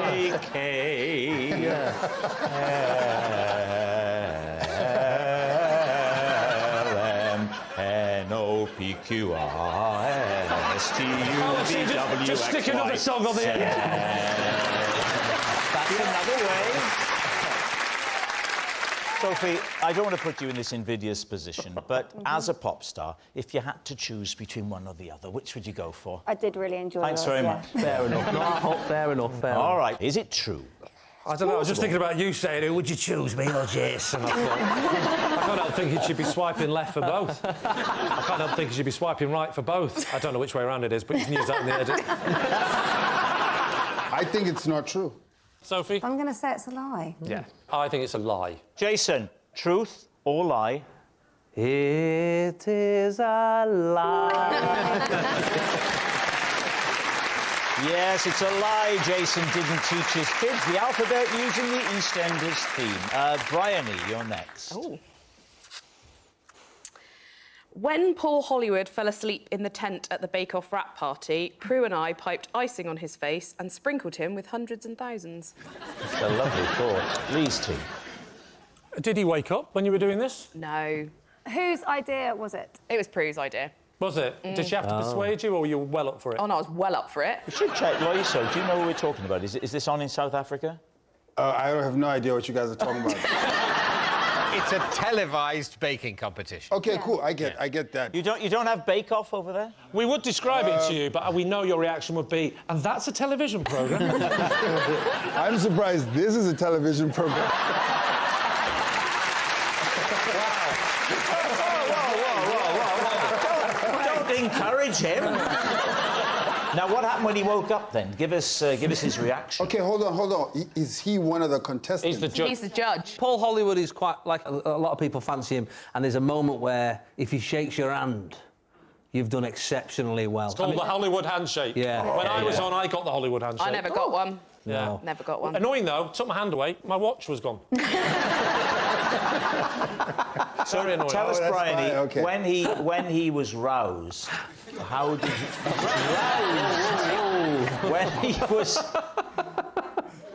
J, K, L, M, N, O, P, Q, R, S, T, U, V, W, Just X, stick another Y, song on the end. That's another way. Sophie, I don't want to put you in this invidious position, but as a pop star, if you had to choose between one or the other, which would you go for? I did really enjoy Thanks yours, very yeah. much. Fair enough. Fair enough. All right. Is it true? I don't know, I was just thinking about you saying, who would you choose, me or Jason? I can't help thinking she'd be swiping left for both. I can't help thinking she'd be swiping right for both. I don't know which way around it is, but you can use that in the edit. I think it's not true. Sophie? I'm going to say it's a lie. Yeah. I think it's a lie. Jason, truth or lie? It is a lie. Yes, it's a lie. Jason didn't teach his kids the alphabet using the EastEnders theme. Briony, you're next. Oh. When Paul Hollywood fell asleep in the tent at the Bake Off wrap party, Prue and I piped icing on his face and sprinkled him with hundreds and thousands. It's a lovely thought. Lee's team. Did he wake up when you were doing this? No. Whose idea was it? It was Prue's idea. Was it? Did she have to persuade you, or were you well up for it? Oh, no, I was well up for it. We should check, Loyiso, do you know what we're talking about? Is this on in South Africa? I have no idea what you guys are talking about. It's a televised baking competition. Okay, cool. I get that. You don't have Bake Off over there? We would describe it to you, but we know your reaction would be, and that's a television programme. I'm surprised this is a television program. Don't encourage him. Now, what happened when he woke up, then? Give us his reaction. Okay, hold on. Is he one of the contestants? He's the judge. He's the judge. Paul Hollywood is quite... Like, a lot of people fancy him, and there's a moment where, if he shakes your hand, you've done exceptionally well. It's called the Hollywood handshake. Yeah. When I was on, I got the Hollywood handshake. I never got one. Yeah. No. Never got one. Annoying, though. Took my hand away. My watch was gone. So Very annoying. tell us, that's Briony, fine, okay. when he was roused, how did he...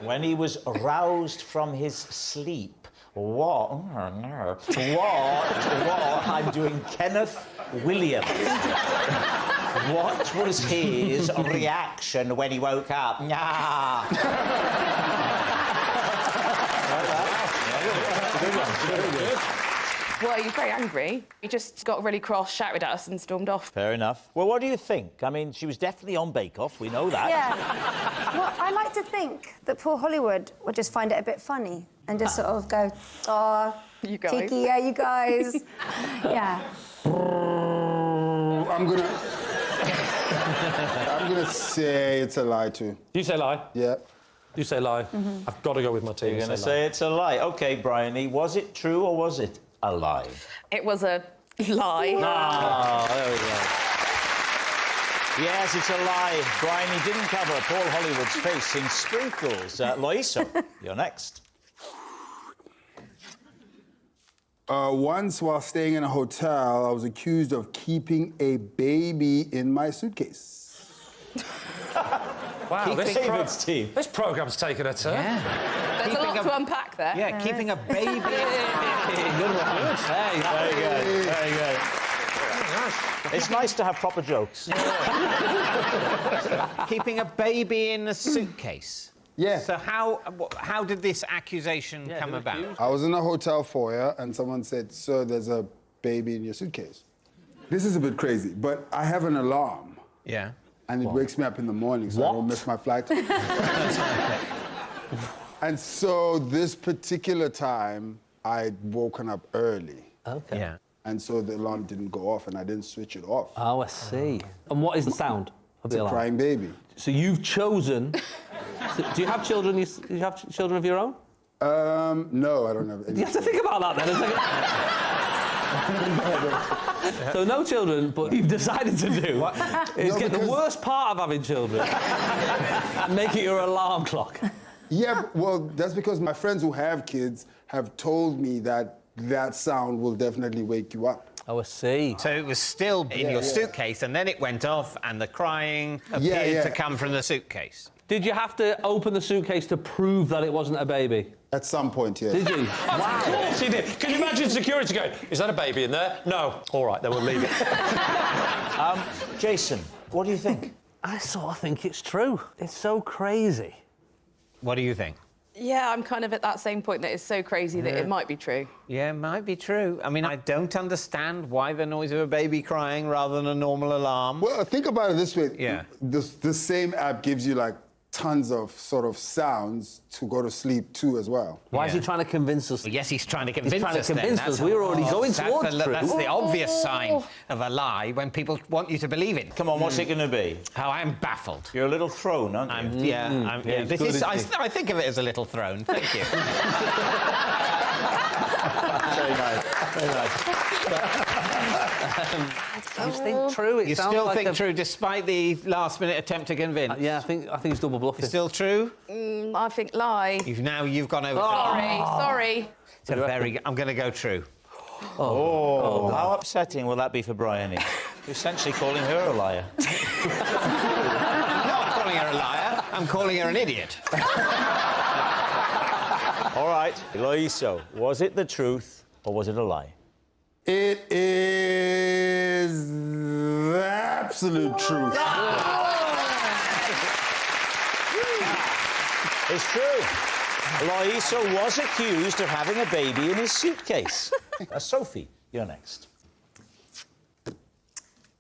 When he was roused from his sleep, what? I'm doing Kenneth Williams. What was his reaction when he woke up? Well, he was very angry. He just got really cross, shouted at us and stormed off. Fair enough. Well, what do you think? I mean, she was definitely on Bake Off, we know that. Yeah. Well, I like to think that Paul Hollywood would just find it a bit funny and just sort of go, oh, You guys. cheeky, yeah, you guys. Yeah. I'm gonna say it's a lie too. You say lie? Yeah. You say lie. I've got to go with my team. You're going to say it's a lie. OK, Briony, was it true or was it a lie? It was a lie. Oh, there we go. Yes, it's a lie. Briony didn't cover Paul Hollywood's face in sprinkles. Loyiso, you're next. Once while staying in a hotel, I was accused of keeping a baby in my suitcase. Wow, this team. This programme's taken a turn. There's a lot to unpack there. Yeah, keeping a baby. Good one. Very good. Very good. It's nice to have proper jokes. Keeping a baby in a suitcase. Yeah. So how did this accusation come about? I was in a hotel foyer and someone said, "Sir, there's a baby in your suitcase." This is a bit crazy, but I have an alarm. Yeah. And it wakes me up in the morning so I don't miss my flight. And so this particular time, I'd woken up early. OK. Yeah. And so the alarm didn't go off and I didn't switch it off. Oh, I see. And what is the sound of It's the a alarm? crying baby. So you've chosen... So do you have children? You have children of your own? No, I don't have any. You have to think about that then. So no children, but you've decided to do is get the worst part of having children and make it your alarm clock. Yeah, well, that's because my friends who have kids have told me that that sound will definitely wake you up. Oh, I see. So it was still in your suitcase, and then it went off, and the crying appeared to come from the suitcase. Did you have to open the suitcase to prove that it wasn't a baby? At some point, yeah. Did you? Wow. Of course he did. Can you imagine security going, is that a baby in there? No. All right, then we'll leave it. Jason, what do you think? I sort of think it's true. It's so crazy. What do you think? Yeah, I'm kind of at that same point that it's so crazy that it might be true. Yeah, it might be true. I mean, I don't understand why the noise of a baby crying rather than a normal alarm. Well, think about it this way. Yeah. The same app gives you, like, tons of sort of sounds to go to sleep to as well. Why is he trying to convince us? Well, yes, he's trying to convince us. He's trying to convince us. We were already going towards truth. That's the obvious sign of a lie when people want you to believe it. Come on, what's it going to be? How I'm baffled. You're a little thrown, aren't you? I think of it as a little thrown. Thank you. Very nice. Very nice. I just think true. You still think true, despite the last-minute attempt to convince? Yeah, I think it's double bluffing. Still true? I think lie. You've gone over. Sorry. I'm going to go true. Oh, how upsetting will that be for Briony? You're essentially calling her a liar. I'm not calling her a liar. I'm calling her an idiot. All right, Loyiso, was it the truth or was it a lie? It is the absolute truth. It's true. Loyiso was accused of having a baby in his suitcase. Sophie, you're next.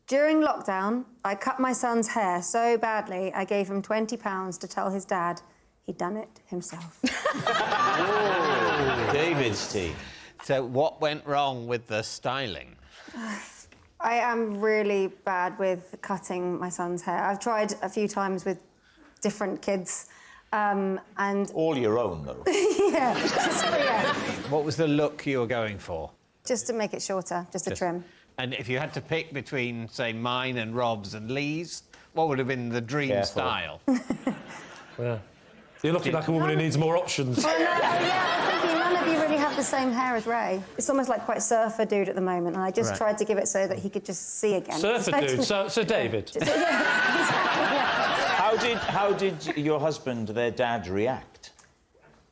During lockdown, I cut my son's hair so badly, I gave him £20 to tell his dad he'd done it himself. David's team. So what went wrong with the styling? I am really bad with cutting my son's hair. I've tried a few times with different kids, and... All your own, though. yeah. What was the look you were going for? Just to make it shorter, just a trim. And if you had to pick between, say, mine and Rob's and Lee's, what would have been the dream style? Yeah. You're looking like a woman who needs more options. Well, I'm thinking none of you really have the same hair as Ray. It's almost like quite surfer dude at the moment, and I just tried to give it so that he could just see again. Surfer dude? So David? How did your husband, their dad, react?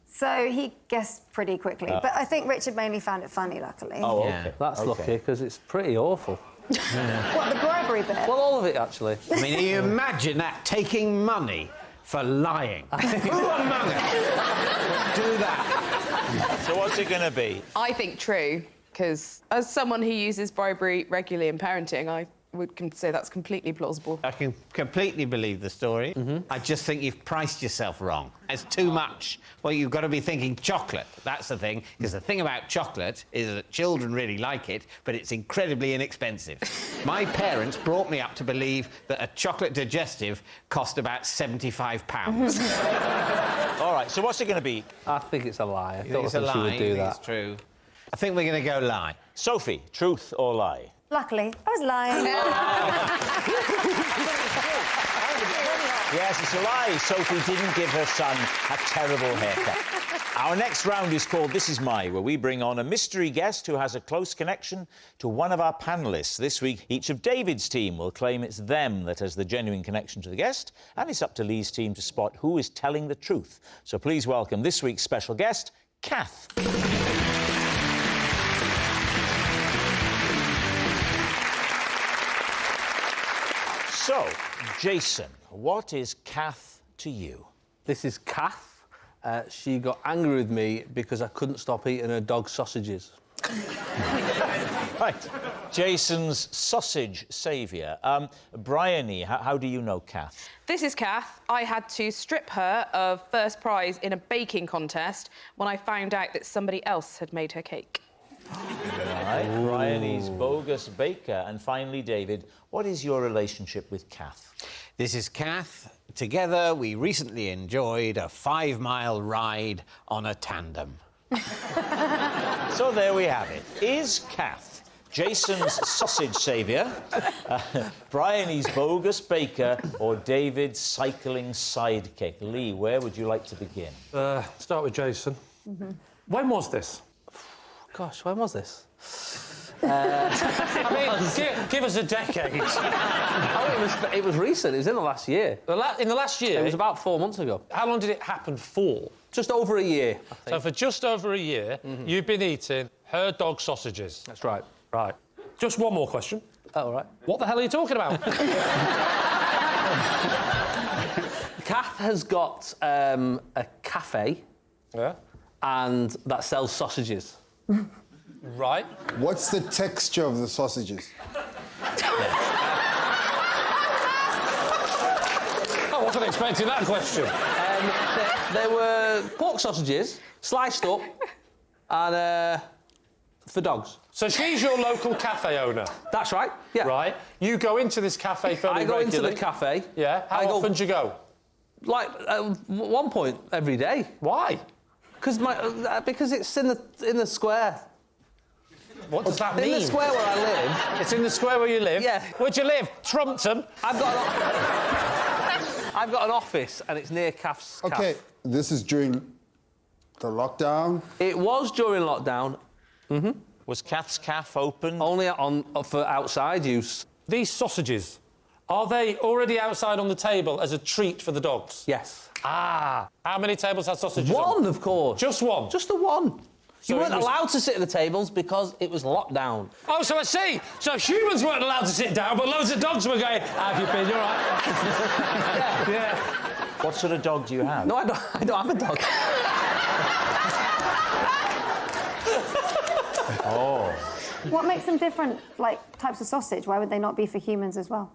So he guessed pretty quickly, but I think Richard mainly found it funny, luckily. Oh, OK. That's lucky, because it's pretty awful. What, the bribery bit? Well, all of it, actually. I mean, you imagine that, taking money for lying. Who among us would do that? So what's it going to be? I think true, because as someone who uses bribery regularly in parenting, I can say that's completely plausible. I can completely believe the story. I just think you've priced yourself wrong. It's too much. Well, you've got to be thinking chocolate. That's the thing, because the thing about chocolate is that children really like it, but it's incredibly inexpensive. My parents brought me up to believe that a chocolate digestive cost about £75. All right, so what's it going to be? I think it's a lie. I don't It's a think she lie. would do that. It's true. I think we're going to go lie. Sophie, truth or lie? Luckily, I was lying. Yes, it's a lie. Sophie didn't give her son a terrible haircut. Our next round is called This Is My, where we bring on a mystery guest who has a close connection to one of our panellists. This week, each of David's team will claim it's them that has the genuine connection to the guest, and it's up to Lee's team to spot who is telling the truth. So please welcome this week's special guest, Kath. So, Jason, what is Kath to you? This is Kath. She got angry with me because I couldn't stop eating her dog sausages. Right. Jason's sausage saviour. Briony, how do you know Kath? This is Kath. I had to strip her of first prize in a baking contest when I found out that somebody else had made her cake. Right, Briony's bogus baker. And finally, David, what is your relationship with Kath? This is Kath. Together, we recently enjoyed a 5-mile ride on a tandem. So there we have it. Is Kath Jason's sausage saviour, Briony's bogus baker, or David's cycling sidekick? Lee, where would you like to begin? Start with Jason. When was this? Gosh, when was this? I mean, give us a decade. It was recent. It was in the last year. In the last year? It was about 4 months ago. How long did it happen for? Just over a year, I think. So for just over a year, you've been eating her dog sausages. That's right. Right. Just one more question. Oh, all right. What the hell are you talking about? Kath has got a cafe. Yeah. And that sells sausages. Right. What's the texture of the sausages? I wasn't expecting that question. They were pork sausages, sliced up, and for dogs. So she's your local cafe owner? That's right, yeah. Right. You go into this cafe fairly regularly? I go into the cafe. Yeah. How often do you go? Like, at one point, every day. Why? Because it's in the square. What does that mean? In the square where I live. It's in the square where you live? Yeah. Where'd you live? Trumpton? I've got an office, and it's near Kath's. Okay, this is during the lockdown? It was during lockdown. Was Kath's cafe open? Only for outside use. These sausages, are they already outside on the table as a treat for the dogs? Yes. Ah. How many tables had sausages on? One, of course. Just one? Just the one. So you weren't allowed to sit at the tables because it was locked down. Oh, so I see. So humans weren't allowed to sit down, but loads of dogs were going, have you been? You're right. Yeah. What sort of dog do you have? No, I don't have a dog. Oh. What makes them different, like, types of sausage? Why would they not be for humans as well?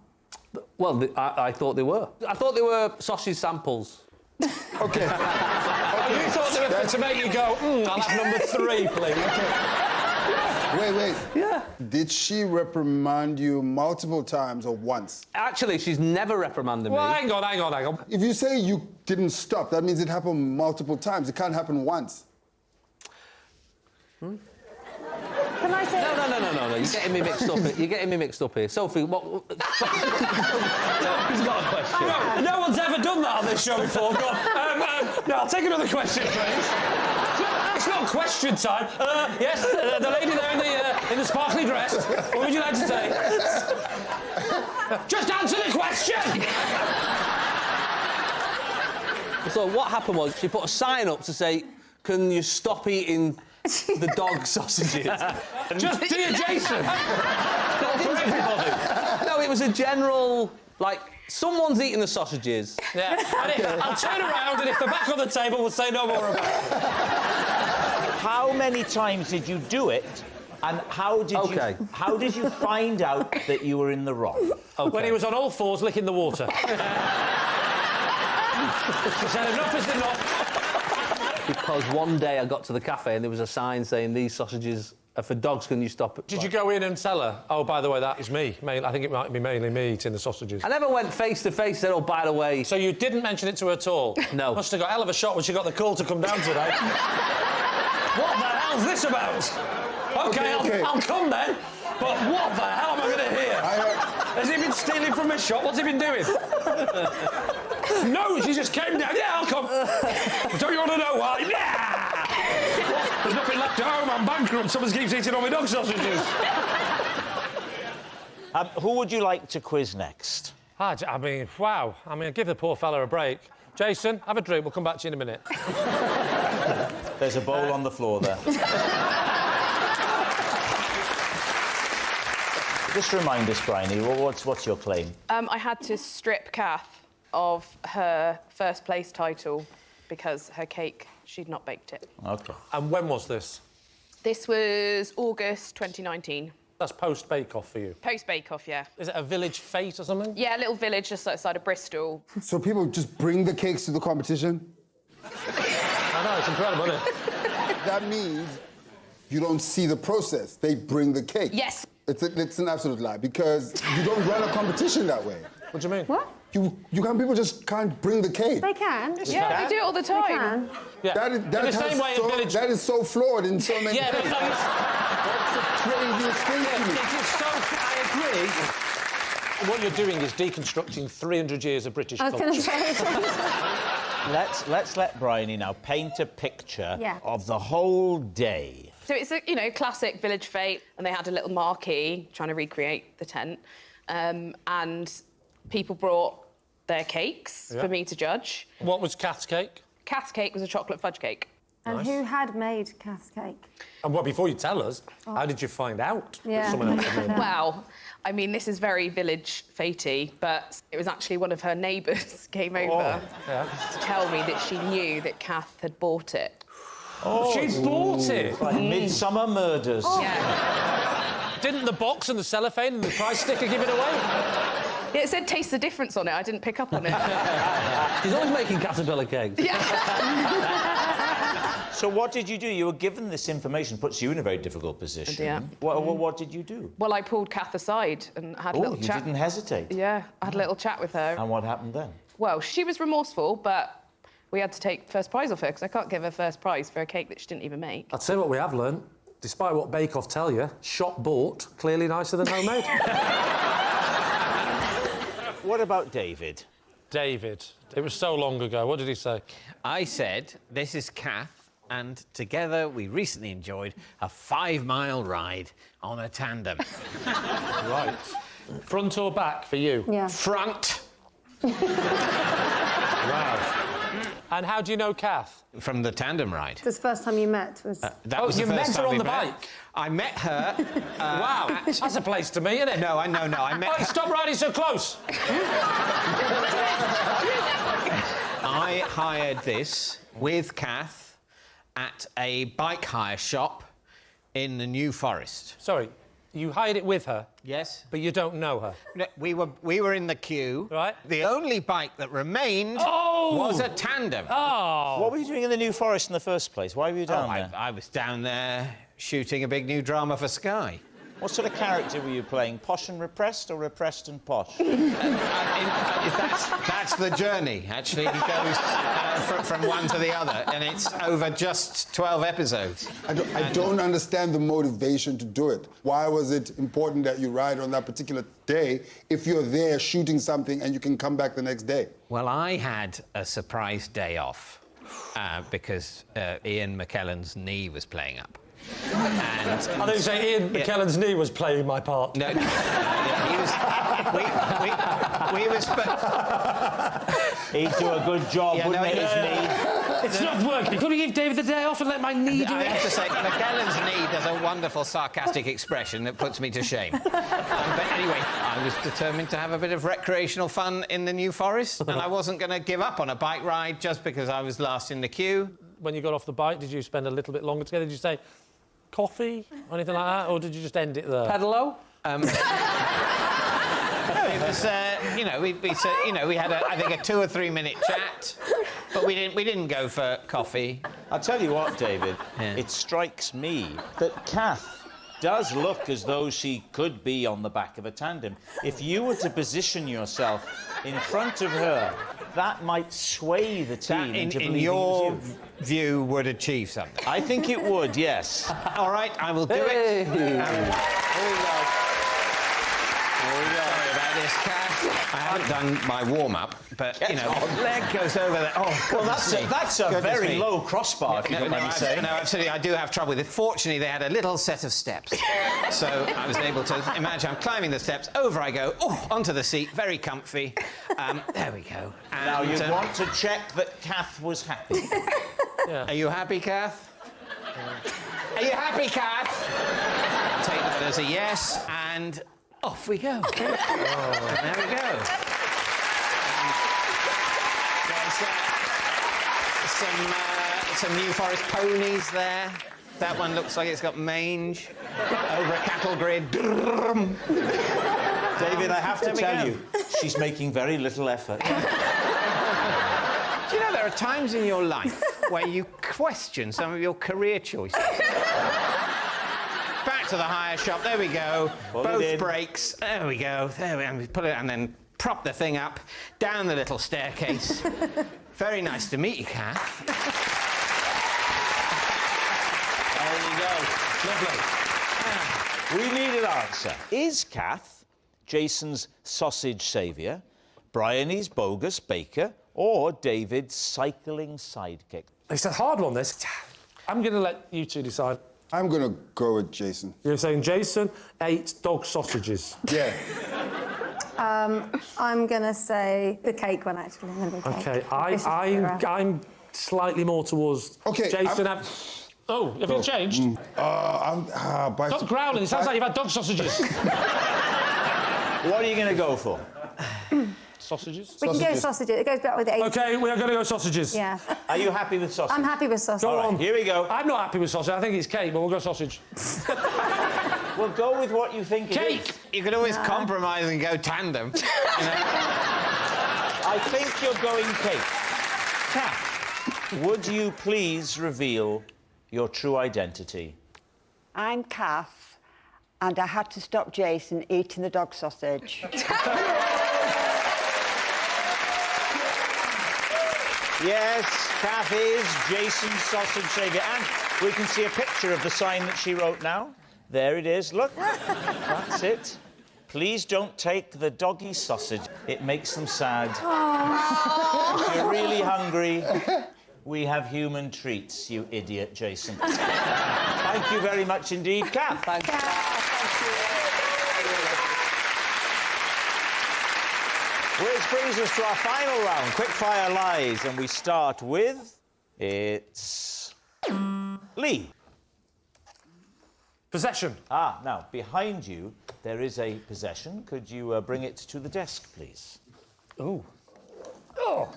Well, I thought they were. I thought they were sausage samples. Okay. You thought they were to make you go, I'll have number 3, please. Wait. Yeah. Did she reprimand you multiple times or once? Actually, she's never reprimanded me. Well, hang on. If you say you didn't stop, that means it happened multiple times. It can't happen once. Can I say... No. You're getting me mixed up. You're getting me mixed up here. Sophie, what... He's got a question. No one's ever done that on this show before. Go on. No, I'll take another question, please. It's not question time. Yes, the lady there in the sparkly dress. What would you like to say? Just answer the question! So what happened was she put a sign up to say, can you stop eating the dog sausages? Just dear Jason! Not for everybody. No, it was a general, like, someone's eating the sausages. Yeah, and I'll turn around and if the back on the table will say no more about it. How many times did you do it? And how did you find out that you were in the wrong? Okay. When he was on all fours licking the water. She said enough is enough. Because one day I got to the cafe and there was a sign saying these sausages are for dogs, can you stop it? Did you go in and tell her, oh, by the way, that is me? I think it might be mainly me eating the sausages. I never went face to face, said, oh, by the way... So you didn't mention it to her at all? No. Must have got a hell of a shot when she got the call to come down today. What the hell's this about? OK, I'll come then, but what the hell am I going to hear? Has he been stealing from his shop? What's he been doing? No, she just came down. Yeah, I'll come. Don't you want to know why? Yeah! There's nothing left at home. I'm bankrupt. Someone keeps eating all my dog sausages. Who would you like to quiz next? I mean, wow. I mean, give the poor fella a break. Jason, have a drink. We'll come back to you in a minute. There's a bowl on the floor there. Just remind us, Briony, what's your claim? I had to strip Kath of her first place title because her cake, she'd not baked it. OK. And when was this? This was August 2019. That's post-Bake-Off for you? Post-Bake-Off, yeah. Is it a village fete or something? Yeah, a little village just outside of Bristol. So people just bring the cakes to the competition? I know, it's incredible, isn't it? That means you don't see the process. They bring the cake. Yes. It's an absolute lie, because you don't run a competition that way. What do you mean? What? You can't. People just can't bring the cake. They can. Yeah, they do it all the time. They can. Yeah. That is so flawed in so many Yeah, but ways. that's the craziest thing to me. It is so... I agree. What you're doing is deconstructing 300 years of British I was culture. going to say. Let's let Briony now paint a picture Yeah. of the whole day. So it's a, classic village fete, and they had a little marquee trying to recreate the tent, and people brought their cakes Yeah. for me to judge. What was Kath's cake? Kath's cake was a chocolate fudge cake. And who had made Kath's cake? And well, before you tell us, how did you find out that Yeah. someone else had made it? Well, I mean, this is very village fatey, but it was actually one of her neighbours came over to tell me that she knew that Kath had bought it. Oh, she bought it? Like Midsummer Murders. Yeah. Didn't the box and the cellophane and the price sticker give it away? Yeah, it said taste the difference on it. I didn't pick up on it. He's always making caterpillar cakes. So what did you do? You were given this information, puts you in a very difficult position. Yeah. What did you do? Well, I pulled Kath aside and had a little you chat. didn't hesitate? Yeah, I had a little chat with her. And what happened then? Well, she was remorseful, but we had to take first prize off her because I can't give her first prize for a cake that she didn't even make. I'd say what we have learned, despite what Bake Off tell you, shop bought, clearly nicer than homemade. What about David? David. It was so long ago. What did he say? I said, this is Kath, and together we recently enjoyed a 5-mile ride on a tandem. Right. Front or back for you? Yeah. Front. Wow. And how do you know Kath? From the tandem ride. The first time you met was... That was the you first met her time on we the met. bike? I met her... Wow, that's a place to meet, isn't it? No, I know, I met her... Stop riding so close! I hired this with Kath at a bike hire shop in the New Forest. Sorry, you hired it with her? Yes. But you don't know her? No, we were in the queue. Right. The only bike that remained was a tandem. Oh! What were you doing in the New Forest in the first place? Why were you down there? I was down there shooting a big new drama for Sky. What sort of character were you playing? Posh and repressed or repressed and posh? That's the journey, actually. He goes from one to the other, and it's over just 12 episodes. I don't understand the motivation to do it. Why was it important that you ride on that particular day if you're there shooting something and you can come back the next day? Well, I had a surprise day off because Ian McKellen's knee was playing up. And I thought you say Ian McKellen's knee was playing my part. No, he was... We was... He'd do a good job, wouldn't it, his knee? It's not working. Could we give David the day off and let my knee do I it? have to say, McKellen's knee does a wonderful sarcastic expression that puts me to shame. But anyway, I was determined to have a bit of recreational fun in the New Forest, and I wasn't going to give up on a bike ride just because I was last in the queue. When you got off the bike, did you spend a little bit longer together? Did you say coffee or anything like that, or did you just end it there? Pedalo? It was, we had I think a 2 or 3 minute chat, but we didn't go for coffee. I'll tell you what, David, it strikes me that Kath does look as though she could be on the back of a tandem. If you were to position yourself in front of her, that might sway the team into believing in your it was you. view, would achieve something. I think it would, yes. All right, I will do it. Here we go. Sorry about this, Kath. I haven't done my warm-up, but, leg goes over there. Oh, well, that's a very low crossbar, if you don't mind me saying. No, absolutely, I do have trouble with it. Fortunately, they had a little set of steps. So I was able to imagine I'm climbing the steps, over I go, onto the seat, very comfy. There we go. And, now, you want to check that Kath was happy. Are you happy, Kath? Are you happy, Kath? Take that as a yes, and off we go. And there we go. There's some New Forest ponies there. That one looks like it's got mange. Over a cattle grid. David, I have to tell you, she's making very little effort. Do you know there are times in your life where you question some of your career choices? Back to the hire shop. There we go. Both brakes. There we go. There we go. Put it and then prop the thing up, down the little staircase. Very nice to meet you, Kath. There you go. Lovely. We need an answer. Is Kath Jason's sausage saviour, Briony's bogus baker, or David's cycling sidekick? It's a hard one, this. I'm going to let you two decide. I'm going to go with Jason. You're saying Jason ate dog sausages? Yeah. I'm going to say the cake one, actually. I'm going to go cake. OK, I'm slightly more towards Jason. Oh, have you changed? Stop growling. It sounds like you've had dog sausages. What are you going to go for? Sausages? We can go sausages. It goes back with the 80s. OK, we are going to go sausages. Yeah. Are you happy with sausage? I'm happy with sausage. Go on. Here we go. I'm not happy with sausage. I think it's cake, but we'll go sausage. Well, go with what you think it is. Cake! You can always compromise and go tandem. I think you're going cake. Kath, would you please reveal your true identity? I'm Kath, and I had to stop Jason eating the dog sausage. Yes, Kath is Jason's sausage saviour. And we can see a picture of the sign that she wrote now. There it is, look. That's it. Please don't take the doggy sausage. It makes them sad. If you're really hungry, we have human treats, you idiot, Jason. Thank you very much indeed, Kath. Thank you. Which brings us to our final round, quickfire lies, and we start with... It's... Lee. Possession. Ah, now, behind you, there is a possession. Could you bring it to the desk, please? Ooh. Oh.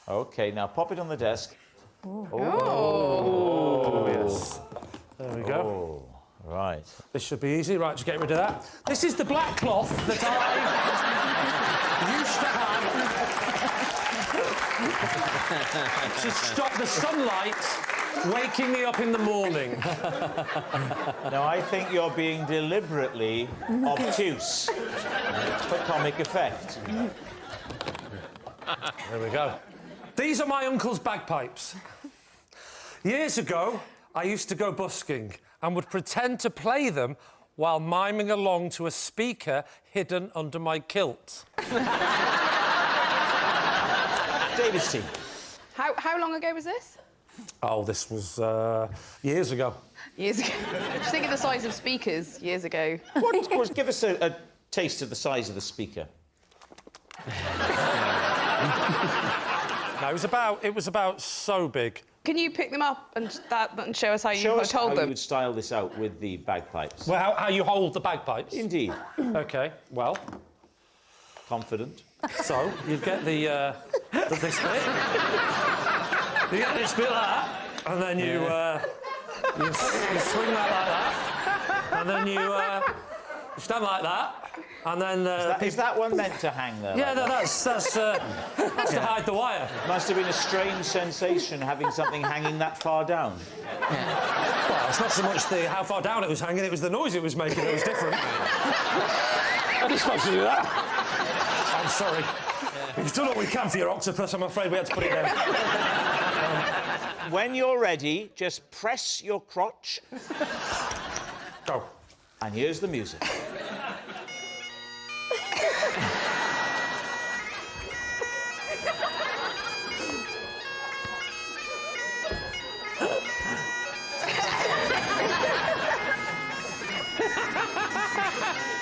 OK, now pop it on the desk. Oh, yes. There we go. Oh, right. This should be easy. Right, just get rid of that. This is the black cloth that I used to have to stop the sunlight waking me up in the morning. Now, I think you're being deliberately obtuse for comic effect. There we go. These are my uncle's bagpipes. Years ago, I used to go busking and would pretend to play them while miming along to a speaker hidden under my kilt. David's team. How long ago was this? Oh, this was years ago. Years ago. Just think of the size of speakers years ago. What, give us a taste of the size of the speaker. No, it was about so big. Can you pick them up and show us how you Show us told how them? you would style this out with the bagpipes. Well, how you hold the bagpipes? Indeed. OK, well... Confident. So, you get this bit. You get this bit like that, and then you swing that like that, and then you stand like that, and then... Is that one meant to hang there? Yeah, like that's to hide the wire. Must have been a strange sensation having something hanging that far down. Well, it's not so much how far down it was hanging, it was the noise it was making that was different. I didn't supposed to do that. I'm sorry. We've done what we can for your octopus. I'm afraid we had to put it down. When you're ready, just press your crotch. Go. And here's the music.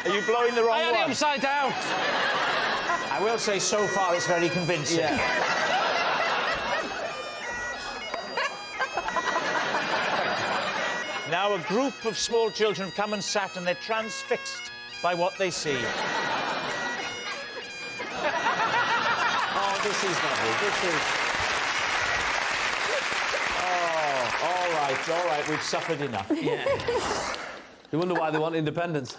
Are you blowing the wrong one? I had it upside down. I will say, so far, it's very convincing. Yeah. Now, a group of small children have come and sat, and they're transfixed by what they see. Oh, this is lovely. This is... Oh, all right, we've suffered enough. Yeah. You wonder why they want independence.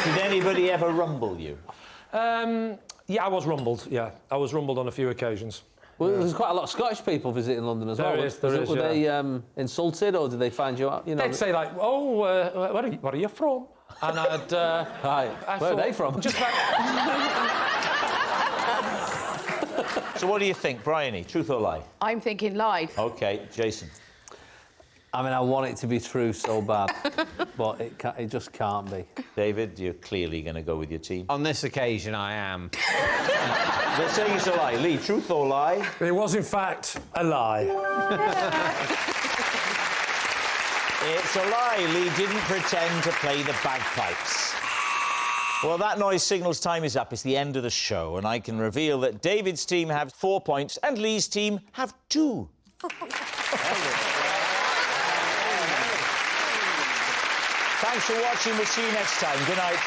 Did anybody ever rumble you? Yeah, I was rumbled, yeah. I was rumbled on a few occasions. Well, there's quite a lot of Scottish people visiting London as well. There is, Were they insulted or did they find you out? You know, They'd say like, "Oh, where are you from?" And I'd. Where are they from? Just about. So what do you think, Briony? Truth or lie? I'm thinking lie. OK, Jason. I mean, I want it to be true so bad, but it just can't be. David, you're clearly going to go with your team. On this occasion, I am. They're saying it's a lie. Lee, truth or lie? It was, in fact, a lie. It's a lie. Lee didn't pretend to play the bagpipes. Well, that noise signals time is up. It's the end of the show, and I can reveal that David's team have 4 points and Lee's team have 2. Thanks for watching. We'll see you next time. Good night.